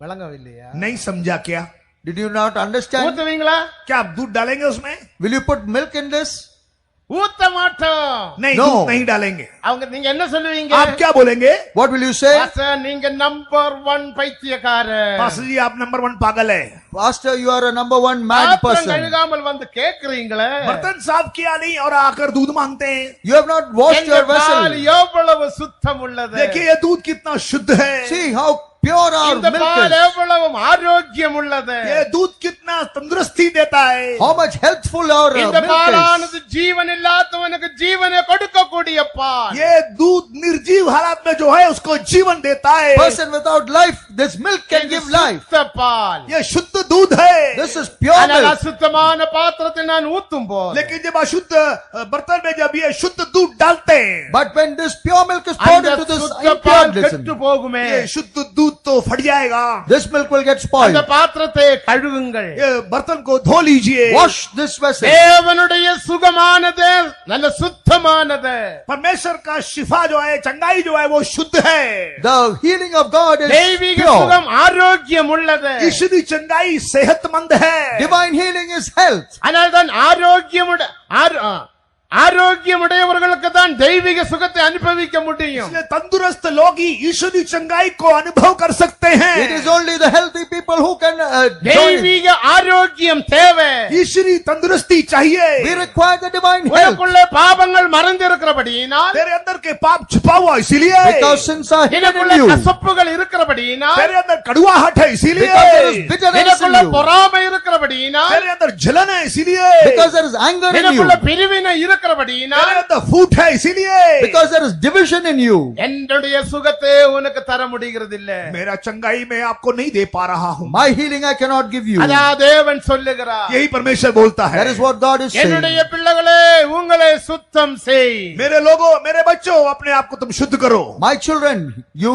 விளங்கவில்லையா? नहीं समझा क्या? Did you not understand? ஊத்துவீங்களா? क्या आप दूध डालेंगे उसमें? Will you put milk in this? ஊத்த மாட்டோம். नहीं, No. दूध नहीं डालेंगे. அவங்க நீங்க என்ன சொல்லுவீங்க? आप क्या बोलेंगे? What will you say? Pastor நீங்க நம்பர் 1 பைத்தியக்காரர். पास्टर जी आप नंबर 1 पागल है. Pastor, you are a number one mad பாத்திரம் person. கழுகாமல் வந்து கேக்குறீங்களே. बर्तन साफ किया नहीं और आकर दूध मांगते हैं. You have not washed எங்க your பால் vessel. எவ்வளவு சுத்தம் உள்ளது. देखिए ये दूध कितना शुद्ध है. See how pure our இந்த milk பால் is. எவ்வளவு ஆரோக்கியம் உள்ளது. ये दूध कितना तंदुरुस्ती देता है. How much healthful our இந்த milk is. பாலானது ஜீவன் இல்லாதவனுக்கு ஜீவனை கொடுக்கக்கூடிய பால். ये दूध निर्जीव हालात में जो है उसको जीवन देता है. Person without life, this milk can இது give life. சுத்த பால். ये शुद्ध दूध है. This is pure ஆனால் milk. அசுத்தமான பாத்திரத்தில் நான் ஊத்தும் போது लेकिन जब अशुद्ध बर्तन में जब ये शुद्ध दूध डालते हैं, But when this pure milk is poured அந்த into this சுத்த பால் impure, கெட்டு listen, போகுமே. ये शुद्ध दूध तो फट जाएगा. this milk will get அந்த spoiled. பாத்திரத்தை கழுவுங்கள். ये बर्तन को धो लीजिए. Wash this vessel. தேவனுடைய சுகமானது நல்ல சுத்தமானது. परमेश्वर का शिफा जो है, चंगाई जो है वो शुद्ध है. The healing of God is தெய்வீக pure. சுகம் ஆரோக்கியம் உள்ளது. ईश्वरी चंगाई सेहतमंद है. Divine healing is health. ஆனால் தான் ஆரோக்கியமுடையவர்களுக்கு தான் தெய்வீக சுகத்தை அனுபவிக்க முடியும். इसलिए तंदुरुस्त लोग ही ईश्वरी चंगाई को अनुभव कर सकते हैं. It is only the healthy people who can join. தெய்வீக ஆரோக்கியம் தேவை. ईश्वरी तंदुरुस्ती चाहिए. We require the divine health. உனக்குள்ளே பாவங்கள் மறைந்திருக்கிறபடியினால், तेरे अंदर के पाप छुपा हुआ इसीलिए. Because sins are hidden in எனக்குள்ளே you. கசப்புகள் இருக்கிறபடியினால், तेरे अंदर कड़ुआहट है इसीलिए. Because there is bitterness in எனக்குள்ளே you. பொறாமை இருக்கிறபடியினால், तेरे अंदर जलन है इसीलिए. Because there is anger in you. எனக்குள்ளே பிரிவினை तेरे இருக்கிறபடியினால், अंदर फूट है इसीलिए. Because there is division in you. என்னுடைய சுகத்தை உனக்கு தர முடிகிறதில்ல. मेरा चंगाई मैं आपको नहीं दे पा रहा हूँ. My healing I cannot give you. அதான் தேவன் சொல்லுகிறார். यही परमेश्वर बोलता है. That is what God is saying. என்னுடைய பிள்ளைகளே உங்களை சுத்தம் செய். मेरे लोगों, मेरे बच्चों, अपने आप को तुम शुद्ध करो. My children, you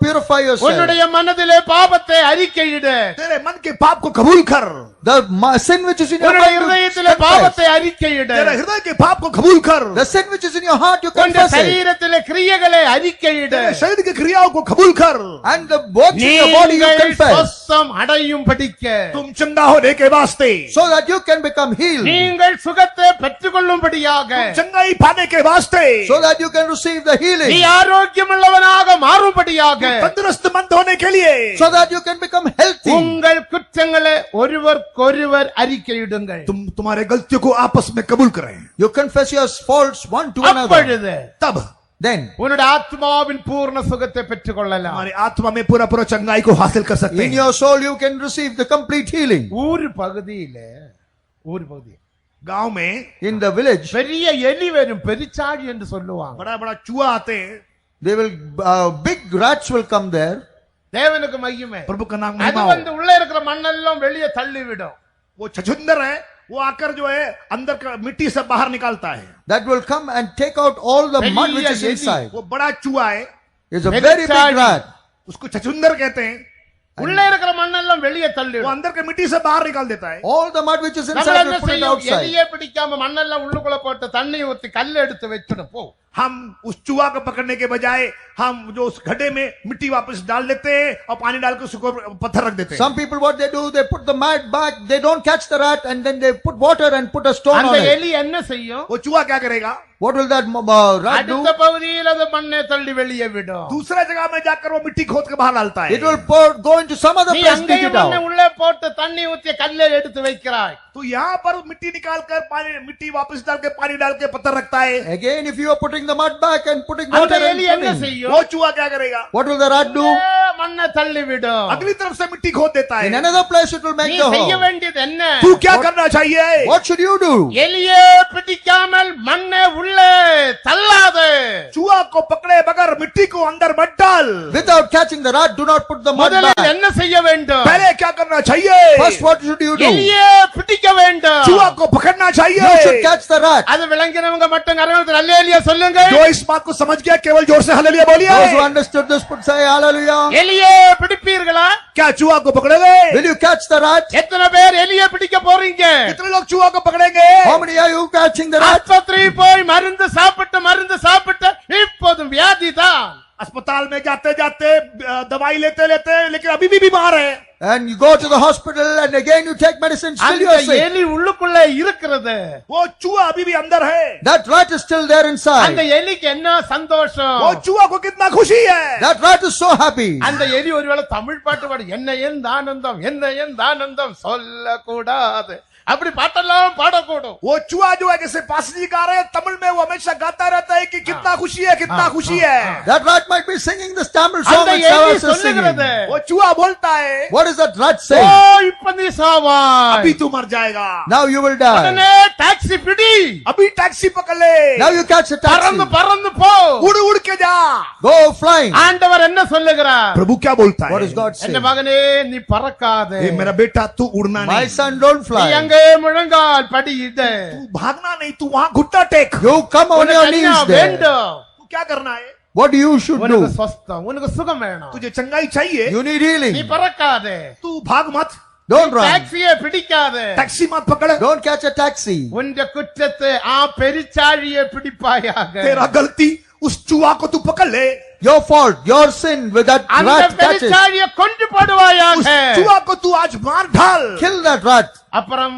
purify yourself. உன்னுடைய மனதிலே பாவத்தை அறிக்கையிடு. तेरे मन के पाप को कबूल कर. The sin which is in your உன்னுடைய heart, you இருதயத்திலே confess. பாவத்தை அறிக்கையிடு. तेरे हृदय के पाप को कबूल कर. The sin which is in your heart, you உன்னுடைய confess it. சரீரத்திலே கிரியைகளை அறிக்கையிடு. तेरे शरीर की क्रियाओं को कबूल कर. And the works in your body, you நீங்கள் confess. சுத்தம் அடையும் படிக்க, तुम चंगा होने के वास्ते, So that you can become healed. நீங்கள் சுகத்தை பெற்றுக்கொள்ளும்படியாக, चंगाई पाने के वास्ते, So that you can receive the நீ healing. ஆரோக்கியமுள்ளவனாக மாறும்படியாக, तंदुरुस्तमंद होने के लिए, So that you can become healthy. உங்கள் குற்றங்களை ஒருவருக்கொருவர் அறிக்கையிடுங்கள். तुम तुम्हारे गलतियों को आपस में कबूल करें. You confess your faults one to another. அப்பொழுது तब Then உன்னுடைய ஆத்மாவின் பூர்ண சுகத்தை பெற்றுக்கொள்ளலாம். हमारी आत्मा में पूरा पूरा चंगाई को हासिल कर सकते in हैं. your soul you can receive the complete healing. ஊர் பகுதியில गांव में In the village, பெரிய எலி வரும், பெருச்சாழி என்று சொல்லுவாங்க. बड़ा बड़ा चूहा आते हैं. they will big rats will come there. தேவனுக்கு மகிமை. प्रभु का नाम அது महिमा हो. வந்து உள்ள இருக்கிற மண்ணெல்லாம் வெளியே தள்ளி விடும். वो छछुंदर है, वो आकर जो है अंदर का मिट्टी सब बाहर निकालता है. That will come and take out all the mud which is Very inside. वो बड़ा चूहा है, It's a very big rat. उसको छछुंदर कहते हैं. உள்ள இருக்கிற மண்ணெல்லாம் வெளியே தள்ளி वो விடும். अंदर के मिट्टी से बाहर निकाल देता है. All the mud which is நம்ம inside என்ன will put it செய்யும்? outside. எலியே பிடிக்காம மண்ணெல்லாம் உள்ளுக்குள்ள போட்டு தண்ணி ஊத்தி கல்ல எடுத்து வச்சிடும். போ. हम उस चूहा को पकड़ने के बजाय हम जो उस गड्ढे में मिट्टी वापस डाल देते हैं और पानी डाल के उसको पत्थर रख देते हैं. Some people what they do, they put the mud back, they don't catch the rat and then they put water and put a stone அந்த on it. எலி என்ன செய்யும்? वो चूहा क्या करेगा? What will that rat do? அடுத்த பகுதியில் அது மண்ணை தள்ளி வெளியே விடும். दूसरा जगह में जाकर वो मिट्टी खोद के बाहर डालता है. It will go into some other நீ place, dig அங்கேயும் it மண்ணை out. உள்ளே போட்டு தண்ணி ஊத்தி கல்லை எடுத்து வைக்கிறாய். तो यहाँ पर मिट्टी निकाल कर पानी, मिट्टी वापस डाल के पानी डाल के पत्थर रखता है. Again, if you are putting the mud back and putting அந்த water and எலி என்ன filling, செய்யும்? वो चूहा क्या करेगा? what will the rat do? மண்ணை தள்ளி விடும். अगली तरफ से मिट्टी खोद देता In है. another place it will நீ make the செய்ய hole. வேண்டியது என்ன? तू क्या करना चाहिए? What should you do? எலியே பிடிக்காமல் மண்ணை உள்ளே தள்ளாது. चूहा को पकड़े बगैर मिट्टी को अंदर मत डाल. Without catching the rat, do not put the mud முதலில் back. என்ன செய்ய வேண்டும்? पहले क्या करना चाहिए? First, what should you do? எலியே பிடிக்க வேண்டும். चूहा को पकड़ना You should चाहिए. catch the rat. அது விளங்கினவங்க மட்டும் கரகத்தில் அல்லேலியா சொல்லுங்க. जो इस बात को समझ गया केवल जोर से हालेलुया बोलिए. Those who understood this put say hallelujah. எலியே பிடிப்பீர்களா? क्या चूहा को पकड़ोगे? Will you catch the rat? எத்தனை பேர் எலியே பிடிக்க போறீங்க? कितने लोग चूहा को पकड़ेंगे? How many are you catching the rat? ஆஸ்பத்திரி போய் மருந்து சாப்பிட்டு இப்போதும் வியாதி தான். अस्पताल में जाते जाते दवाई लेते लेते लेकिन अभी भी बीमार है. And you go to the hospital and again you take medicine, still you அந்த are sick. எலி உள்ளுக்குள்ள இருக்கிறது. वो चूहा अभी भी अंदर है. That rat is still there அந்த inside. எலிக்கு என்ன சந்தோஷம்? वो चूहा को कितना खुशी है. That rat is so happy. அந்த எலி ஒருவேளை தமிழ் பாட்டு பாடு, என்ன எந்த ஆனந்தம், என்ன எந்த ஆனந்தம் சொல்லக்கூடாது, அப்படி பாட்டெல்லாம் பாடக்கூடும். वो चूहा जो है जैसे पास जी गा रहे हैं तमिल में, वो हमेशा गाता रहता है कि कितना खुशी है, कितना खुशी है। That rat might be singing this Tamil song அந்த and எலி Savas is singing. சொல்லுகிறது, वो चूहा बोलता है, What does that rat O say? இப்ப நீ சாவாய், अभी तू मर जाएगा, Now you will die. உடனே டாக்ஸி பிடி, अभी टैक्सी पकड़ ले, Now you catch a பறந்து taxi. பறந்து போ. उड़ उड़ के जा। Go flying. ஆண்டவர் என்ன சொல்லுகிறார்? प्रभु क्या बोलता What है? does God say? என் மகனே நீ பறக்காதே, ए मेरा बेटा तू उड़ना My नहीं, son, don't நீ fly. அங்கே முழங்கால் படியிட, तू भागना नहीं, तू वहां घुटना टेक। You come on உனக்கு your என்ன knees there. வேண்டும்? तू क्या करना है? What you should உனக்கு do? சொஸ்தம், உனக்கு சுகம் வேணும். तुझे चंगाई चाहिए, You need நீ healing. பறக்காதே, तू भाग मत, Don't run. டாக்ஸியை பிடிக்காதே, टैक्सी मत पकड़। Don't catch a taxi. உன்ற குற்றத்தை பெரிச்சாழியை பிடிப்பாயாக. तेरा गलती उस चूहा को तू पकड़ ले, Your fault, your sin with that அந்த rat catches. பெரிச்சாழியை கொண்டு उस போடுவாயாக. चूहा को तू आज मार डाल। Kill that rat. அப்புறம்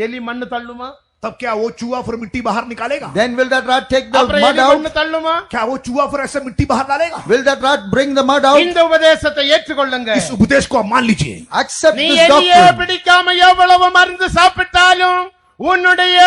எலி மண்ணு தள்ளுமா? तब क्या वो चूहा फिर मिट्टी बाहर निकालेगा? Then will that rat take the அப்புறம் mud எலி மண்ணு out? தள்ளுமா? क्या वो चूहा फिर ऐसे मिट्टी बाहर डालेगा? Will that rat bring the mud out? இந்த உபதேசத்தை ஏற்றுக்கொள்ளுங்க. इस उपदेश को आप मान लीजिए। Accept நீ this எலியே doctrine. பிடிக்காம எவ்வளவு மருந்து சாப்பிட்டாலும் உன்னுடைய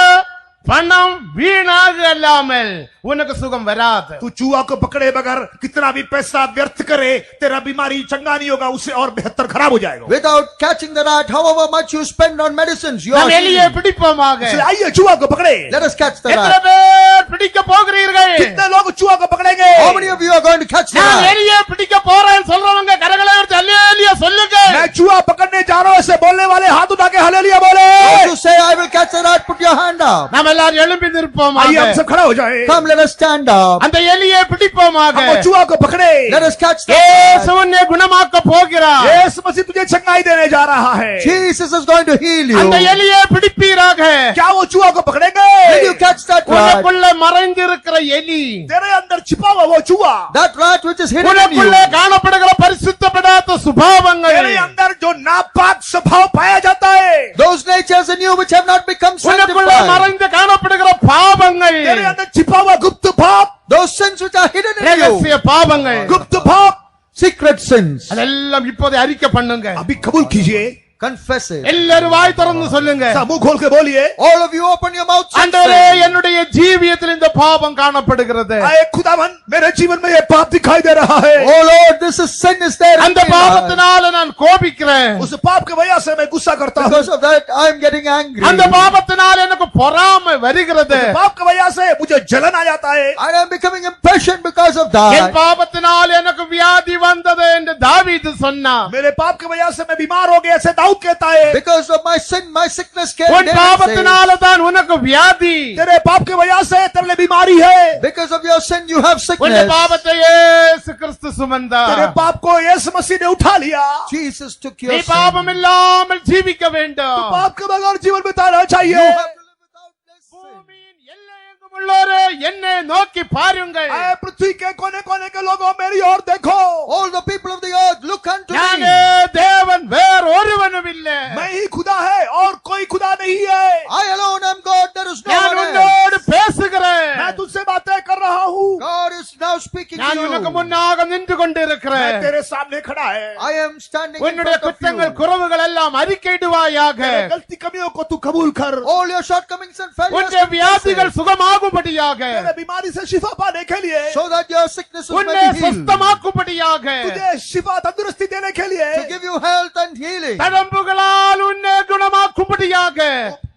பணம் வீணாக அல்லாமல் உனக்கு சுகம் வராது. तू चूहा को पकड़े बगैर कितना भी पैसा व्यर्थ करे, तेरा बीमारी चंगा नहीं होगा, उससे और बेहतर खराब हो जाएगा। Without catching the rat, however much you spend on medicines, you are நாம் எலியை healed. பிடிப்போமாக. इसलिए आइए चूहा को पकड़े। Let us catch the எத்தனை rat. பேர் பிடிக்க போகிறீர்கள்? कितने लोग चूहा को पकड़ेंगे? How many of you are going to catch the நான் rat? எலியை பிடிக்க போறேன்னு சொல்றவங்க கரங்களை எடுத்து அல்லேலூயா சொல்லுங்க. मैं चूहा पकड़ने जा रहा हूं ऐसे बोलने वाले हाथ उठा के हालेलुया बोले। Those who say, I will catch the rat, put your hand up. நாம் எல்லாரும் எழும்பி आइए हम நிற்போமாக. सब खड़ा हो जाए। Come, let us stand up. அந்த எலியை பிடிப்போமாக. हम वो चूहा को पकड़े। Let us catch the இயேசு rat. உன்னை குணமாக்க போகிறார். यीशु मसीह तुझे चंगाई देने जा रहा है। Jesus is going to heal அந்த you. எலியை பிடிப்பீராக. क्या वो चूहा को पकड़ेंगे? Will you catch that rat? உனக்குள்ள மறைந்திருக்கிற எலி, तेरे अंदर छिपा हुआ वो चूहा, That rat which is hidden in உனக்குள்ள you. காணப்படுகிற பரிசுத்தப்படாத சுபாவங்கள், तेरे अंदर जो नापाक स्वभाव पाया जाता है, Those natures in you which have not become உனக்குள்ள sanctified. மறைந்து காணப்படுகிற பாவங்கள், तेरे अंदर छिपा हुआ गुप्त पाप, Those sins which are hidden in you. ரகசிய பாவங்கள், गुप्त पाप, Secret sins. அதெல்லாம் இப்போதே அறிக்கை பண்ணுங்க. अभी कबूल कीजिए। Confess it. எல்லாரும் வாய் திறந்து சொல்லுங்க. सब मुंह खोल के बोलिए, All of you open your mouths and ஆண்டவரே, say, என்னுடைய ஜீவியத்தில் இந்த பாவம் காணப்படுகிறது. आए खुदावन, मेरे जीवन में ये पाप दिखाई दे रहा है। Oh Lord, this is sin is there in அந்த my life. பாவத்தினால நான் கோபிக்கிறேன். उस पाप के वजह से मैं गुस्सा करता हूँ। Because of that, I am getting angry. அந்த பாவத்தினால எனக்கு பொறாமை வருகிறது. उस पाप की वजह से मुझे जलन आ जाता है। I am becoming impatient because of N that. பாவத்தினால எனக்கு வியாதி வந்தது என்று தாவீது சொன்னான். मेरे पाप की वजह से मैं बीमार हो गया, ऐसे दाऊद कहता है। Because of my sin, my sickness came. உன் David பாவத்தினால தான் உனக்கு வியாதி. तेरे पाप की वजह से तेरे लिए बीमारी है। says, because of your sin, you have உன் sickness. பாவத்தை இயேசு கிறிஸ்து சுமந்தார். तेरे पाप को यीशु मसीह ने उठा लिया। Jesus took நீ your sin. பாவம் இல்லாமல் ஜீவிக்க வேண்டும். पाप के बगैर जीवन बिताना You चाहिए। have to live without this sin. பூமியின் எல்லையெங்கும் உள்ளோரே என்னை நோக்கி பாருங்கள். आए पृथ्वी के कोने कोने के लोगों, मेरी ओर देखो। All the people of the earth, look unto நானே me. தேவன் வேற ஒருவனும் இல்லை. मैं ही खुदा है और कोई खुदा नहीं है। I alone am God, there is no நான் one else. உன்னோடு பேசுகிறேன். मैं तुझसे बातें कर रहा हूँ। God is now speaking to நான் உனக்கு you. முன்னாக நின்று கொண்டிருக்கிறேன். मैं तेरे सामने खड़ा है। I am standing in உன்னுடைய front of குற்றங்கள் you. குறைவுகள் எல்லாம் அறிக்கையிடுவாயாக. तेरे गलती कमियों को तू कबूल कर। All your shortcomings and failures உன்னுடைய confess வியாதிகள் it, சுகமாகும்படியாக, तेरे बीमारी से शिफा पाने के लिए, so that your sicknesses உன்னை may be healed. சொஸ்தமாக்கும்படியாக, तुझे शिफा तंदुरुस्ती देने के लिए, To give you health and healing. தடம்புகளால் உன்னை குணமாக்கும்படியாக,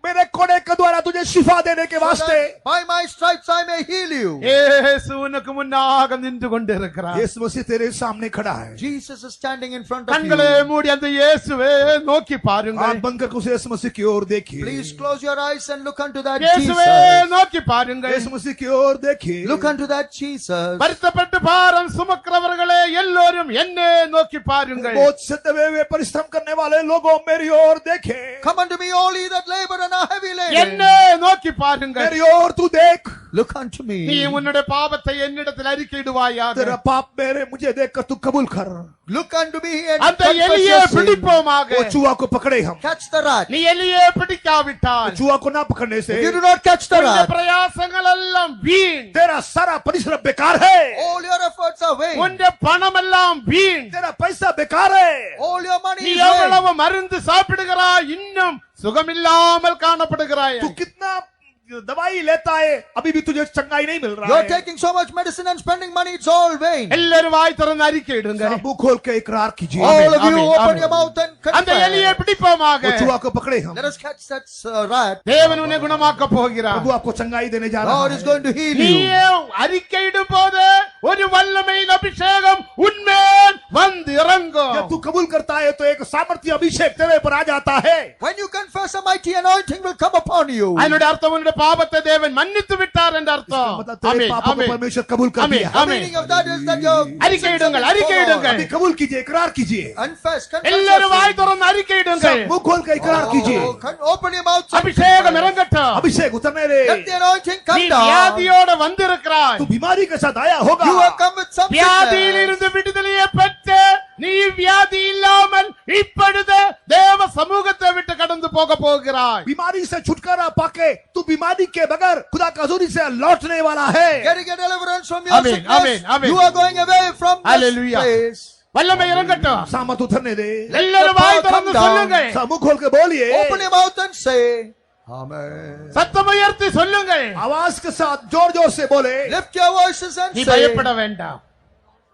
मेरे कोड़े के द्वारा तुझे शिफा देने के So वास्ते that by my stripes I may heal you. இயேசு உனக்கு முன்னாக நின்று கொண்டிருக்கிறார். यीशु मसीह तेरे सामने खड़ा है। Jesus is standing in front of கண்களை you. மூடி அந்த இயேசுவே நோக்கி பாருங்கள். आंख बंद कर उस यीशु मसीह की ओर देखिए। Please close your eyes and look unto that இயேசுவே Jesus. நோக்கி பாருங்கள். यीशु मसीह की ओर देखिए। Look unto that Jesus. வருத்தப்பட்டு பாரம் சுமக்கிறவர்களே எல்லோரும் என்னை நோக்கி பாருங்கள். बोझ से दबे हुए परिश्रम करने वाले लोगों, मेरी ओर देखें। Come unto me, all ye that labor and are heavy laden. என்னை நोக்கி பாருங்கள். मेरी ओर तू देख। look unto நீ me. உன்னுடைய பாவத்தை என்னிடத்தில் அறிக்கையிடுவாயாக. तेरा पाप मेरे मुझे देखकर तू कबूल कर. Look unto me and அந்த confess எலியை your sin. பிடிப்போமாக. वो चूहा को पकड़े हम. Catch the rat. நீ எலியை பிடிக்காவிட்டால் चूहा को ना पकड़ने से If you do not catch the உன்னுடைய rat, பிரயாசங்கள் எல்லாம் வீண். तेरा सारा परिश्रम बेकार है. all your efforts are vain. உன்னுடைய பணம் எல்லாம் வீண். तेरा पैसा बेकार है. All your money நீ is vain. எவ்வளவு மருந்து சாப்பிடுகிறாய், இன்னும் சுகமில்லாமல் காணப்படுகிறாய். तू कितना दवाई लेता है, अभी भी तुझे चंगाई नहीं मिल रहा You're है. taking so much medicine and spending money, it's all vain. எல்லாரும் வாய் திறந்து அறிக்கையிடுங்க. सब मुंह खोल के इकरार कीजिए. All of you Amen, open amen. your mouth and அந்த எலியை confess. பிடிப்போமாக. वो चूहा को पकड़े हम. Let us catch that rat. தேவன் உன்னை குணமாக்க போகிறார். प्रभु आपको चंगाई देने जा रहा God is है. going to heal நீ you. அறிக்கையிடும் போது ஒரு வல்லமையின் அபிஷேகம் உன்மேல் வந்து இறங்கும். जब तू कबूल करता है तो एक सामर्थ्य अभिषेक तेरे पर आ जाता है. When you confess, a mighty anointing will come upon you. அதனுடைய அர்த்தம் உன்னுடைய பாவத்தை தேவன் மன்னித்து விட்டார் என்ற அர்த்தம். मतलब तेरे ஆமென், पापों को ஆமென். परमेश्वर कबूल कर आमीन, दिया. The आमीन. meaning of that is that your அறிக்கையிடுங்கள், sins have been அறிக்கையிடுங்கள். अभी कबूल कीजिए, इकरार कीजिए. Confess, confess. எல்லாரும் your வாய் sin. திறந்து அறிக்கையிடுங்கள். सब मुंह खोल के इकरार कीजिए. Open your mouth. and அபிஷேகம் confess. இறங்கட்டும். अभिषेक उतरने दे. Let the anointing நீ come down. வியாதியோட வந்திருக்கிறாய். तू बीमारी के साथ आया होगा. You have come with some வியாதியில் sickness. இருந்து விடுதலையை பெற்று நீ வியாதி இல்லாமல் இப்பொழுது தேவ சமூகத்தை விட்டு கடந்து போக போகிறாய். बीमारी से छुटकारा पाके तू बीमारी के बगैर खुदा की हजूरी से लौटने वाला है. Getting a deliverance from your Amen, sickness. amen, amen. You are going away from this Hallelujah. place. வல்லமை இறங்கட்டும். सामत उतरने दे. எல்லாரும் வாய் திறந்து சொல்லுங்கள். सब मुंह खोल के बोलिए. Open your mouth and say, Amen. சத்தம் உயர்த்தி சொல்லுங்கள். आवाज के साथ जोर जोर से बोले. Lift your voices and நீ say, பயப்பட வேண்டாம்.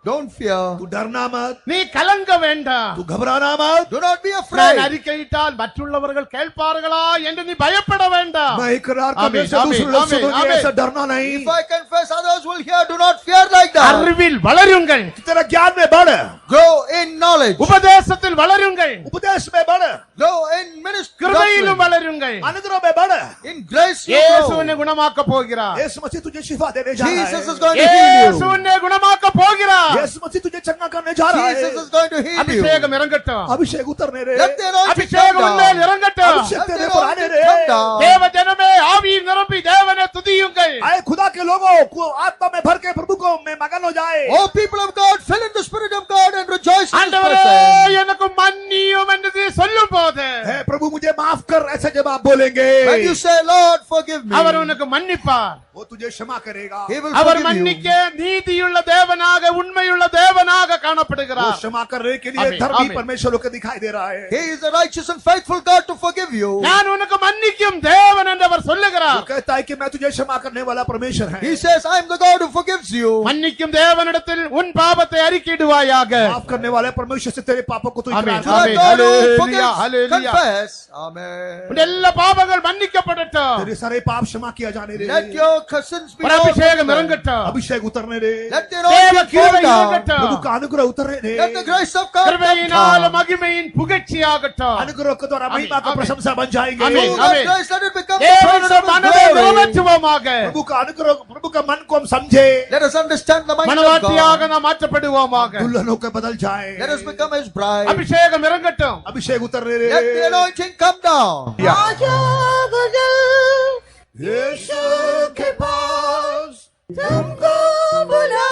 don't fear. तू डरना मत. நீ கலங்க வேண்டாம். तू घबराना मत. Do not be நான் afraid. அறிக்கையிட்டால் மற்றவர்கள் கேட்பார்களா என்று நீ பயப்பட வேண்டாம். मैं इकरार करने आमीन, से दूसरे आमीन, लोग आमीन, सुनोगे, आमीन. ऐसा डरना नहीं. If I confess, others will hear. Do not fear like that. அறிவில் வளருங்கள். तेरा ज्ञान में बढ़. Grow in knowledge. உபதேசத்தில் வளருங்கள். उपदेश में बढ़. Grow in ministry. கிருபையிலும் வளருங்கள். अनुग्रह में बढ़. In grace you இயேசு grow. உன்னை குணமாக்க போகிறார். यीशु मसीह तुझे शिफा देने जा रहा Jesus is है. going to heal இயேசு you. உன்னை குணமாக்க போகிறார். यीशु मसीह तुझे चंगा करने जा रहा Jesus है. is going to heal you. அபிஷேகம் இறங்கட்டும். अभिषेक उतरने रे. Let the anointing அபிஷேகம் come உன்மேல் down. இறங்கட்டும். अभिषेक Let the तेरे पर आने anointing रे. come down. தேவ ஜனமே ஆவியில் நிரம்பி தேவனை துதியுங்கள். आए खुदा के लोगों को आत्मा में भर के प्रभु को में मगन हो जाए. Oh, people of God, fill in the Spirit of God and rejoice in His ஆண்டவரே presence. எனக்கு மன்னியும் என்று நீ சொல்லும் போது हे प्रभु मुझे माफ कर, ऐसा जब आप बोलेंगे When you say, Lord, forgive me, அவர் உனக்கு மன்னிப்பார். वो तुझे क्षमा करेगा. He will our forgive you. மன்னிக்க நீதியுள்ள தேவனாக உண்மையுள்ள தேவனாக वो காணப்படுகிறார். क्षमा करने के लिए आमीन, धर्मी आमीन. परमेश्वर को दिखाई दे रहा है. He is a righteous and faithful God to forgive you. நான் உனக்கு மன்னிக்கும் தேவன் என்று அவர் वो சொல்லுகிறார். कहता है कि मैं तुझे क्षमा करने वाला परमेश्वर है. He says, I am the God who forgives you. மன்னிக்கும் தேவனிடத்தில் உன் பாவத்தை அறிக்கையிடுவாயாக. माफ करने वाले परमेश्वर से तेरे पापों को तू आमीन, इकरार To the आमीन. God who Hallelujah, forgives, hallelujah. confess. Amen. உன் எல்லா பாவங்கள் மன்னிக்கப்படட்டும். तेरे सारे पाप क्षमा किया जाने दे. Let your sins be ஒரு அபிஷேகம் forgiven. இறங்கட்டும். अभिषेक उतरने दे. Let the தேவ anointing கிருபை come down. இறங்கட்டும். प्रभु का अनुग्रह उतरने दे. Let the grace of God come கிருபையினால் down. மகிமையின் புகழ்ச்சியாகட்டும். अनुग्रह के द्वारा महिमा का आमीन. प्रशंसा बन जाएंगे. आमीन. Through that grace, let it become the தேவனுடைய praise of His மனதை glory. நிறைவேற்றுவோமாக. प्रभु का अनुग्रह, प्रभु का मन को हम समझे. Let us understand the mind of மனவாட்டியாக God. நாம் மாற்றப்படுவோமாக. दुल्हनों के बदल जाए. Let us become His bride. அபிஷேகம் இறங்கட்டும். अभिषेक उतरने दे. Let the anointing come down. यीशु के पास तुमको बुला